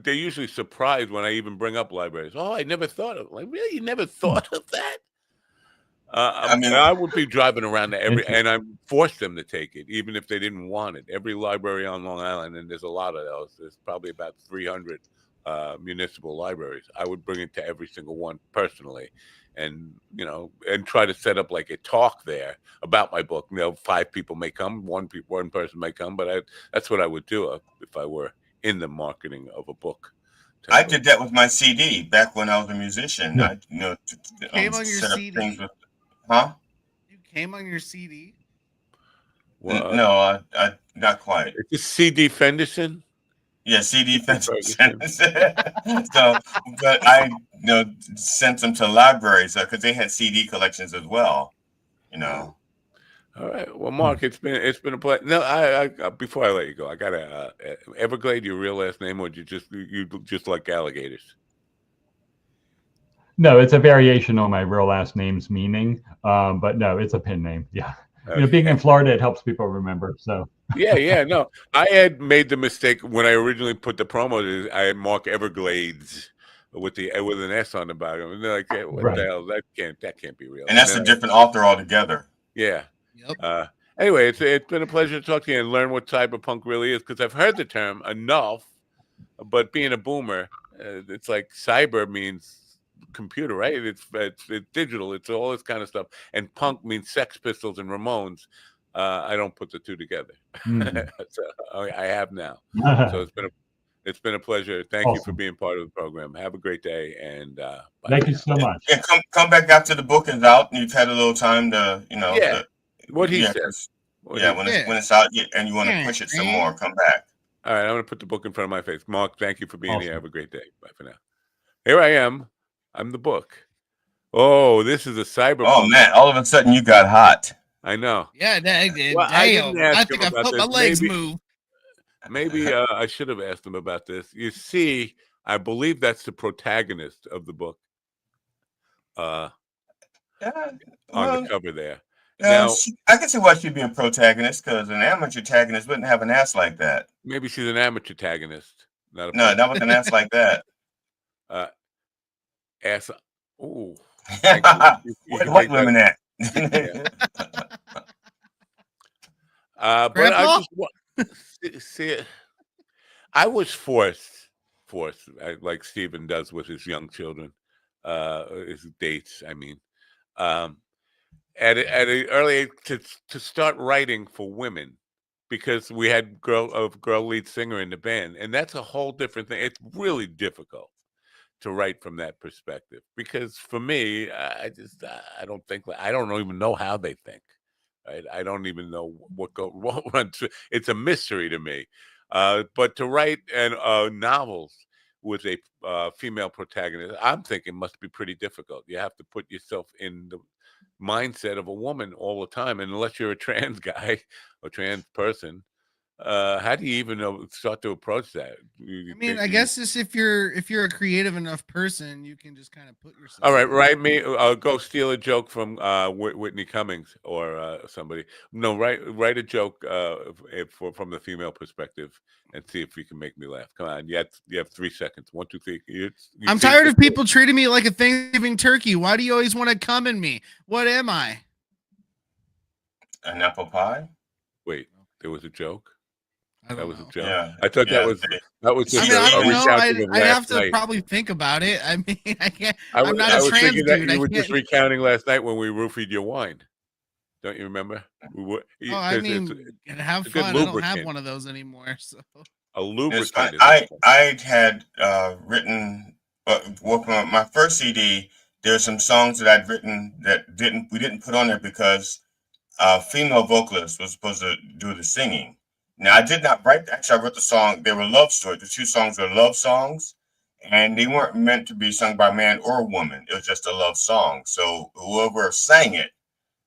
They're usually surprised when I even bring up libraries. Oh, I never thought of. Like, really, you never thought of that? I would be driving around to and I forced them to take it, even if they didn't want it. Every library on Long Island, and there's a lot of those. There's probably about 300 municipal libraries. I would bring it to every single one personally, and try to set up like a talk there about my book. 5 people may come, one person may come, but that's what I would do if I were in the marketing of a book. I did that with my CD back when I was a musician. Came on your CD? Huh? You came on your CD? Well, no, I not quite. It's a CD Fenderson. Yeah, CD Fenderson. So, but I sent them to libraries because they had CD collections as well. All right. Well, Mark, it's been a pleasure. No, I before I let you go, I gotta Everglade. Your real last name, or you just like alligators? No, it's a variation on my real last name's meaning. But no, it's a pen name. Yeah. Okay. Being in Florida, it helps people remember. So. Yeah. No, I had made the mistake when I originally put the promo. I had Mark Everglades with an S on the bottom. And they're like, hey, what the hell? That can't be real. And that's a different author altogether. Yeah. Yep. Anyway, it's been a pleasure to talk to you and learn what cyberpunk really is, because I've heard the term enough, but being a boomer, it's like cyber means computer, right? It's digital. It's all this kind of stuff. And punk means Sex Pistols and Ramones. I don't put the two together. So I have now. So it's been a pleasure. Thank you for being part of the program. Have a great day, and thank you so much. Yeah, come back after the book is out and you've had a little time to what he says. When it's out and you want to push it some more, come back. All right, I'm going to put the book in front of my face. Mark, thank you for being here. Have a great day. Bye for now. Here I am. I'm the book. Oh, this is a cyberpunk. Oh, man. All of a sudden, you got hot. I know. Yeah, damn. I think I felt my legs move. Maybe I should have asked him about this. You see, I believe that's the protagonist of the book. on the well, cover there. yeah, Now, I can see why she'd be a protagonist because an amateur protagonist wouldn't have an ass like that. maybe she's an amateur protagonist, not a No, not with an ass like that. ass. Ooh, thank you. You What can white take that. women at? Yeah. But I Grandpa? just want see it. I was forced, like Stephen does with his young children, his dates. I mean, um, at an early age to start writing for women because we had girl lead singer in the band, and that's a whole different thing. It's really difficult to write from that perspective because for me, I don't think I don't even know how they think. Right? I don't even know what runs. It's a mystery to me. But to write novels with a female protagonist, I'm thinking must be pretty difficult. You have to put yourself in the mindset of a woman all the time, and unless you're a trans guy or trans person, how do you even start to approach that? I mean, I guess just if you're a creative enough person, you can just kind of put yourself. All right, write me. Go steal a joke from Whitney Cummings or somebody. No, write a joke from the female perspective and see if you can make me laugh. Come on, you have 3 seconds. 1, 2, 3. I'm tired of people treating me like a Thanksgiving turkey. Why do you always want to come in me? What am I? An apple pie? Wait, there was a joke. That was a joke. Yeah, I thought that was just I don't know. recounting of I'd have last to night. probably think about it. I mean, I can't. I I'm not a was trans thinking that dude. you were just recounting last night when we roofied your wine. Don't you remember? Oh, I mean, have fun. I don't have one of those anymore. So a lubricant. I had written well, for my first CD. There's some songs that I'd written that we didn't put on there because female vocalist was supposed to do the singing. Now I did not write. Actually, I wrote the song. They were love stories. The 2 songs were love songs, and they weren't meant to be sung by man or woman. It was just a love song. So whoever sang it,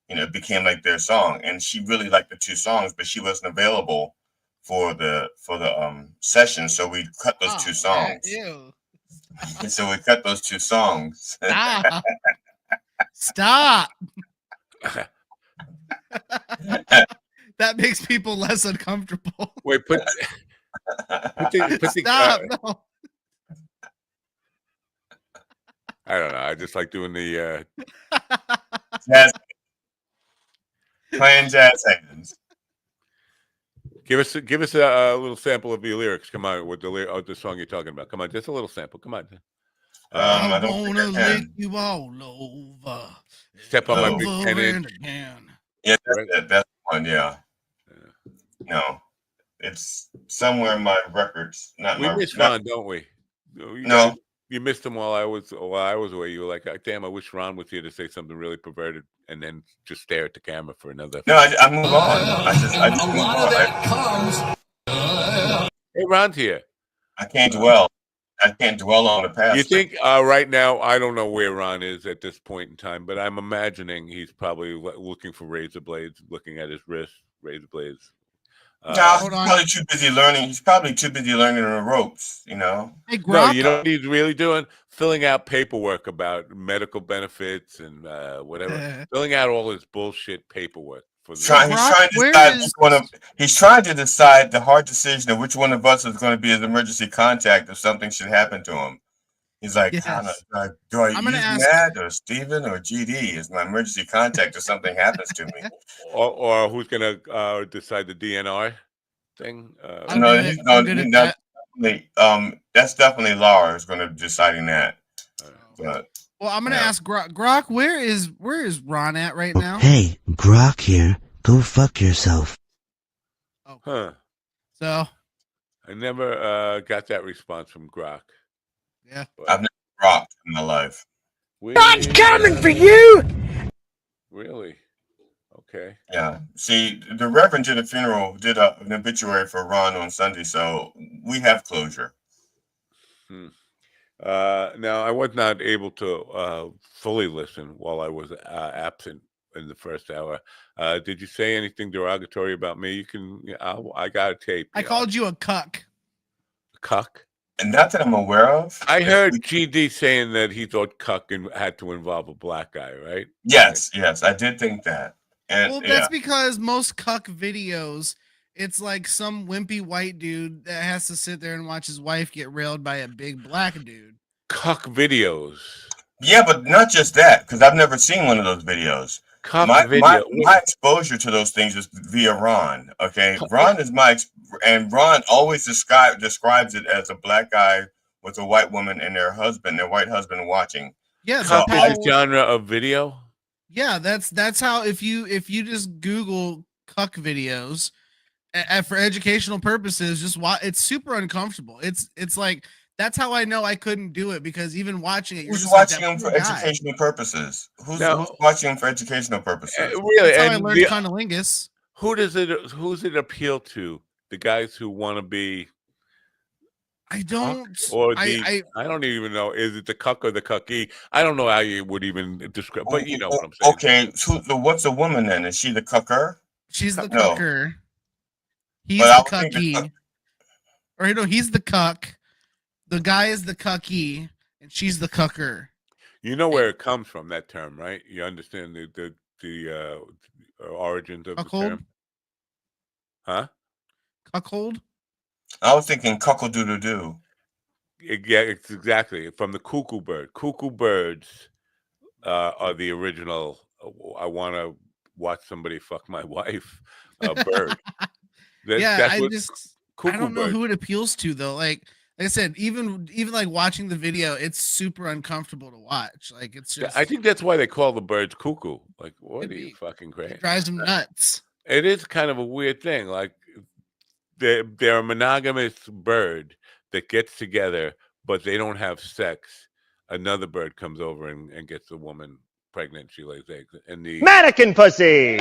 it became like their song. And she really liked the 2 songs, but she wasn't available for the session. So we cut those 2 songs. Ew. So we cut those 2 songs. Stop. Stop. That makes people less uncomfortable. Wait, put Stop. No. I don't know. I just like doing the jazz, playing jazz hands. Give us a little sample of your lyrics. Come on, with the song you're talking about. Come on, just a little sample. Come on. I wanna lick you all over. Step on my big 10-inch. Yeah, that's one. Yeah. No, it's somewhere in my records. We miss Ron, don't we? No, you missed him while I was away. You were like, damn, I wish Ron was here to say something really perverted, and then just stare at the camera for another. No, I move on. I just move on. Hey, Ron's here. I can't dwell on the past. You think right now? I don't know where Ron is at this point in time, but I'm imagining he's probably looking for razor blades, looking at his wrist, razor blades. No, he's probably too busy learning. He's probably too busy learning the ropes, Hey, no, you know what he's really doing? Filling out paperwork about medical benefits and whatever. Filling out all his bullshit paperwork. He's trying to decide the hard decision of which one of us is going to be his emergency contact if something should happen to him. He's like, do I use Matt or Steven or GD as my emergency contact if something happens to me? Or who's going to decide the DNR thing? That's definitely Laura is going to be deciding that. But, well, I'm going to ask Grok, where is Ron at right now? Hey, Grok here. Go fuck yourself. Huh. So? I never got that response from Grok. Yeah. I've never rocked in my life. I'm coming for you! Really? Okay. Yeah. See, the Reverend to the funeral did an obituary for Ron on Sunday, so we have closure. Now, I was not able to fully listen while I was absent in the first hour. Did you say anything derogatory about me? You can. I got a tape. I called you a cuck. A cuck? And not that I'm aware of. I heard GD saying that he thought cuck had to involve a black guy, right? Yes, I did think that. And Well, that's because most cuck videos, it's like some wimpy white dude that has to sit there and watch his wife get railed by a big black dude. Cuck videos. Yeah, but not just that, because I've never seen one of those videos. My exposure to those things is via Ron. Okay, Ron is and Ron always describes it as a black guy with a white woman and their white husband watching. Yeah, so is the genre of video. Yeah, that's how if you just Google cuck videos for educational purposes, just watch. It's super uncomfortable. It's like that's how I know I couldn't do it, because even watching it, who's watching them for educational purposes? Who's watching them for educational purposes? Really, that's how I learned cunnilingus. Who's it appeal to? The guys who want to be. I don't. Or I don't even know. Is it the cuck or the cucky? I don't know how you would even describe. But you know what I'm saying. Okay, so what's a woman then? Is she the cucker? She's the cucker. He's the cucky. Or no, he's the cuck. The guy is the cucky, and she's the cucker. You know where it comes from, that term, right? You understand the origins of cuckold? The term? Huh? Cuckold? I was thinking cuckle-doodle-doo. Yeah, it's exactly from the cuckoo bird. Cuckoo birds are the original. I want to watch somebody fuck my wife. Bird. I don't know who it appeals to though. Like I said, even like watching the video, it's super uncomfortable to watch. Like it's just. I think that's why they call the birds cuckoo. Like, what are you fucking crazy? It drives them nuts. It is kind of a weird thing. Like. They're a monogamous bird that gets together, but they don't have sex. Another bird comes over and gets the woman pregnant. She lays eggs. And the mannequin pussy.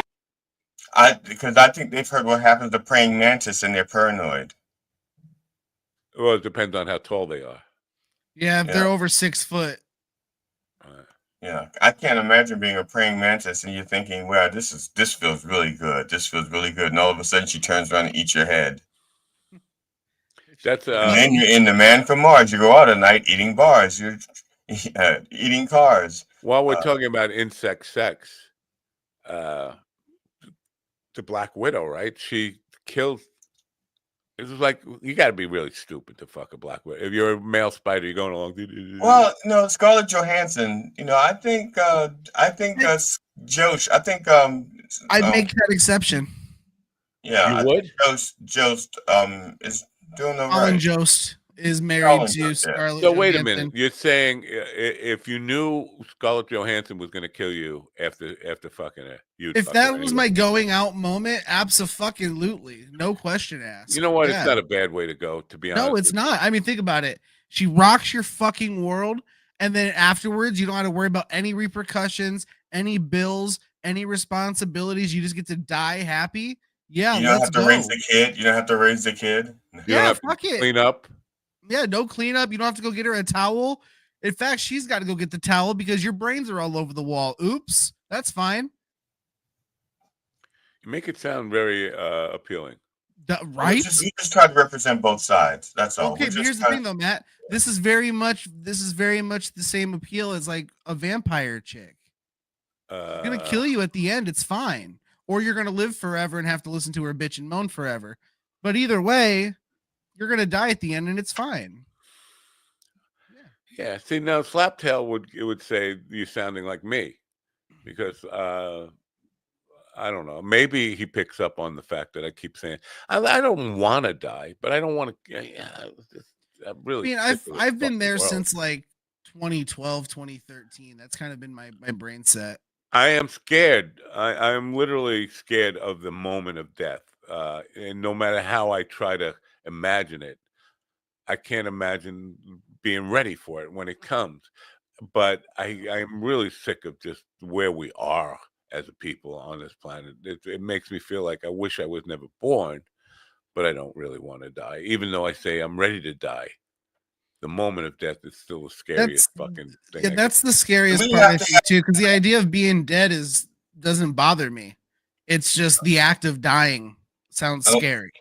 Because I think they've heard what happens to praying mantis and they're paranoid. Well, it depends on how tall they are. Yeah, if they're over 6 foot. Yeah, I can't imagine being a praying mantis and you're thinking, "Wow, this feels really good. This feels really good." And all of a sudden, she turns around and eats your head. That's and then you're in the Man from Mars. You go out at night eating bars. You're eating cars. While we're talking about insect sex, the Black Widow, right? She kills. It's like you got to be really stupid to fuck a Black Widow. If you're a male spider, you're going along. Well, no, Scarlett Johansson. I think Josh. I think I'd make that exception. Yeah, you would. Jost is doing all right. Colin Jost is married to Scarlett. So wait a minute. You're saying if you knew Scarlett Johansson was going to kill you after fucking her, you'd. If that was my going out moment, abso-fucking-lutely, no question asked. You know what? Yeah. It's not a bad way to go, to be honest. No, it's not. I mean, think about it. She rocks your fucking world, and then afterwards, you don't have to worry about any repercussions, any bills, any responsibilities. You just get to die happy. Yeah, you don't have to raise the kid. You don't have to raise the kid. Yeah, fuck it. Clean up. Yeah, no cleanup. You don't have to go get her a towel. In fact, she's got to go get the towel because your brains are all over the wall. Oops, that's fine. You make it sound very appealing. Right? We just try to represent both sides. That's all. Okay, but here's the thing, though, Matt. This is very much the same appeal as like a vampire chick. She's gonna kill you at the end. It's fine. Or you're gonna live forever and have to listen to her bitch and moan forever. But either way, you're gonna die at the end, and it's fine. Yeah. See, now Slaptail would say you're sounding like me, because I don't know. Maybe he picks up on the fact that I keep saying I don't want to die, but I don't want to. I'm really. I mean, I've been there since like 2012, 2013. That's kind of been my brain set. I am scared. I am literally scared of the moment of death. And no matter how I try to imagine it, I can't imagine being ready for it when it comes. But I am really sick of just where we are as a people on this planet. It makes me feel like I wish I was never born, but I don't really want to die. Even though I say I'm ready to die, the moment of death is still the scariest fucking thing. Yeah, that's the scariest part too, because the idea of being dead doesn't bother me. It's just the act of dying sounds scary.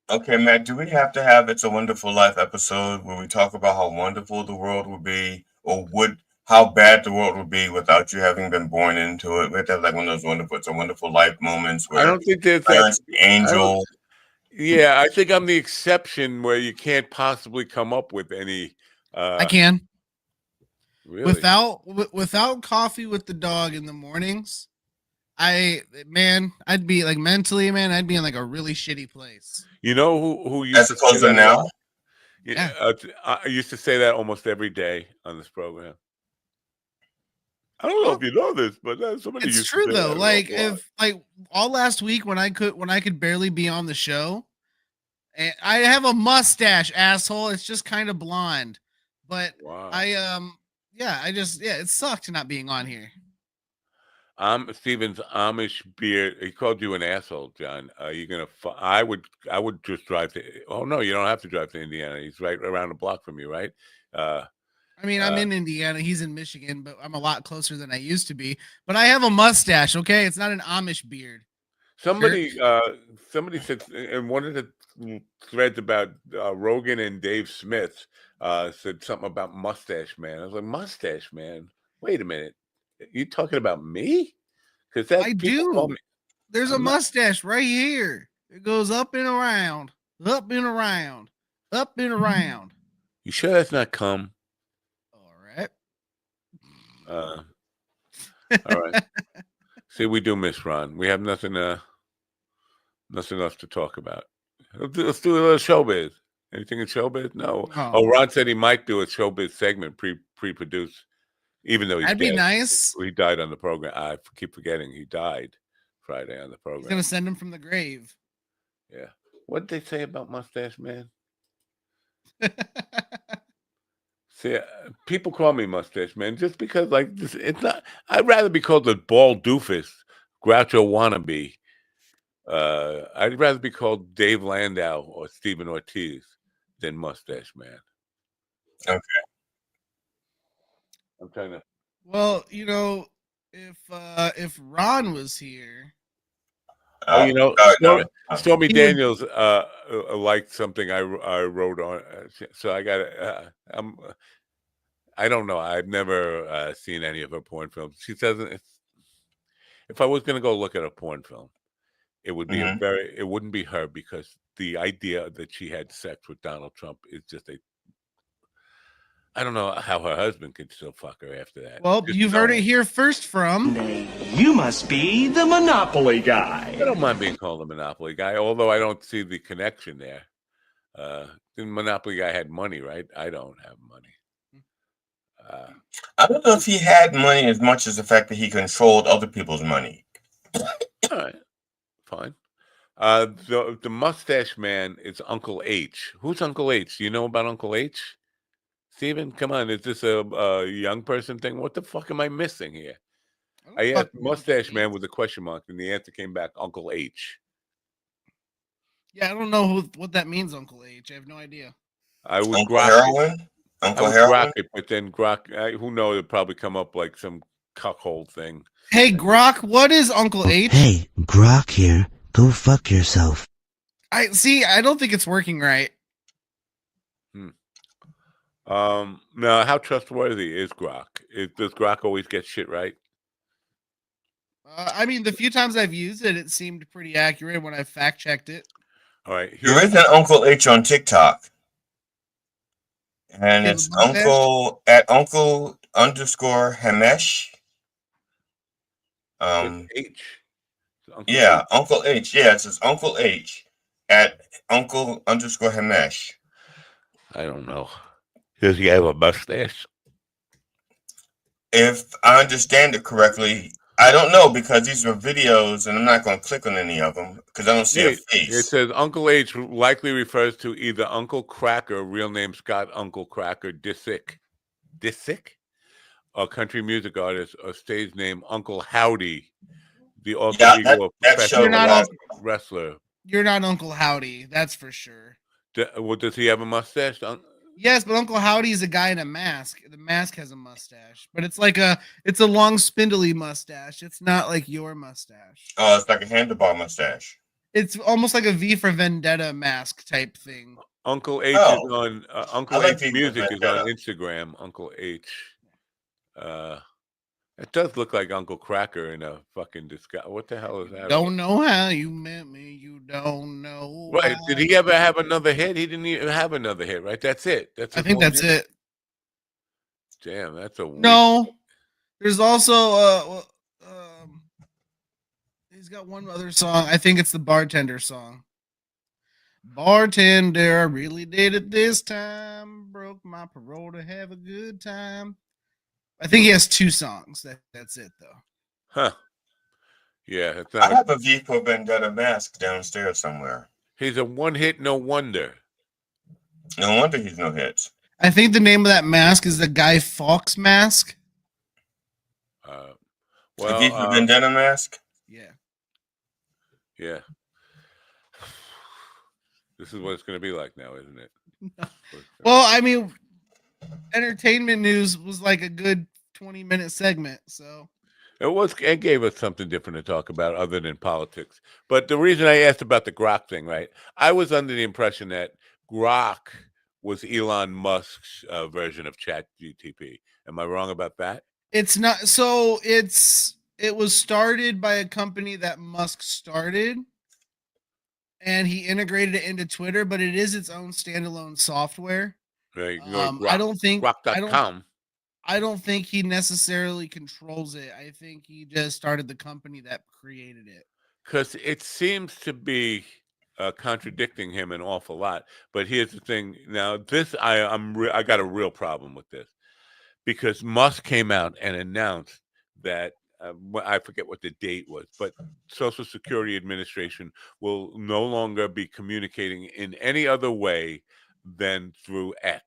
Okay, Matt, do we have to have It's a Wonderful Life episode where we talk about how wonderful the world would be, or how bad the world would be without you having been born into it? We have to have like one of those It's a Wonderful Life moments I where don't think there's that. Clarence the Angel. Yeah, I think I'm the exception where you can't possibly come up with any. I can. Really? Without coffee with the dog in the mornings, I'd be like mentally, man, I'd be in like a really shitty place. You know who used to say that now? Yeah, I used to say that almost every day on this program. I don't know if you know this, but somebody It's used true to say though. that Like if like all last week when I could barely be on the show, and I have a mustache, asshole. It's just kind of blonde, but it sucked not being on here. Steven's Amish beard. He called you an asshole, John. You're gonna. I would just drive to. Oh no, you don't have to drive to Indiana. He's right around the block from you, right? I mean, I'm in Indiana. He's in Michigan, but I'm a lot closer than I used to be. But I have a mustache. Okay, it's not an Amish beard. Somebody said in one of the threads about Rogan and Dave Smith said something about Mustache Man. I was like, Mustache Man. Wait a minute. You talking about me? Because I do. There's a mustache right here. It goes up and around, up and around, up and around. You sure that's not cum? All right. All right. See, we do miss Ron. We have nothing else to talk about. Let's do a little showbiz. Anything in showbiz? No. Oh, Ron said he might do a showbiz segment pre-produced. Even though that'd be nice. He died on the program. I keep forgetting he died Friday on the program. He's gonna send him from the grave. Yeah. What did they say about Mustache Man? See, people call me Mustache Man just because, like, it's not. I'd rather be called a bald doofus, Groucho wannabe. I'd rather be called Dave Landau or Stephen Ortiz than Mustache Man. Okay. I'm trying to. Well, if Ron was here, Stormy Daniels liked something I wrote on, so I got I don't know. I've never seen any of her porn films. She doesn't. If I was going to go look at a porn film, it would be it wouldn't be her, because the idea that she had sex with Donald Trump is just I don't know how her husband could still fuck her after that. Well, you've heard it here first from. You must be the Monopoly guy. I don't mind being called a Monopoly guy, although I don't see the connection there. The Monopoly guy had money, right? I don't have money. I don't know if he had money as much as the fact that he controlled other people's money. All right, fine. The Mustache Man is Uncle H. Who's Uncle H? Do you know about Uncle H? Steven, come on. Is this a young person thing? What the fuck am I missing here? I asked Mustache Man with a question mark, and the answer came back Uncle H. Yeah, I don't know what that means, Uncle H. I have no idea. I would Uncle Heroin? Uncle Heroin? Grok it, but then Grok, who knows, it'd probably come up like some cuckold thing. Hey, Grok, what is Uncle H? Hey, Grok here. Go fuck yourself. I don't think it's working right. Now, how trustworthy is Grok? Does Grok always get shit right? I mean, the few times I've used it, it seemed pretty accurate when I fact checked it. All right. There is an Uncle H on TikTok. And it's Uncle _Hamesh. H. Yeah, Uncle H. Yeah, it says Uncle H at Uncle _Hamesh. I don't know. Does he have a mustache? If I understand it correctly, I don't know, because these are videos and I'm not going to click on any of them because I don't see a face. It says Uncle H likely refers to either Uncle Cracker, real name Scott Uncle Cracker Disick, a country music artist, or stage name Uncle Howdy, the alter ego of professional wrestler. You're not Uncle Howdy, that's for sure. Does he have a mustache? Yes, but Uncle Howdy is a guy in a mask. The mask has a mustache, but it's a long spindly mustache. It's not like your mustache. Oh, it's like a handlebar mustache. It's almost like a V for Vendetta mask type thing. Uncle H is on Uncle I like H V for Music is on Vendetta. Instagram. Uncle H. It does look like Uncle Cracker in a fucking disguise. What the hell is that? Don't know how you met me. You don't know. Right? Did he ever have another hit? He didn't even have another hit, right? That's it. That's I his think one that's hit? it. Damn, that's a weak. No, there's also he's got one other song. I think it's the Bartender song. Bartender, I really did it this time. Broke my parole to have a good time. I think he has 2 songs. That's it though. Huh. Yeah, it's I not. have a V for Vendetta mask downstairs somewhere. He's a one hit, no wonder. No wonder he's no hits. I think the name of that mask is the Guy Fawkes mask. The V for Vendetta mask? Yeah. Yeah. This is what it's going to be like now, isn't it? Well, I mean, entertainment news was like a good 20-minute segment, so It gave us something different to talk about other than politics. But the reason I asked about the Grok thing, right? I was under the impression that Grok was Elon Musk's version of ChatGPT. Am I wrong about that? it's not. So it was started by a company that Musk started, and he integrated it into Twitter, but it is its own standalone software. Right. I don't think Grok.com. I don't think he necessarily controls it. I think he just started the company that created it. Because it seems to be contradicting him an awful lot. But here's the thing. Now, this I got a real problem with this, because Musk came out and announced that I forget what the date was, but Social Security Administration will no longer be communicating in any other way than through X.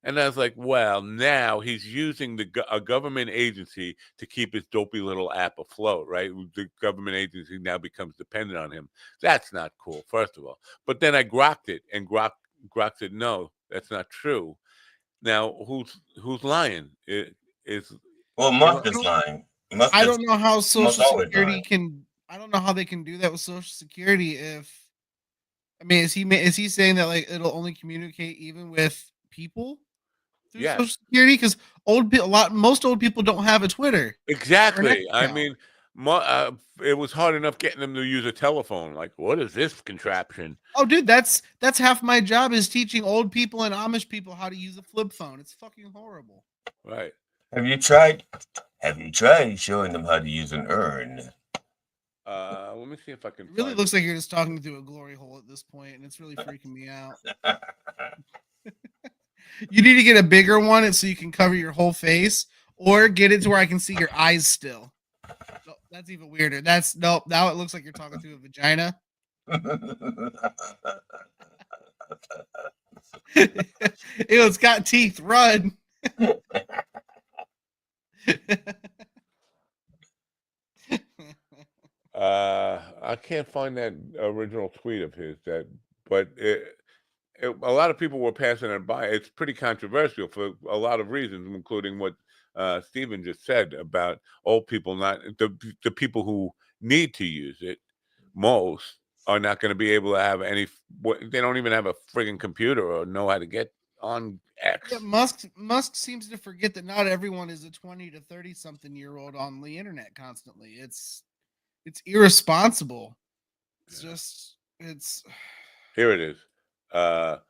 And I was like, well, now he's using a government agency to keep his dopey little app afloat, right? The government agency now becomes dependent on him. That's not cool, first of all. But then I grokked it, and Grok said, no, that's not true. Now, who's lying? Well, Musk is lying. I don't know how Social Security can. I don't know how they can do that with Social Security. Is he saying that like it'll only communicate even with people through Social Security? Because most old people don't have a Twitter. Exactly. I mean, it was hard enough getting them to use a telephone. Like, what is this contraption? Oh, dude, that's half my job is teaching old people and Amish people how to use a flip phone. It's fucking horrible. Right. Have you tried showing them how to use an urn? Let me see if I can. It really looks like you're just talking through a glory hole at this point, and it's really freaking me out. You need to get a bigger one so you can cover your whole face, or get it to where I can see your eyes still. No, that's even weirder. Nope. Now it looks like you're talking through a vagina. It's got teeth. Run. I can't find that original tweet of his, but a lot of people were passing it by. It's pretty controversial for a lot of reasons, including what Stephen just said about old people, not the people who need to use it most are not going to be able to have any. They don't even have a friggin' computer or know how to get on X. Yeah, Musk seems to forget that not everyone is a 20 to 30 something year old on the internet constantly. It's irresponsible. It's Here it is. The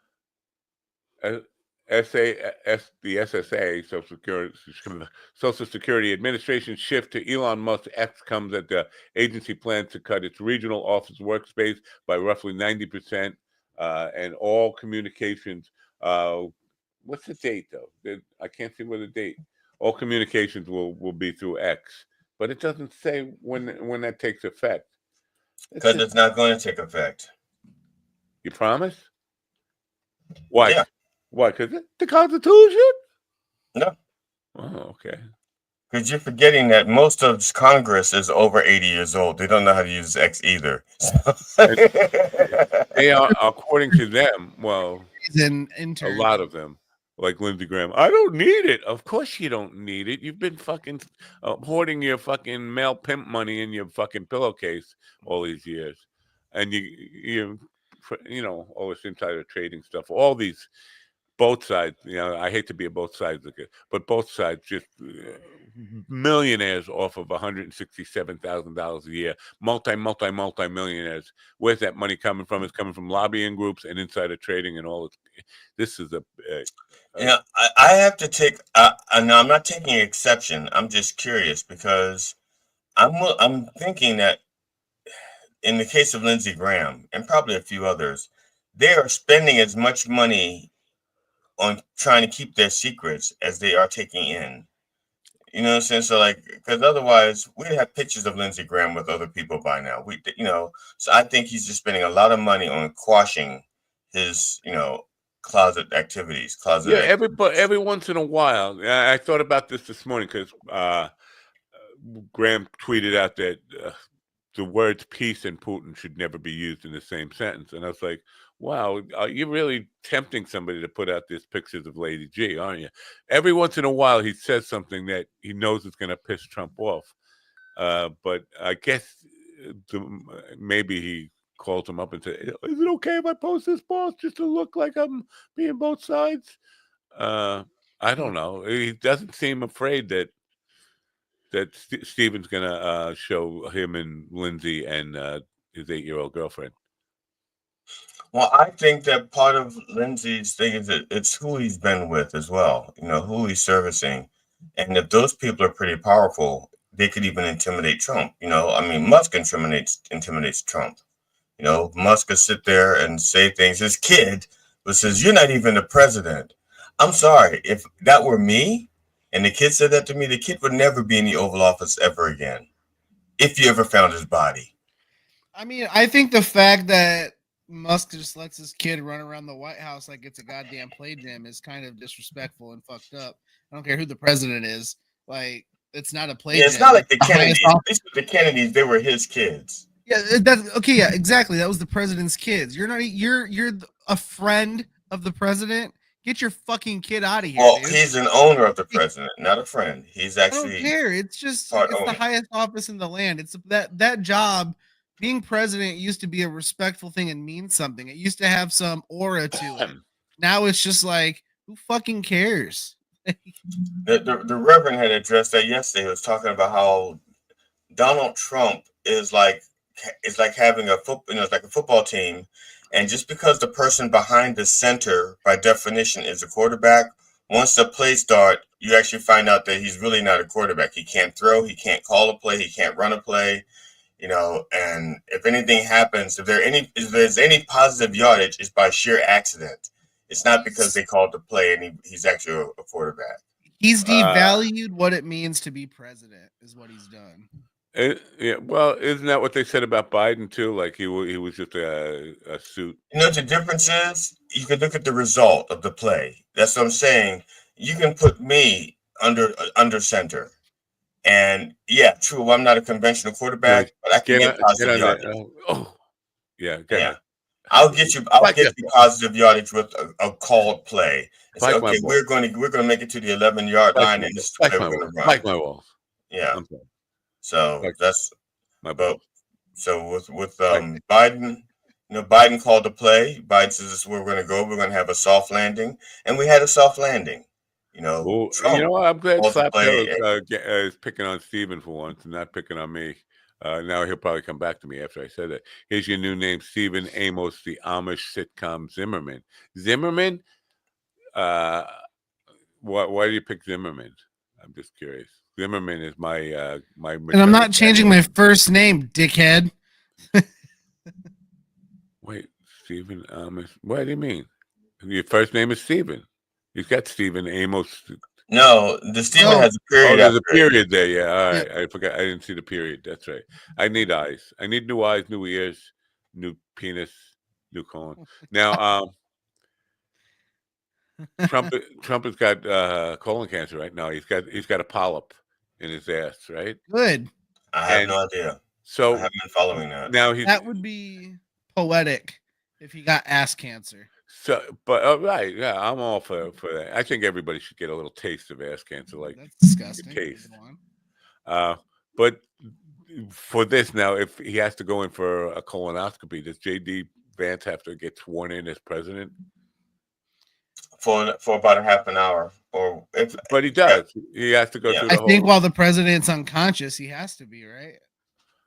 SSA, Social Security Administration shift to Elon Musk X comes as the agency plans to cut its regional office workspace by roughly 90%, and all communications. What's the date though? I can't see where the date. All communications will be through X, but it doesn't say when that takes effect. Because it's not going to take effect. You promise? Why? Yeah. Why? Because the Constitution? No. Oh, okay. Because you're forgetting that most of Congress is over 80 years old. They don't know how to use X either. They are, according to them, well, a lot of them, like Lindsey Graham, I don't need it. Of course you don't need it. You've been fucking hoarding your fucking male pimp money in your fucking pillowcase all these years. and all this insider trading stuff, all these both sides. I hate to be a both sides again, but both sides just millionaires off of $167,000 a year, multi millionaires. Where's that money coming from? It's coming from lobbying groups and insider trading and all. This is I have to take. No, I'm not taking exception. I'm just curious because I'm thinking that in the case of Lindsey Graham and probably a few others, they are spending as much money on trying to keep their secrets as they are taking in. You know what I'm saying? So like, because otherwise we'd have pictures of Lindsey Graham with other people by now. So I think he's just spending a lot of money on quashing his, closet activities. Every once in a while, I thought about this morning because Graham tweeted out that the words peace and Putin should never be used in the same sentence. And I was like, wow, you're really tempting somebody to put out these pictures of Lady G, aren't you? Every once in a while, he says something that he knows is going to piss Trump off. But I guess maybe he calls him up and said, is it okay if I post this, boss, just to look like I'm being both sides? I don't know. He doesn't seem afraid that Steven's going to show him and Lindsay and his 8-year-old girlfriend. Well, I think that part of Lindsay's thing is that it's who he's been with as well, who he's servicing. And if those people are pretty powerful, they could even intimidate Trump. Musk intimidates Trump. Musk could sit there and say things. His kid says, "You're not even the president." I'm sorry. If that were me and the kid said that to me, the kid would never be in the Oval Office ever again. If you ever found his body. I mean, I think the fact that Musk just lets his kid run around the White House like it's a goddamn play gym is kind of disrespectful and fucked up. I don't care who the president is. Like, it's not a play gym. It's not like the Kennedys. At least with the Kennedys, they were his kids. Yeah, that's okay. Yeah, exactly. That was the president's kids. You're not. You're a friend of the president. Get your fucking kid out of here. Well, dude. He's an owner of the president, not a friend. He's actually. I don't care. It's just the highest office in the land. It's that job. Being president used to be a respectful thing and mean something. It used to have some aura to it. Now it's just like, who fucking cares? The Reverend had addressed that yesterday. He was talking about how Donald Trump is like having it's like a football team, and just because the person behind the center, by definition, is a quarterback, once the play start, you actually find out that he's really not a quarterback. He can't throw, he can't call a play, he can't run a play. And if anything happens, if there's any positive yardage, it's by sheer accident. It's not because they called the play and he's actually a quarterback. He's devalued what it means to be president, is what he's done. Yeah, well, isn't that what they said about Biden too? Like he was just a suit. The difference is you can look at the result of the play. That's what I'm saying. You can put me under center. And yeah, true. I'm not a conventional quarterback, but I can get positive yardage. I'll get you positive yardage with a called play. And say, okay, we're going to make it to the 11-yard line, and this is the play we're going to run. Like my walls. Yeah. So that's my vote. So with Biden, Biden called the play. Biden says this is where we're going to go. We're going to have a soft landing, and we had a soft landing. I'm glad Slaptail is picking on Steven for once and not picking on me. Now he'll probably come back to me after I said that. Here's your new name, Stephen Amos, the Amish sitcom Zimmerman. Zimmerman? Why do you pick Zimmerman? I'm just curious. Zimmerman is my and I'm not changing my first name, dickhead. Wait, Stephen Amos. What do you mean? Your first name is Stephen. He's got Stephen Amos. No, the Stephen has a period. Oh, there's a period there. Yeah, all right. I forgot. I didn't see the period. That's right. I need eyes. I need new eyes, new ears, new penis, new colon. Now, Trump has got colon cancer right now. He's got a polyp in his ass. Right. Good. I have no idea. So I haven't been following that. Now that would be poetic if he got ass cancer. So, but right, yeah, I'm all for that. I think everybody should get a little taste of ass cancer, like that's disgusting. Taste. But for this now, if he has to go in for a colonoscopy, does J.D. Vance have to get sworn in as president? For about a half an hour, or if But he does. He has to go through I the think whole. while the president's unconscious, he has to be, right?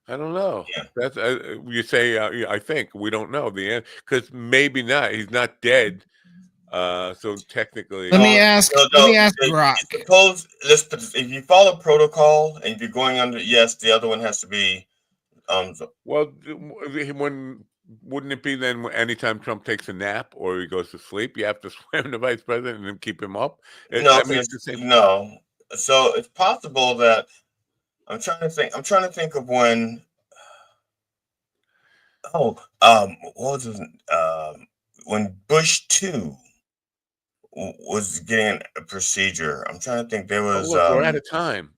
I don't know. Yeah. That's you say. I think we don't know the end because maybe not. He's not dead. So technically, Let me ask Grok. Suppose if you follow protocol and if you're going under, yes, the other one has to be. Well, wouldn't it be then anytime Trump takes a nap or he goes to sleep, you have to swear in the vice president and then keep him up? No, It's the same. no. So it's possible that I'm trying to think. I'm trying to think of when. What was it? When Bush 2 was getting a procedure. I'm trying to think. There was. Look, we're out of time.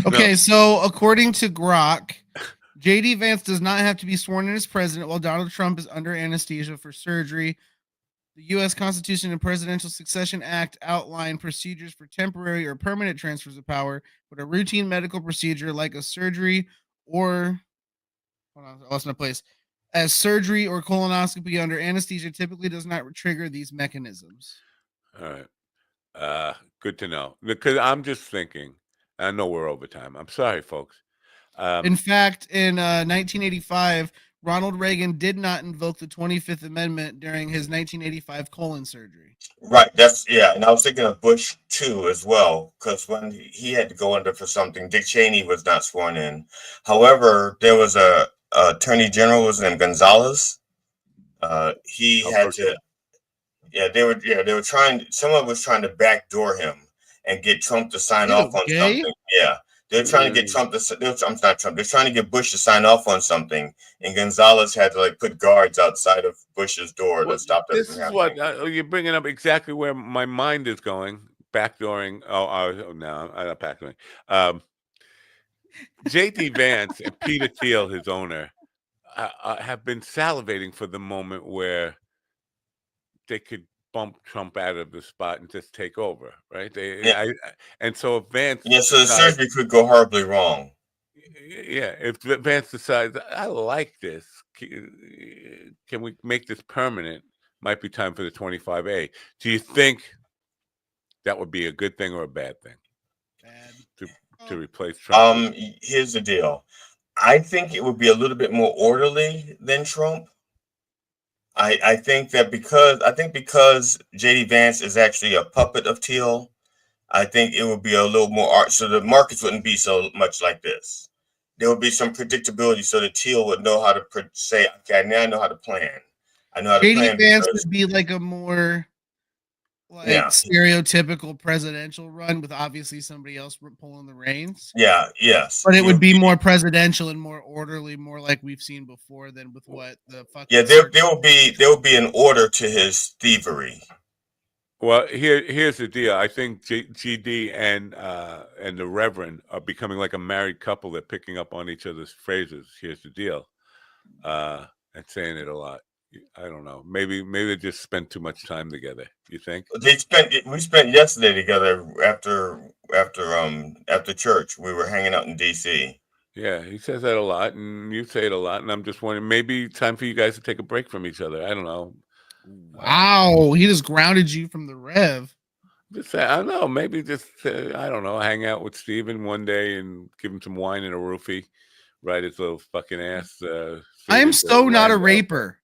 Okay, so according to Grok, J.D. Vance does not have to be sworn in as president while Donald Trump is under anesthesia for surgery. The U.S. Constitution and Presidential Succession Act outline procedures for temporary or permanent transfers of power, but a routine medical procedure like a surgery or hold on, I lost my place. As surgery or colonoscopy under anesthesia typically does not trigger these mechanisms. All right. Good to know. Because I'm just thinking, I know we're over time. I'm sorry, folks. In fact, in 1985, Ronald Reagan did not invoke the 25th Amendment during his 1985 colon surgery. Right. And I was thinking of Bush 2 as well, because when he had to go under for something, Dick Cheney was not sworn in. However, there was a attorney general was named Gonzalez. He had to. They were trying. Someone was trying to backdoor him and get Trump to sign off on something. Yeah. They're trying to get Trump to. I'm not Trump. They're trying to get Bush to sign off on something, and Gonzalez had to put guards outside of Bush's door to stop that This from is happening. what you're bringing up exactly where my mind is going. Backdooring. No, I'm not backdooring. J.D. Vance and Peter Thiel, his owner, have been salivating for the moment where they could bump Trump out of the spot and just take over, right? And so if Vance, so the surgery could go horribly wrong. Yeah, if Vance decides I like this, can we make this permanent? Might be time for the 25A. Do you think that would be a good thing or a bad thing? Bad. To replace Trump. Here's the deal. I think it would be a little bit more orderly than Trump. I think because J.D. Vance is actually a puppet of Thiel, I think it would be a little more art. So the markets wouldn't be so much like this. There would be some predictability, so the Thiel would know how to say, okay, now I know how to plan. I know how to plan. J.D. Vance would be like a more stereotypical presidential run with obviously somebody else pulling the reins. Yeah, yes. But it would be more presidential and more orderly, more like we've seen before than with what the fuck. Yeah, there will be an order to his thievery. Well, here's the deal. I think GD and the Reverend are becoming like a married couple. They're picking up on each other's phrases. Here's the deal, and saying it a lot. I don't know. Maybe they just spent too much time together. You think? We spent yesterday together after church. We were hanging out in DC. Yeah, he says that a lot, and you say it a lot, and I'm just wondering, maybe it's time for you guys to take a break from each other. I don't know. Wow, he just grounded you from the Rev. Just I don't know. Maybe just I don't know. Hang out with Steven one day and give him some wine and a roofie, right his little fucking ass. I'm so not a raper.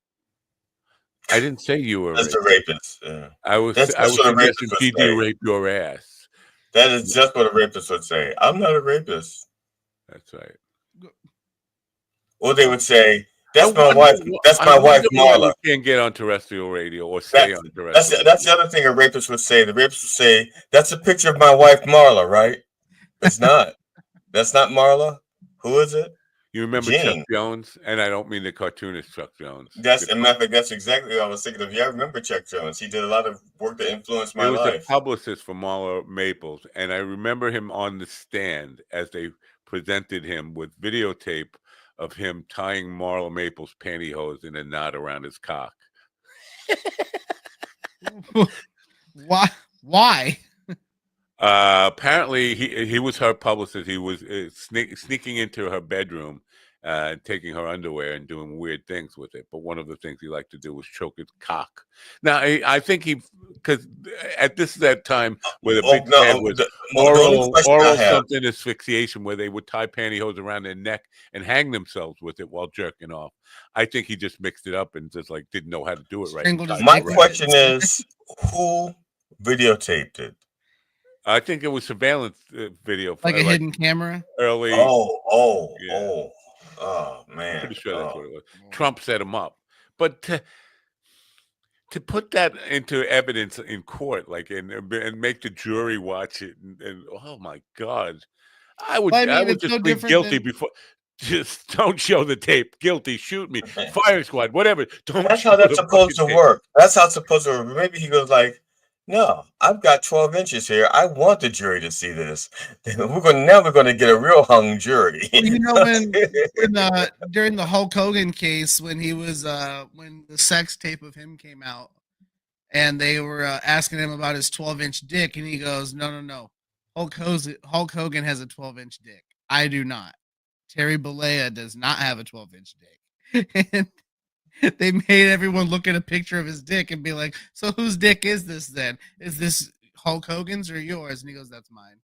I didn't say you were. That's a rapist. Yeah. I was suggesting GD rape your ass. That is just what a rapist would say. I'm not a rapist. That's right. Or they would say, "That's my wife. That's my wife, Marla." You can't get on terrestrial radio or stay on terrestrial. That's the other thing a rapist would say. The rapist would say, "That's a picture of my wife, Marla," right? It's not. That's not Marla. Who is it? You remember Chuck Jones? And I don't mean the cartoonist Chuck Jones. That's exactly what I was thinking of. Yeah, I remember Chuck Jones. He did a lot of work that influenced my life. He was a publicist for Marla Maples, and I remember him on the stand as they presented him with videotape of him tying Marla Maples' pantyhose in a knot around his cock. Why? Apparently, he was her publicist. He was sneaking into her bedroom, taking her underwear and doing weird things with it. But one of the things he liked to do was choke his cock. Now, I think because at that time where the big fad was the only question I oral have. something asphyxiation, where they would tie pantyhose around their neck and hang themselves with it while jerking off. I think he just mixed it up and just like didn't know how to do it right. My question is, who videotaped it? I think it was surveillance video, like a hidden camera. Early. Oh, man! I'm pretty sure that's what it was. Trump set him up, but to put that into evidence in court, like and make the jury watch it, and oh my God, I would just plead guilty before. Just don't show the tape. Guilty. Shoot me. Fire squad. Whatever. Don't. That's how that's supposed to work. That's how it's supposed to work. Maybe he goes like, "No, I've got 12 inches here. I want the jury to see this. We're going to get a real hung jury." Well, you know, when during the Hulk Hogan case, when he was when the sex tape of him came out, and they were asking him about his 12-inch dick, and he goes, "No. Hulk Hogan has a 12-inch dick. I do not. Terry Bollea does not have a 12-inch dick." And they made everyone look at a picture of his dick and be like, "So whose dick is this then? Is this Hulk Hogan's or yours?" And he goes, "That's mine."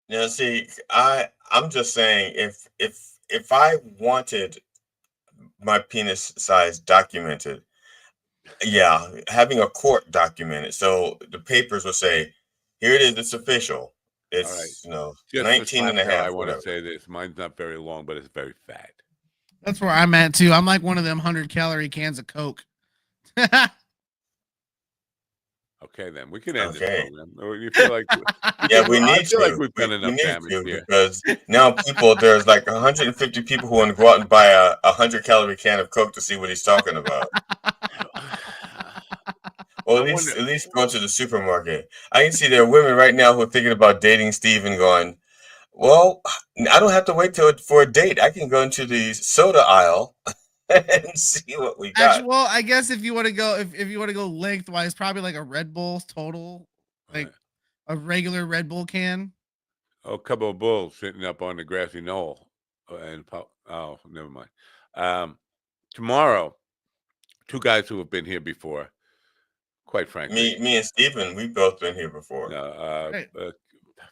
Yeah, see, I'm just saying, if I wanted my penis size documented, yeah, having a court documented, so the papers will say, "Here it is. It's official. It's Just 19 and a half." I want whatever. to say this. Mine's not very long, but it's very fat. That's where I'm at too. I'm like one of them 100-calorie cans of Coke. Okay, then we can end this program. Or you feel like Yeah, we need I feel to. like we've done enough damage here. Because now there's like 150 people who want to go out and buy a 100-calorie can of Coke to see what he's talking about. Well, at least go to the supermarket. I can see there are women right now who are thinking about dating Steve and going, "Well, I don't have to wait for a date. I can go into the soda aisle and see what we got." Actually, well, I guess if you want to go, if you want to go lengthwise, probably like a Red Bull total, like a regular Red Bull can. A couple of bulls sitting up on the grassy knoll, never mind. Tomorrow, two guys who have been here before. Quite frankly, me and Steven, we've both been here before.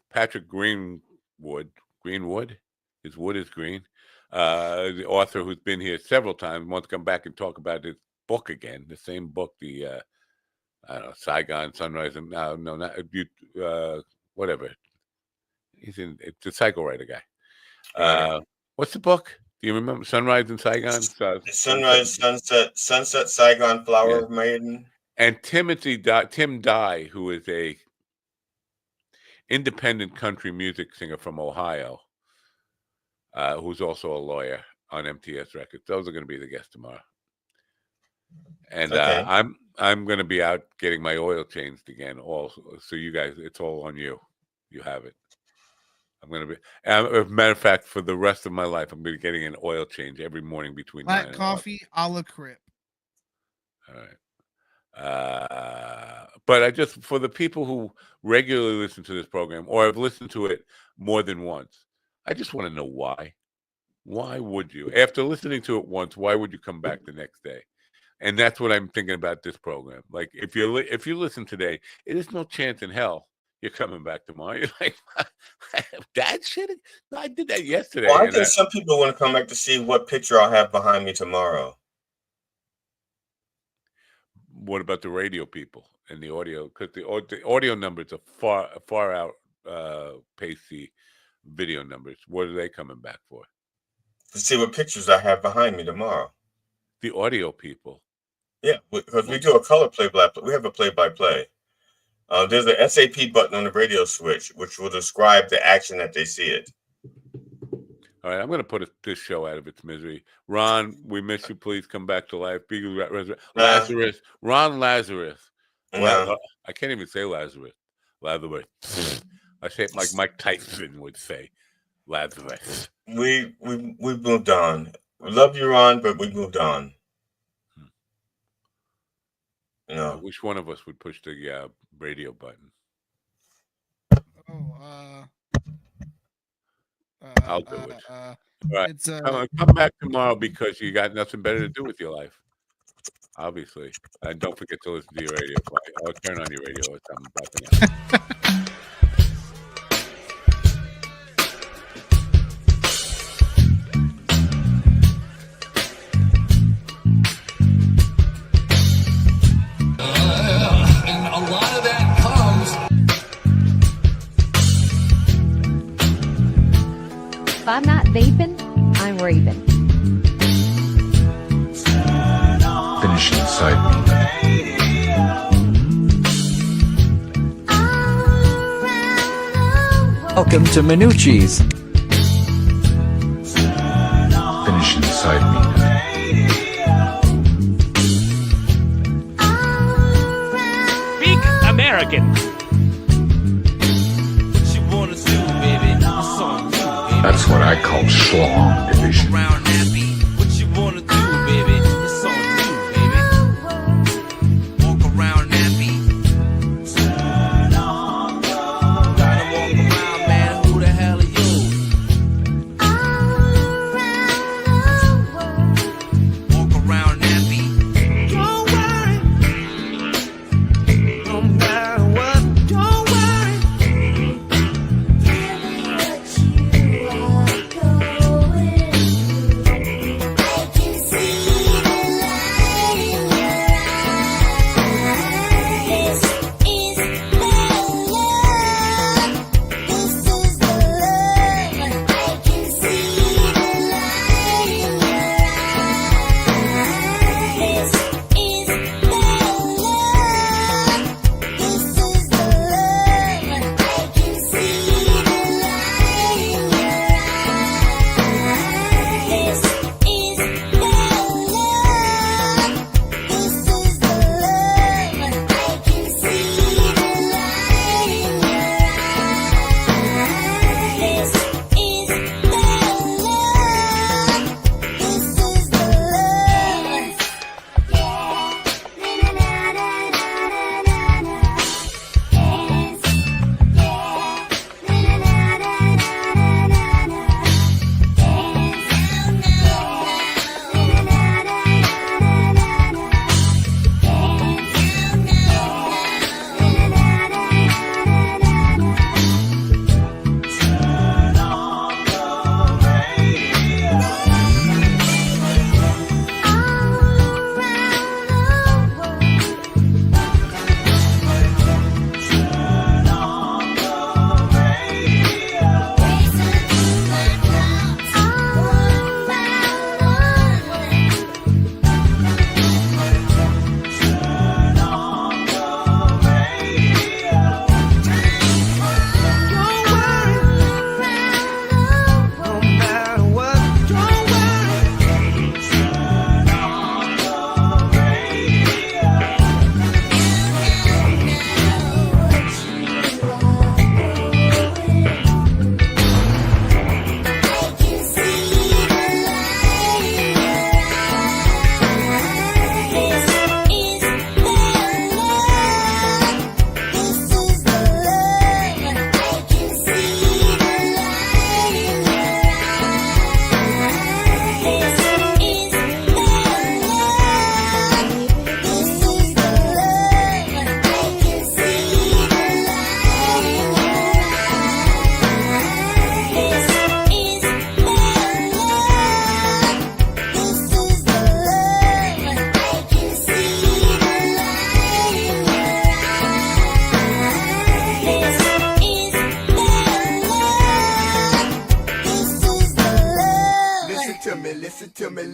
Patrick Greenwood, his wood is green. The author who's been here several times wants to come back and talk about his book again. The same book, the I don't know, Saigon Sunrise, and whatever. It's a psycho writer guy. What's the book? Do you remember? Sunrise in Saigon? Sunrise, Sunset, Saigon, Flower Maiden. And Tim Dye, who is a independent country music singer from Ohio, who's also a lawyer on MTS Records. Those are going to be the guests tomorrow. And I'm going to be out getting my oil changed again. Also, so you guys, it's all on you. You have it. I'm going to be. As a matter of fact, for the rest of my life, I'm going to be getting an oil change every morning between black coffee a la Crip. All right. But I just, for the people who regularly listen to this program or have listened to it more than once, I just want to know why. Why would you, after listening to it once, why would you come back the next day? And that's what I'm thinking about this program. Like, if you listen today, there's no chance in hell you're coming back tomorrow. You're like, that shit? No, I did that yesterday. Well, I think some people want to come back to see what picture I'll have behind me tomorrow. What about the radio people and the audio? Because the audio numbers are far out pace the video numbers. What are they coming back for? To see what pictures I have behind me tomorrow. The audio people. Yeah, because we do a color play-by-play. We have a play-by-play. There's a SAP button on the radio switch, which will describe the action that they see it. All right, I'm going to put this show out of its misery. Ron, we miss you. Please come back to life. Lazarus. Ron Lazarus. Well, I can't even say Lazarus. Lazarus. I say it like Mike Tyson would say. Lazarus. We moved on. We love you, Ron, but we moved on. I wish one of us would push the radio button. I'll do it. All right. It's Come back tomorrow because you got nothing better to do with your life. Obviously. And don't forget to listen to your radio. Or turn on your radio or something. Bye for now. And a lot of that comes. If I'm not vaping, I'm raving. Finish inside me. Welcome to Minucci's. Finish inside me. Speak American. That's what I call schlong division.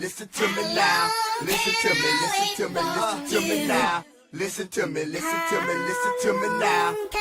listen to me now. Listen to me, listen to me, listen to me now. Listen to me, listen to me, listen to me now.